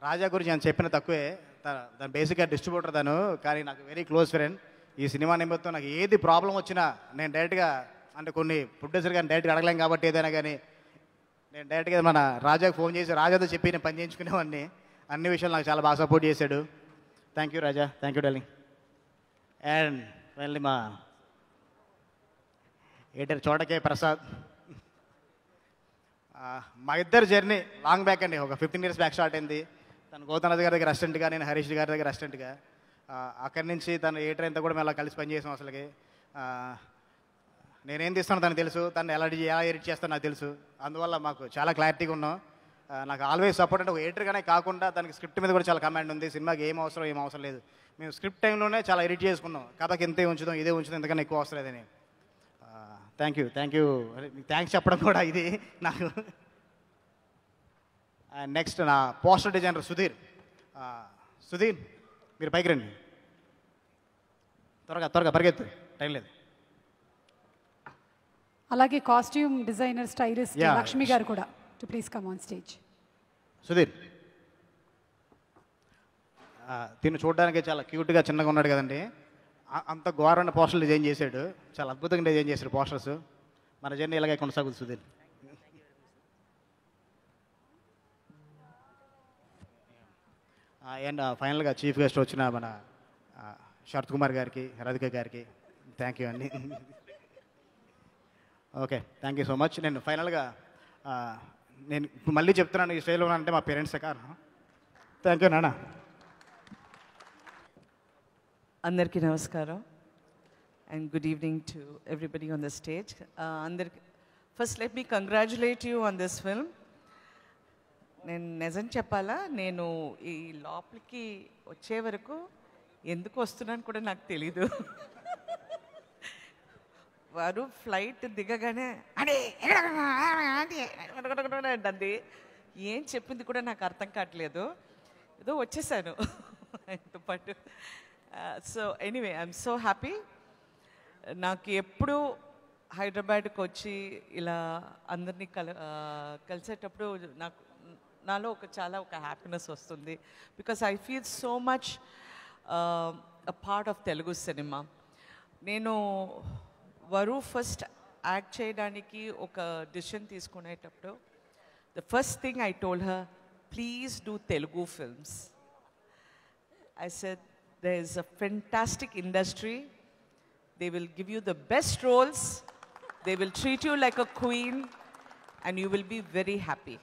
రాజా గురించి నేను చెప్పిన తక్కువే. తను బేసిక్గా డిస్ట్రిబ్యూటర్ తను, కానీ నాకు వెరీ క్లోజ్ ఫ్రెండ్. ఈ సినిమా నిమిత్తం నాకు ఏది ప్రాబ్లం వచ్చినా నేను డైరెక్ట్గా, అంటే కొన్ని ప్రొడ్యూసర్ గారిని డైరెక్ట్గా అడగలేం కాబట్టి ఏదైనా కానీ నేను డైరెక్ట్గా మన రాజాకి ఫోన్ చేసి రాజాతో చెప్పి నేను పని చేయించుకునేవాడిని. అన్ని విషయాలు నాకు చాలా బాగా సపోర్ట్ చేశాడు. Thank you Raja, thank you darling. And మళ్ళీ మా ఎడిటర్ చోటకే ప్రసాద్, మా ఇద్దరు జర్నీ లాంగ్ బ్యాక్ అండి, ఒక 15 years బ్యాక్ స్టార్ట్ అయింది. తను గౌతమ్ గారి దగ్గర అసిస్టెంట్గా, నేను హరీష్ గారి దగ్గర అసిస్టెంట్గా. అక్కడి నుంచి తను ఏ ట్రైన్తో కూడా మేము అలా కలిసి పనిచేసాం. అసలుకి నేనేం తీస్తానో తనకు తెలుసు, తను ఎలా ఎడిట్ చేస్తానో నాకు తెలుసు. అందువల్ల మాకు చాలా క్లారిటీగా ఉన్నాం. నాకు ఆల్వేస్ సపోర్ట్ అంటే ఒక ఎడిటర్గానే కాకుండా దానికి స్క్రిప్ట్ మీద కూడా చాలా కమాండ్ ఉంది. సినిమాకి ఏం అవసరం లేదు. మేము స్క్రిప్ట్ టైంలోనే చాలా ఎడిట్ చేసుకున్నాం. కాబట్టి ఇంతే ఉంచుదాం, ఇదే ఉంచుదాం, ఇంతకన్నా ఎక్కువ అవసరం లేదని. థ్యాంక్ యూ మీకు థ్యాంక్స్ చెప్పడం కూడా ఇది నాకు. నెక్స్ట్ నా పోస్టర్ డిజైనర్ సుధీర్. సుధీర్ మీరు పైకి రండి, త్వరగా పరిగెత్తు, టైం లేదు. అలాగే costume designer stylist Yeah. Lakshmi గారు కూడా to please come on stage. Sudheer తిను చూడడానికి చాలా క్యూట్గా చిన్నగా ఉన్నాడు కదండి. అంత ఘోరమైన పోస్టర్లు డిజైన్ చేశాడు, చాలా అద్భుతంగా డిజైన్ చేశాడు పోస్టర్స్. మన జర్నీ ఇలాగే కొనసాగుతుంది సుధీర్. అండ్ ఫైనల్గా చీఫ్ గెస్ట్ వచ్చిన మన శరత్ కుమార్ గారికి, రాధిక గారికి థ్యాంక్ యూ అండి. Okay, thank you so much. నేను ఫైనల్గా నేను మళ్ళీ చెప్తున్నాను, ఈ స్టైల్లో అంటే మా పేరెంట్సే కారణం. థ్యాంక్ యూ నాన్న. అందరికీ నమస్కారం and good evening to everybody on the stage. అందరికి first let me congratulate you on this film. నేను నిజం చెప్పాలా, నేను ఈ లోపలికి వచ్చే వరకు ఎందుకు వస్తున్నాను కూడా నాకు తెలీదు. వారు ఫ్లైట్ దిగగానే అంటే అంది, ఏం చెప్పింది కూడా నాకు అర్థం కావట్లేదు, ఏదో వచ్చేసాను ఆయనతో పాటు. So anyway I'm so happy. నాకు ఎప్పుడు హైదరాబాద్కి వచ్చి ఇలా అందరినీ కలిసేటప్పుడు నాలో చాలా హ్యాపీనెస్ వస్తుంది. Because I feel so much a part of Telugu cinema. నేను వరు ఫస్ట్ యాక్ట్ చేయడానికి ఒక డిసిషన్ తీసుకునేటప్పుడు the first thing I told her, please do Telugu films. I said, there is a fantastic industry. They will give you the best roles. They will treat you like a queen and you will be very happy.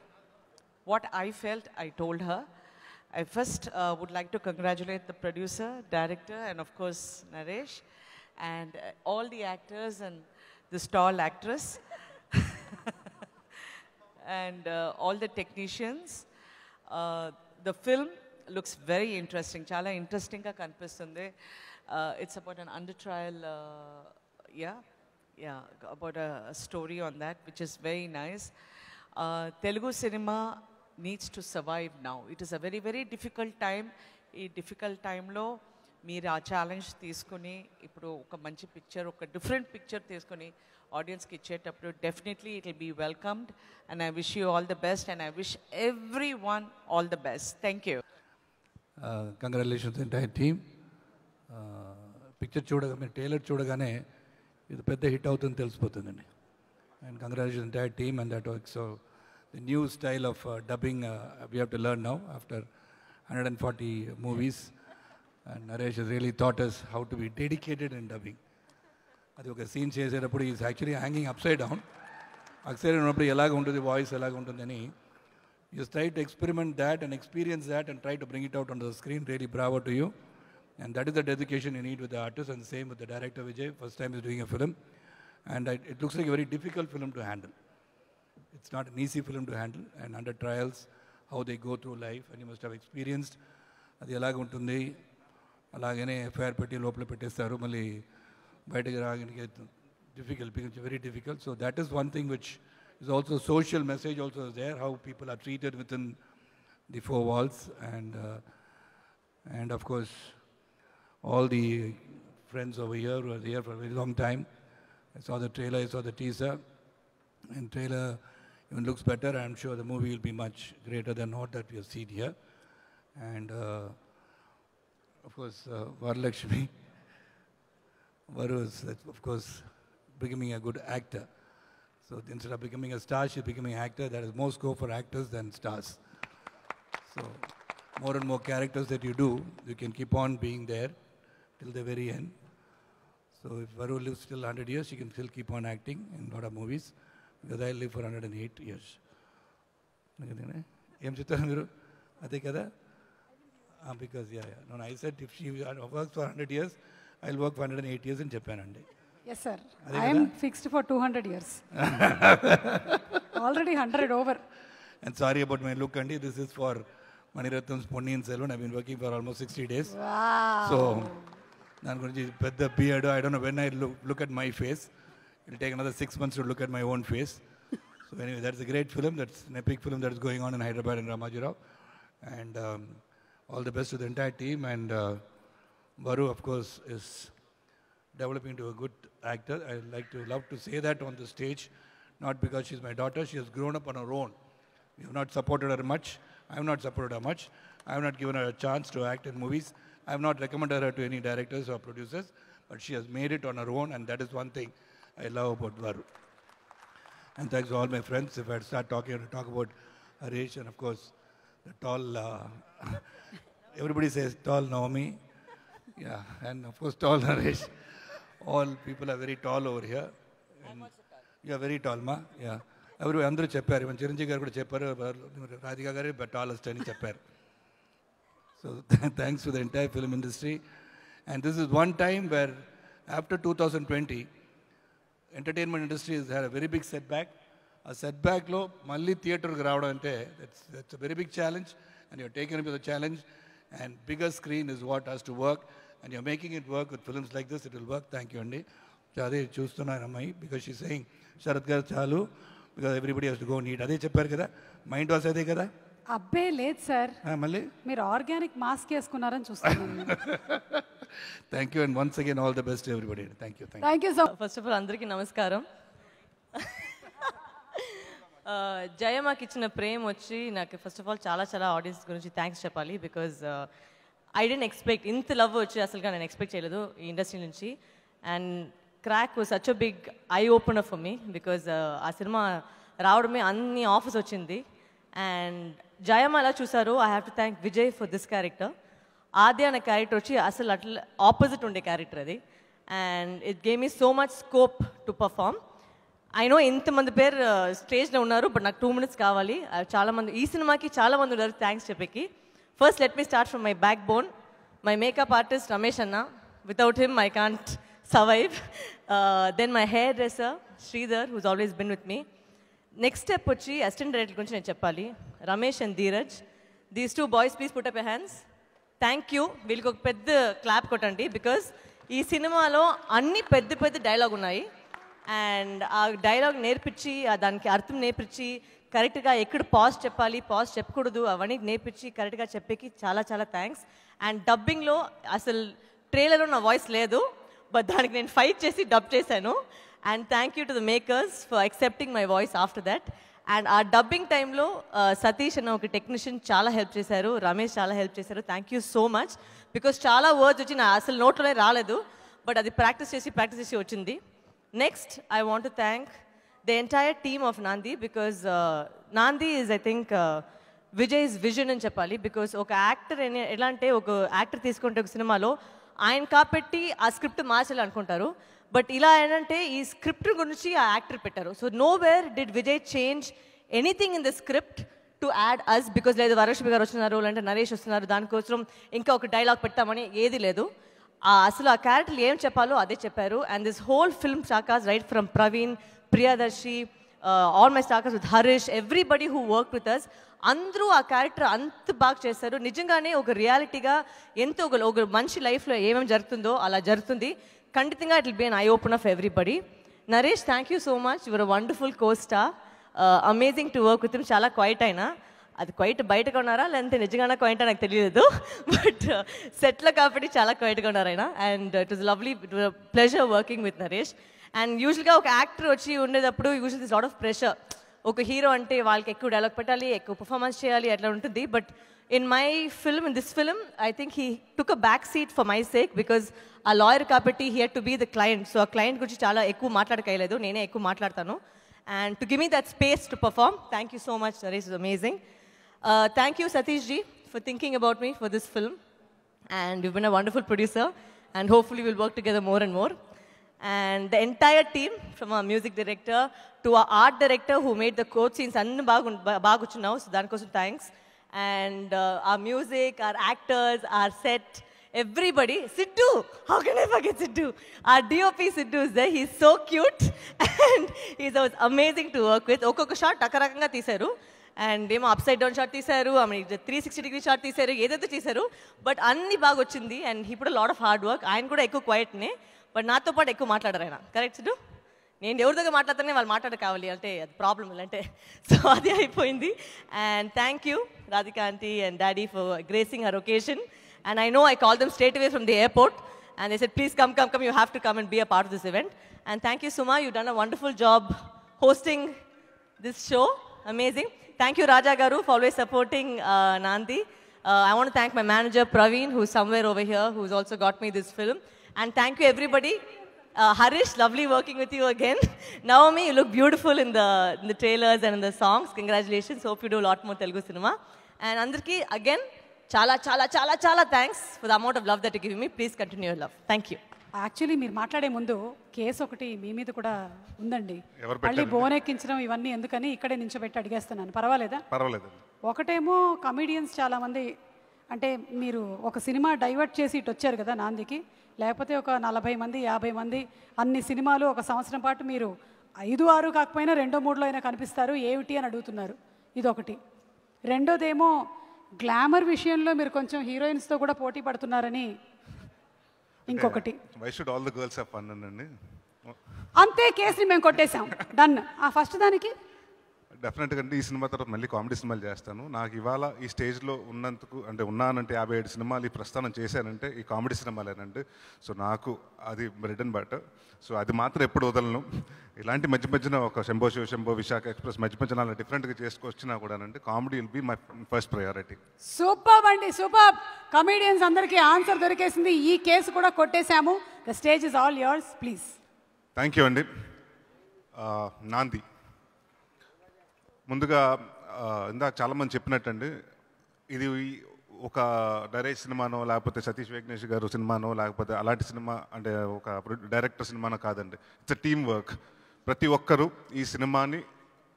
What I felt, I told her. I first would like to congratulate the producer, director, and of course, Naresh, and all the actors and the stall actress, and all the technicians. The film looks very interesting. Chala interesting ga kanipistundi. It's about an under trial, about a story on that, which is very nice. Telugu cinema needs to survive now. It is a very, very difficult time. ఈ difficult టైంలో మీరు ఆ challenge తీసుకుని ఇప్పుడు ఒక మంచి picture, ఒక different picture తీసుకుని ఆడియన్స్కి ఇచ్చేటప్పుడు definitely it will be welcomed. And I wish you all the best and I wish everyone all the best. Thank you. Congratulations entire team. Picture చూడగానే, ట్రైలర్ చూడగానే ఇది పెద్ద హిట్ అవుతుందని తెలిసిపోతుందండి. And congratulations entire team. And that also the new style of dubbing we have to learn now after 140 movies. And Naresh has really taught us how to be dedicated in dubbing. అది ఒక scene చేసేటప్పుడు is actually hanging upside down. Upside ఉన్నప్పుడు ఎలాగ ఉంటుంది, voice ఎలాగ ఉంటుందని you try to experiment that and experience that and try to bring it out on the screen. Really Bravo to you. And that is the dedication you need with the artist, and same with the director Vijay. First time he's doing a film. And it looks like a very difficult film to handle. It's not an easy film to handle. And under trials, how they go through life, and you must have experienced అది ఎలాగ ఉంటుంది. అలాగనే FIR పెట్టి లోపల పెట్టేస్తారు, మళ్ళీ బయటకు రాగడానికి difficult, very difficult. So that is one thing which is also social message also is there, how people are treated within the four walls. And of course all the friends over here who are here for a very long time. I saw the trailer, I saw the teaser, and trailer even looks better. I'm sure the movie will be much greater than what that we have seen here. And of course Varalakshmi, Varu is of course becoming a good actor. So instead of becoming a star, she's becoming an actor. There is more scope for actors than stars. So more and more characters that you do, you can keep on being there till the very end. So if Varu lives till 100 years, she can still keep on acting in a lot of movies, because I live for 108 years. ఏం చెప్తారు మీరు? అదే కదా? Because no I said if she works for 100 years, I will work for 108 years అని చెప్పానండి. Yes sir, I'm fixed for 200 years. Already 100 over. And sorry about my look, Andy. This is for Maniratnam's Ponniyin Selvan. I've been working for almost 60 days. Wow. So, I'm going to put the beard. I don't know when I look at my face. It'll take another 6 months to look at my own face. So anyway, that's a great film. That's an epic film that is going on in Hyderabad and Ramajirao. And all the best to the entire team. And Varu, of course, is developing into a good actor. I love to say that on the stage, not because she's my daughter. She has grown up on her own. We have not supported her much. I have not supported her much. I have not given her a chance to act in movies. I have not recommended her to any directors or producers, but she has made it on her own, and that is one thing I love about Varu. And thanks to all my friends. If I start talking, I have to talk about Harish and, of course, the tall, everybody says tall Naomi. Yeah, and of course, tall Harish. All people are very tall over here. You are very tall, ma. Yeah. అందరూ చెప్పారు, మన చిరంజీవి గారు కూడా చెప్పారు, రాధికా గారు tallest అని చెప్పారు. So thanks to the entire film industry. And this is one time where after 2020 entertainment industry had a very big setback. ఆ సెట్ బ్యాక్లో మళ్ళీ థియేటర్కి రావడం అంటే that's a very big challenge, and you're taking with the challenge. And bigger screen is what has to work, and you're making it work with films like this. It will work. Thank you అండి. అదే చూస్తున్నాను అమ్మాయి, because she saying Sarath garu చాలు, because everybody has to go neat. అదే చెప్పారు కదా, mind was అదే కదా. అబ్బే లేదు సార్, మళ్ళీ మీరు ఆర్గానిక్ మాస్క్ వేసుకున్నారని చూస్తున్నాను. Thank you and once again all the best everybody. Thank you. Thank you so much. First of all అందరికీ నమస్కారం. జయమాకి ఇచ్చిన ప్రేమ వచ్చి నాకు ఫస్ట్ ఆఫ్ ఆల్ చాలా చాలా ఆడియన్స్ గురించి థ్యాంక్స్ చెప్పాలి. బికాజ్ ఐ డెంట్ ఎక్స్పెక్ట్ ఇంత లవ్ వచ్చి అసలుగా నేను ఎక్స్పెక్ట్ చేయలేదు ఈ ఇండస్ట్రీ నుంచి. And Krack was such a big eye opener for me, because ఆ సినిమా రావడమే అన్ని ఆఫర్స్ వచ్చింది. అండ్ జయమ్మ ఎలా చూసారు, I have to thank Vijay for this character. Aadya అనే క్యారెక్టర్ వచ్చి అసలు అట్లా ఆపోజిట్ ఉండే క్యారెక్టర్ అది. And it gave me so much scope to perform. I know ఇంతమంది పేరు స్టేజ్లో ఉన్నారు, బట్ నాకు 2 minutes కావాలి. చాలామంది ఈ సినిమాకి చాలామంది ఉన్నారు థ్యాంక్స్ చెప్పేకి. First let me start from my backbone, my makeup artist Ramesh అన్న. Without him I can't survive. Then my hairdresser Sridhar, who's always been with me. Next step వచ్చి అసిస్టెంట్ డైరెక్టర్ గురించి నేను చెప్పాలి, Ramesh and Dheeraj. These 2 boys, please put up your hands. Thank you. వీళ్ళకి ఒక పెద్ద clap కొట్టండి, because ఈ సినిమాలో అన్ని పెద్ద పెద్ద డైలాగ్ ఉన్నాయి. అండ్ ఆ డైలాగ్ నేర్పించి దానికి అర్థం నేర్పించి కరెక్ట్గా ఎక్కడ పాజ్ చెప్పాలి, పాజ్ చెప్పకూడదు అవన్నీ నేర్పించి కరెక్ట్గా చెప్పేకి చాలా చాలా థ్యాంక్స్. అండ్ డబ్బింగ్లో అసలు ట్రైలర్లో నా వాయిస్ లేదు, బట్ దానికి నేను ఫైట్ చేసి డబ్ చేశాను. And thank you to the makers for accepting my voice after that. And ఆ డబ్బింగ్ టైంలో సతీష్ అన్న ఒక టెక్నీషియన్ చాలా హెల్ప్ చేశారు, రమేష్ చాలా హెల్ప్ చేశారు. Thank you so much, because చాలా వర్డ్స్ వచ్చి నా అసలు నోట్లోనే రాలేదు, బట్ అది ప్రాక్టీస్ చేసి వచ్చింది. Next I want to thank the entire team of నాంది, బికాజ్ నాంది is I think Vijay's vision అని చెప్పాలి. బికాజ్ ఒక యాక్టర్ ఎలా అంటే ఒక యాక్టర్ తీసుకుంటే ఒక సినిమాలో ఆయన కాపెట్టి ఆ స్క్రిప్ట్ మార్చాలి అనుకుంటారు, బట్ ఇలా ఏంటంటే ఈ స్క్రిప్ట్ గురించి ఆ యాక్టర్ పెట్టారు. So nowhere did Vijay change anything in the script to add us, because లేదు వరలక్ష్మి గారు వస్తున్నారు లేదంటే నరేష్ వస్తున్నారు దానికోసం ఇంకా ఒక డైలాగ్ పెట్టామని ఏది లేదు. అసలు ఆ క్యారెక్టర్లు ఏం చెప్పాలో అదే చెప్పారు. And this whole film star cast right from Praveen, Priyadarshi, all my star cast with Harish, everybody who work with us, అందరూ ఆ క్యారెక్టర్ అంత బాగా చేశారు. నిజంగానే ఒక రియాలిటీగా ఎంతో ఒక మనిషి లైఫ్లో ఏమేమి జరుగుతుందో అలా జరుగుతుంది. ఖండితంగా it will be an eye opener for everybody. Naresh, thank you so much, your wonderful costar, amazing to work with him. చాలా క్వైట్ అయినా, అది క్వైట్ బయటగా ఉన్నారా లేదంటే నిజంగానే క్వైట్ నాకు తెలియదు, బట్ సెట్లో కాబట్టి చాలా క్వైట్గా ఉన్నారు ఆయన. And it was lovely, pleasure working with Naresh. And యూజువల్గా ఒక యాక్టర్ వచ్చి ఉండేటప్పుడు usual this lot of pressure. ఒక హీరో అంటే వాళ్ళకి ఎక్కువ డైలాగ్ పెట్టాలి, ఎక్కువ పర్ఫార్మెన్స్ చేయాలి, అట్లా ఉంటుంది. But in my film, in this film, I think he took a back seat for my sake, because ఆ లాయర్ కాబట్టి he had to be the client. So ఆ క్లయింట్ గురించి చాలా ఎక్కువ మాట్లాడకలేదు, నేనే ఎక్కువ మాట్లాడతాను. And to give me that space to perform, thank you so much Naresh, is amazing. Thank you Satish ji for thinking about me for this film, and you've been a wonderful producer, and hopefully we'll work together more and more. And the entire team, from our music director to our art director who made the quote scenes, annu baguchunnao, so danikosu thanks. And our music, our actors, our set, everybody. Siddu, how can I forget Siddu? Our DOP Siddu is there. He's so cute and he's amazing to work with. Okkoka shot akarakanga teesaru. And ఏమో upside down shot తీశారు, I mean 360 shot తీశారు, ఏదైతే చేశారు. But అన్ని బాగా వచ్చింది. And he put lot of hard work. ఆయన కూడా ఎక్కువ క్వైట్నే, బట్ నాతో పాటు ఎక్కువ మాట్లాడారు ఆయన. కరెక్ట్ సిడ్డు? నేను ఎవరి దగ్గర మాట్లాడితేనే వాళ్ళు మాట్లాడ కావాలి అంటే అది ప్రాబ్లం అంటే. సో అది అయిపోయింది. And thank you Radhika aunty and daddy for gracing her occasion. And I know I call them straight away from the airport and they said please come, you have to come and be a part of this event. And thank you Suma, you done a wonderful job hosting this show. Amazing. Thank you Raja Garu for always supporting Nandi. I want to thank my manager Praveen, who's somewhere over here, who's also got me this film. And thank you everybody. Harish, lovely working with you again. Naomi, you look beautiful in the trailers and in the songs. Congratulations. Hope you do a lot more Telugu cinema. And Andarki, again, chala thanks for the amount of love that you give me. Please continue your love. Thank you. Actually మీరు మాట్లాడే ముందు case ఒకటి మీ మీద కూడా ఉందండి. మళ్ళీ bone ఎక్కించడం ఇవన్నీ ఎందుకని ఇక్కడే నించోబెట్టి అడిగేస్తున్నాను. పర్వాలేదా? పర్వాలేదు. ఒకటేమో కమెడియన్స్ చాలామంది, అంటే మీరు ఒక సినిమా డైవర్ట్ చేసి ఇటు వచ్చారు కదా నాందికి, లేకపోతే ఒక 40 మంది 50 మంది అన్ని సినిమాలు ఒక సంవత్సరం పాటు మీరు 5-6 కాకపోయినా 2-3లో అయినా కనిపిస్తారు, ఏమిటి అని అడుగుతున్నారు. ఇదొకటి. రెండోదేమో గ్లామర్ విషయంలో మీరు కొంచెం హీరోయిన్స్తో కూడా పోటీ పడుతున్నారని ఇంకొకటి. Why should all the girls have fun అండి. అంతే, కేసుని మేము కొట్టేశాం. డన్. ఆ ఫస్ట్ దానికి డెఫినెట్గా అంటే ఈ సినిమా తర్వాత మళ్ళీ కామెడీ సినిమాలు చేస్తాను. నాకు ఇవాళ ఈ స్టేజ్లో ఉన్నందుకు అంటే ఉన్నానంటే 57 సినిమాలు ఈ ప్రస్థానం చేశానంటే ఈ కామెడీ సినిమాలేనండి. సో నాకు అది బ్రెడ్ అండ్ బటర్. సో అది మాత్రం ఎప్పుడు వదలను. ఇలాంటి మధ్యన ఒక శంభో శివ శంభో విశాఖ ఎక్స్ప్రెస్ మధ్యన అలా డిఫరెంట్గా చేసుకొచ్చినా కూడా అంటే comedy will be my first priority. Super అండి, సూపర్. కమెడియన్స్ అందరికీ ఆన్సర్ దొరికేసింది. ఈ కేసు కూడా కొట్టేశాము. The stage is all yours, please. Thank you అండి. నాంది, ముందుగా ఇందాక చాలామంది చెప్పినట్టండి, ఇది ఒక డైరెక్ట్ సినిమానో లేకపోతే సతీష్ వేగ్నేష్ గారు సినిమానో లేకపోతే అలాంటి సినిమా అంటే ఒక డైరెక్టర్ సినిమానో కాదండి. It's a team work. ప్రతి ఒక్కరూ ఈ సినిమాని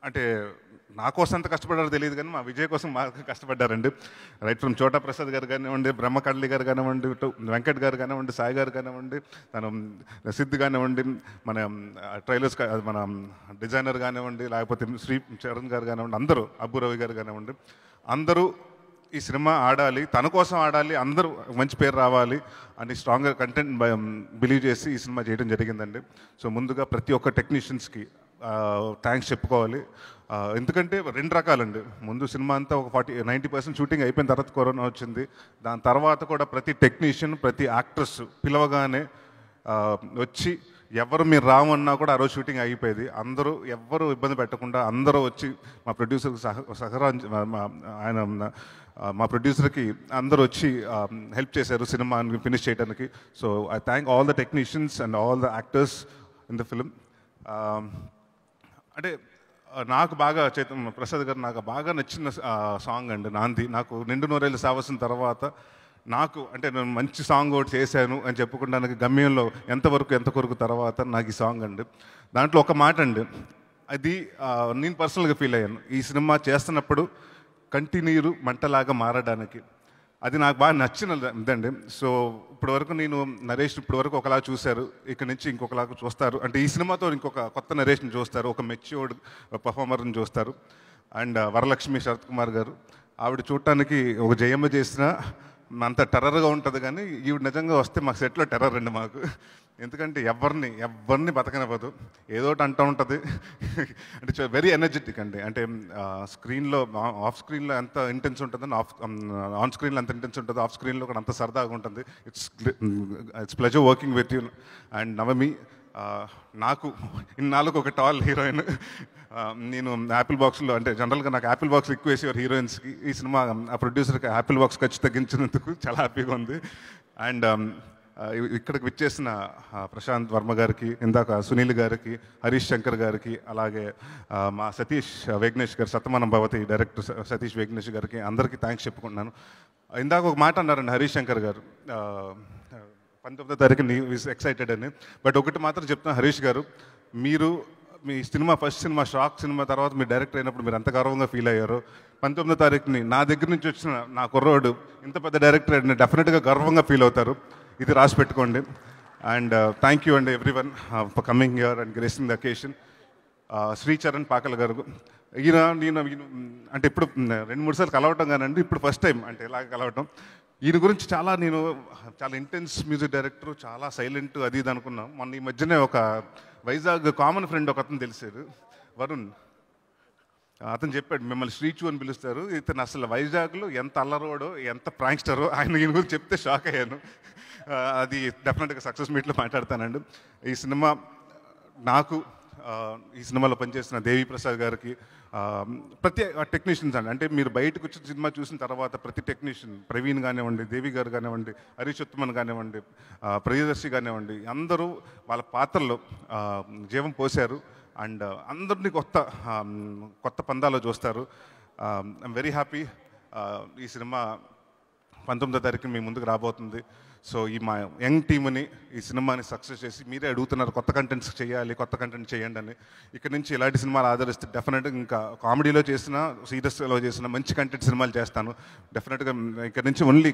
అంటే నా కోసం అంత కష్టపడ్డారో తెలియదు కానీ మా విజయ్ కోసం బాగా కష్టపడ్డారండి. రైట్ ఫ్రమ్ చోటా ప్రసాద్ గారు కానివ్వండి, బ్రహ్మకళ్ళి గారు కానివ్వండి, వెంకట్ గారు కానివ్వండి, సాయి గారు కానివ్వండి, తను సిద్ధ్ కానివ్వండి, మన ట్రైలర్స్ మన డిజైనర్ కానివ్వండి, లేకపోతే శ్రీ చరణ్ గారు కానివ్వండి, అందరూ అబ్బు రవి గారు కానివ్వండి, అందరూ ఈ సినిమా ఆడాలి, తన కోసం ఆడాలి, అందరూ మంచి పేరు రావాలి అని స్ట్రాంగ్గా కంటెంట్ బిలీవ్ చేసి ఈ సినిమా చేయడం జరిగిందండి. సో ముందుగా ప్రతి ఒక్క టెక్నీషియన్స్కి థ్యాంక్స్ చెప్పుకోవాలి. ఎందుకంటే 2 రకాలండి. ముందు సినిమా అంతా ఒక 90% షూటింగ్ అయిపోయిన తర్వాత కరోనా వచ్చింది. దాని తర్వాత కూడా ప్రతి టెక్నీషియన్ ప్రతి యాక్ట్రెస్ పిలవగానే వచ్చి ఎవరు మీరు రామన్నా కూడా ఆ రోజు షూటింగ్ అయిపోయేది. అందరూ ఎవ్వరూ ఇబ్బంది పెట్టకుండా అందరూ వచ్చి మా ప్రొడ్యూసర్కి ఆయన మా ప్రొడ్యూసర్కి అందరూ వచ్చి హెల్ప్ చేశారు సినిమాని ఫినిష్ చేయడానికి. So I thank all the technicians and all the actors in the film. అంటే నాకు బాగా ప్రసాద్ గారు నాకు బాగా నచ్చిన సాంగ్ అండి నాంది. నాకు 2 నూరేళ్ళు సావసిన తర్వాత నాకు అంటే నేను మంచి సాంగ్ ఒకటి చేశాను అని చెప్పుకోవడానికి గమ్యంలో ఎంత కొరకు తర్వాత నాకు ఈ సాంగ్ అండి. దాంట్లో ఒక మాట అండి, అది నేను పర్సనల్గా ఫీల్ అయ్యాను. ఈ సినిమా చేస్తున్నప్పుడు కంటి నీరు మంటలాగా మారడానికి అది నాకు బాగా నచ్చిన ఇదండి. సో ఇప్పటివరకు నేను నరేష్ ఇప్పటివరకు ఒకలా చూశారు, ఇక్కడ నుంచి ఇంకొకలాగా చూస్తారు. అంటే ఈ సినిమాతో ఇంకొక కొత్త నరేష్ని చూస్తారు, ఒక మెచ్యూర్డ్ పర్ఫార్మర్ని చూస్తారు. అండ్ వరలక్ష్మి శరత్ కుమార్ గారు, ఆవిడ చూడటానికి ఒక జయమ్మ చేసిన అంత టెర్రర్గా ఉంటుంది కానీ ఈవిడ నిజంగా వస్తే మాకు సెట్లో టెర్రర్ అండి మాకు. ఎందుకంటే ఎవరిని బతకనివ్వదు, ఏదో ఒకటి అంటూ ఉంటుంది. అంటే వెరీ ఎనర్జెటిక్ అండి. అంటే స్క్రీన్లో ఆఫ్ స్క్రీన్లో ఎంత ఇంటెన్స్ ఉంటుందని ఆన్ స్క్రీన్లో ఎంత ఇంటెన్స్ ఉంటుంది, ఆఫ్ స్క్రీన్లో కూడా అంత సరదాగా ఉంటుంది. It's pleasure working with you. And Navami, నాకు ఇన్నాళ్ళకు ఒక టాల్ హీరోయిన్. నేను యాపిల్ బాక్స్లో అంటే జనరల్గా నాకు యాపిల్ బాక్స్ ఎక్కువ వేసేవారు హీరోయిన్స్కి. ఈ సినిమా ఆ ప్రొడ్యూసర్కి యాపిల్ బాక్స్ ఖర్చు తగ్గించినందుకు చాలా హ్యాపీగా ఉంది. అండ్ ఇక్కడికి విచ్చేసిన ప్రశాంత్ వర్మ గారికి, ఇందాక సునీల్ గారికి, హరీష్ శంకర్ గారికి, అలాగే మా సతీష్ వేగ్నేష్ గారు, సతమానం భవతి డైరెక్టర్ సతీష్ వేగ్నేష్ గారికి అందరికీ థ్యాంక్స్ చెప్పుకుంటున్నాను. ఇందాక ఒక మాట అన్నారండి హరీష్ శంకర్ గారు, 19వ తారీఖు ఎక్సైటెడ్ అని. బట్ ఒకటి మాత్రం చెప్తున్నా హరీష్ గారు, మీరు మీ cinema first cinema shock cinema తర్వాత మీరు డైరెక్టర్ అయినప్పుడు మీరు ఎంత గర్వంగా ఫీల్ అయ్యారో, 19వ తారీఖుని నా దగ్గర నుంచి వచ్చిన నా కుర్రోడు ఇంత పెద్ద డైరెక్టర్ అని డెఫినెట్గా గర్వంగా ఫీల్ అవుతారు. ఇది రాసి పెట్టుకోండి. అండ్ థ్యాంక్ యూ అండి everyone for coming here and gracing the occasion. Sricharan Pakala garu, నేను అంటే ఇప్పుడు 2-3 సార్లు కలవటం కానండి, ఇప్పుడు ఫస్ట్ టైం అంటే ఇలాగ కలవటం. ఈయన గురించి నేను చాలా ఇంటెన్స్ మ్యూజిక్ డైరెక్టర్, చాలా సైలెంట్ అది ఇది అనుకున్నాం. మొన్న ఈ మధ్యనే ఒక వైజాగ్ కామన్ ఫ్రెండ్ ఒక అతను తెలిసారు, వరుణ్. అతను చెప్పాడు మిమ్మల్ని శ్రీచు అని పిలుస్తారు, ఇతను అసలు వైజాగ్లో ఎంత అల్లరోడో ఎంత ప్రాంక్స్టరో ఆయన ఈయన గురించి చెప్తే షాక్ అయ్యాను. అది డెఫినెట్గా సక్సెస్ మీట్లో మాట్లాడతానండి. ఈ సినిమా నాకు ఈ సినిమాలో పనిచేసిన దేవి ప్రసాద్ గారికి, ప్రతి టెక్నీషియన్స్ అండి, అంటే మీరు బయటకు వచ్చి సినిమా చూసిన తర్వాత ప్రతి టెక్నీషియన్, ప్రవీణ్ కానివ్వండి, దేవి గారు కానివ్వండి, హరీష్ ఉత్తమన్ కానివ్వండి, ప్రియదర్శి కానివ్వండి, అందరూ వాళ్ళ పాత్రలో జీవం పోశారు. అండ్ అందరినీ కొత్త పందాలో చూస్తారు. I'm very happy. ఈ సినిమా 19వ తారీఖున మీ ముందుకు రాబోతుంది. సో ఈ మా యంగ్ టీమ్ని ఈ సినిమాని సక్సెస్ చేసి, మీరే అడుగుతున్నారు కొత్త కంటెంట్స్ చేయాలి, కొత్త కంటెంట్ చేయండి అని. ఇక్కడ నుంచి ఇలాంటి సినిమాలు ఆదరిస్తే డెఫినెట్గా ఇంకా కామెడీలో చేసిన, సీరియస్లో చేసిన మంచి కంటెంట్ సినిమాలు చేస్తాను. డెఫినెట్గా ఇక్కడ నుంచి ఓన్లీ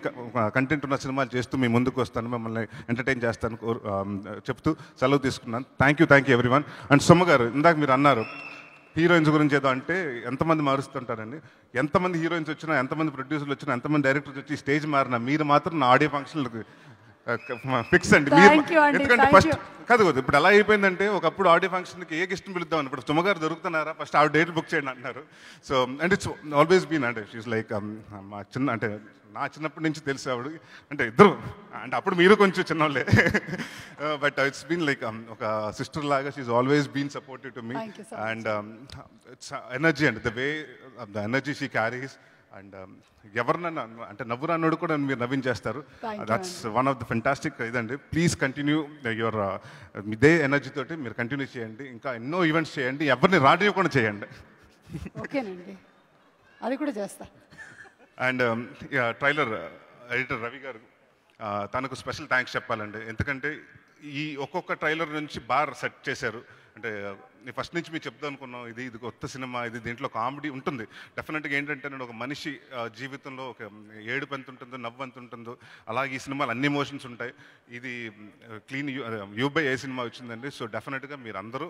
కంటెంట్ ఉన్న సినిమాలు చేస్తూ మీ ముందుకు వస్తాను, మిమ్మల్ని ఎంటర్టైన్ చేస్తాను చెప్తూ సెలవు తీసుకున్నాను. Thank you everyone. అండ్ సొమ్మ గారు, ఇందాక మీరు అన్నారు హీరోయిన్స్ గురించి ఏదో అంటే ఎంతమంది మారుస్తుంటారండి. ఎంతమంది హీరోయిన్స్ వచ్చినా, ఎంతమంది ప్రొడ్యూసర్లు వచ్చినా, ఎంతమంది డైరెక్టర్స్ వచ్చి స్టేజ్ మారినా, మీరు మాత్రం నా ఆడియో ఫంక్షన్లకు ఫిక్స్ అండి. ఎందుకంటే ఫస్ట్ కాదు ఇప్పుడు ఎలా అయిపోయిందంటే, ఒకప్పుడు ఆడియో ఫంక్షన్కి ఏ గెస్ట్ని పిలుద్దామని, ఇప్పుడు సుమగారు దొరుకుతున్నారా, ఫస్ట్ ఆ డేట్ బుక్ చేయండి అంటున్నారు. So and it's always been అంటే షీస్ లైక్ మా అంటే నా చిన్నప్పటి నుంచి తెలిసి ఆవిడ, అంటే ఇద్దరు అంటే అప్పుడు మీరు కొంచెం చిన్నోళ్ళే, బట్ ఇట్స్ బీన్ లైక్ ఒక సిస్టర్ లాగా she's always been supportive to me. And it's energy and the way the energy she carries. And ఎవరినన్నా అంటే నవ్వు అన్నోడు కూడా మీరు నవ్వించేస్తారు. That's one of the fantastic ఇదండి. ప్లీజ్ కంటిన్యూ యువర్ ఇదే ఎనర్జీ తోటి మీరు కంటిన్యూ చేయండి, ఇంకా ఎన్నో ఈవెంట్స్ చేయండి, ఎవరిని రాడియో కూడా చేయండి. ఓకేనండి, అది కూడా చేస్తా. అండ్ ట్రైలర్ ఎడిటర్ రవి గారు, తనకు స్పెషల్ థ్యాంక్స్ చెప్పాలండి. ఎందుకంటే ఈ ఒక్కొక్క ట్రైలర్ నుంచి బాగా సెట్ చేశారు. అంటే ఫస్ట్ నుంచి మీరు చెప్దాం అనుకున్నాం, ఇది కొత్త సినిమా, ఇది దీంట్లో కామెడీ ఉంటుంది. డెఫినెట్గా ఏంటంటే నేను ఒక మనిషి జీవితంలో ఒక ఏడుపు ఎంత ఉంటుందో, నవ్వు ఎంత ఉంటుందో, అలాగే ఈ సినిమాలో అన్ని ఎమోషన్స్ ఉంటాయి. ఇది క్లీన్ యూబై ఏ సినిమా వచ్చిందండి. సో డెఫినెట్గా మీరు అందరూ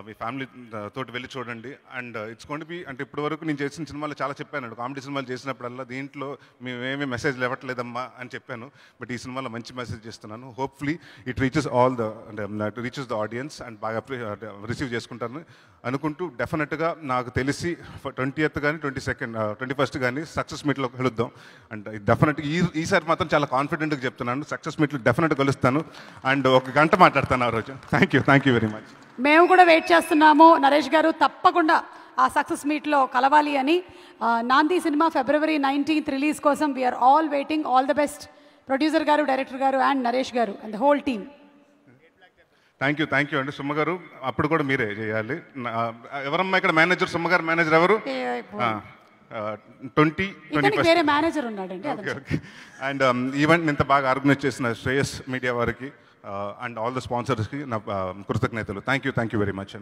మీ ఫ్యామిలీ తోటి వెళ్ళి చూడండి. And it's going to B, అంటే ఇప్పటి వరకు నేను చేసిన సినిమాలో చాలా చెప్పాను, కామెడీ సినిమాలు చేసినప్పుడల్లా దీంట్లో మేమేమీ మెసేజ్లు ఇవ్వట్లేదమ్మా అని చెప్పాను. బట్ ఈ సినిమాలో మంచి మెసేజ్ చేస్తున్నాను. Hopefully it reaches all the అంటే రీచెస్ ద ఆడియన్స్ అండ్ బాగా రిసీవ్ చేసుకుంటాను అనుకుంటూ, డెఫినెట్గా నాకు తెలిసి 20th కానీ 21st కానీ సక్సెస్ మీట్లో కలుద్దాం. అండ్ డెఫినెట్గా ఈసారి మాత్రం చాలా కాన్ఫిడెంట్గా చెప్తున్నాను, సక్సెస్ మీట్లో డెఫినెట్గా కలుస్తాను. అండ్ 1 గంట మాట్లాడతాను ఆ రోజు. Thank you very much. మేము కూడా వెయిట్ చేస్తున్నాము. నరేష్ గారు తప్పకుండా ఆ సక్సెస్ మీట్లో కలవాలి అని. నాంది సినిమా February 19th రిలీజ్ కోసం we're all waiting. All the best producer garu, director garu and Naresh garu and the whole team. Thank you అండి. సుమ్మ గారు అప్పుడు కూడా మీరే చేయాలి. ఎవరమ్మా ఇక్కడ మేనేజర్? సుమ్మ గారు మేనేజర్ ఎవరు? 2021 వేరే మేనేజర్ ఉన్నాడండి. అండ్ ఈవెంట్ ఇంత బాగా ఆర్గనైజ్ చేసిన శ్రేయస్ మీడియా వారికి అండ్ ఆల్ ద స్పాన్సర్స్కి నా కృతజ్ఞతలు. థ్యాంక్ యూ వెరీ మచ్ అండి.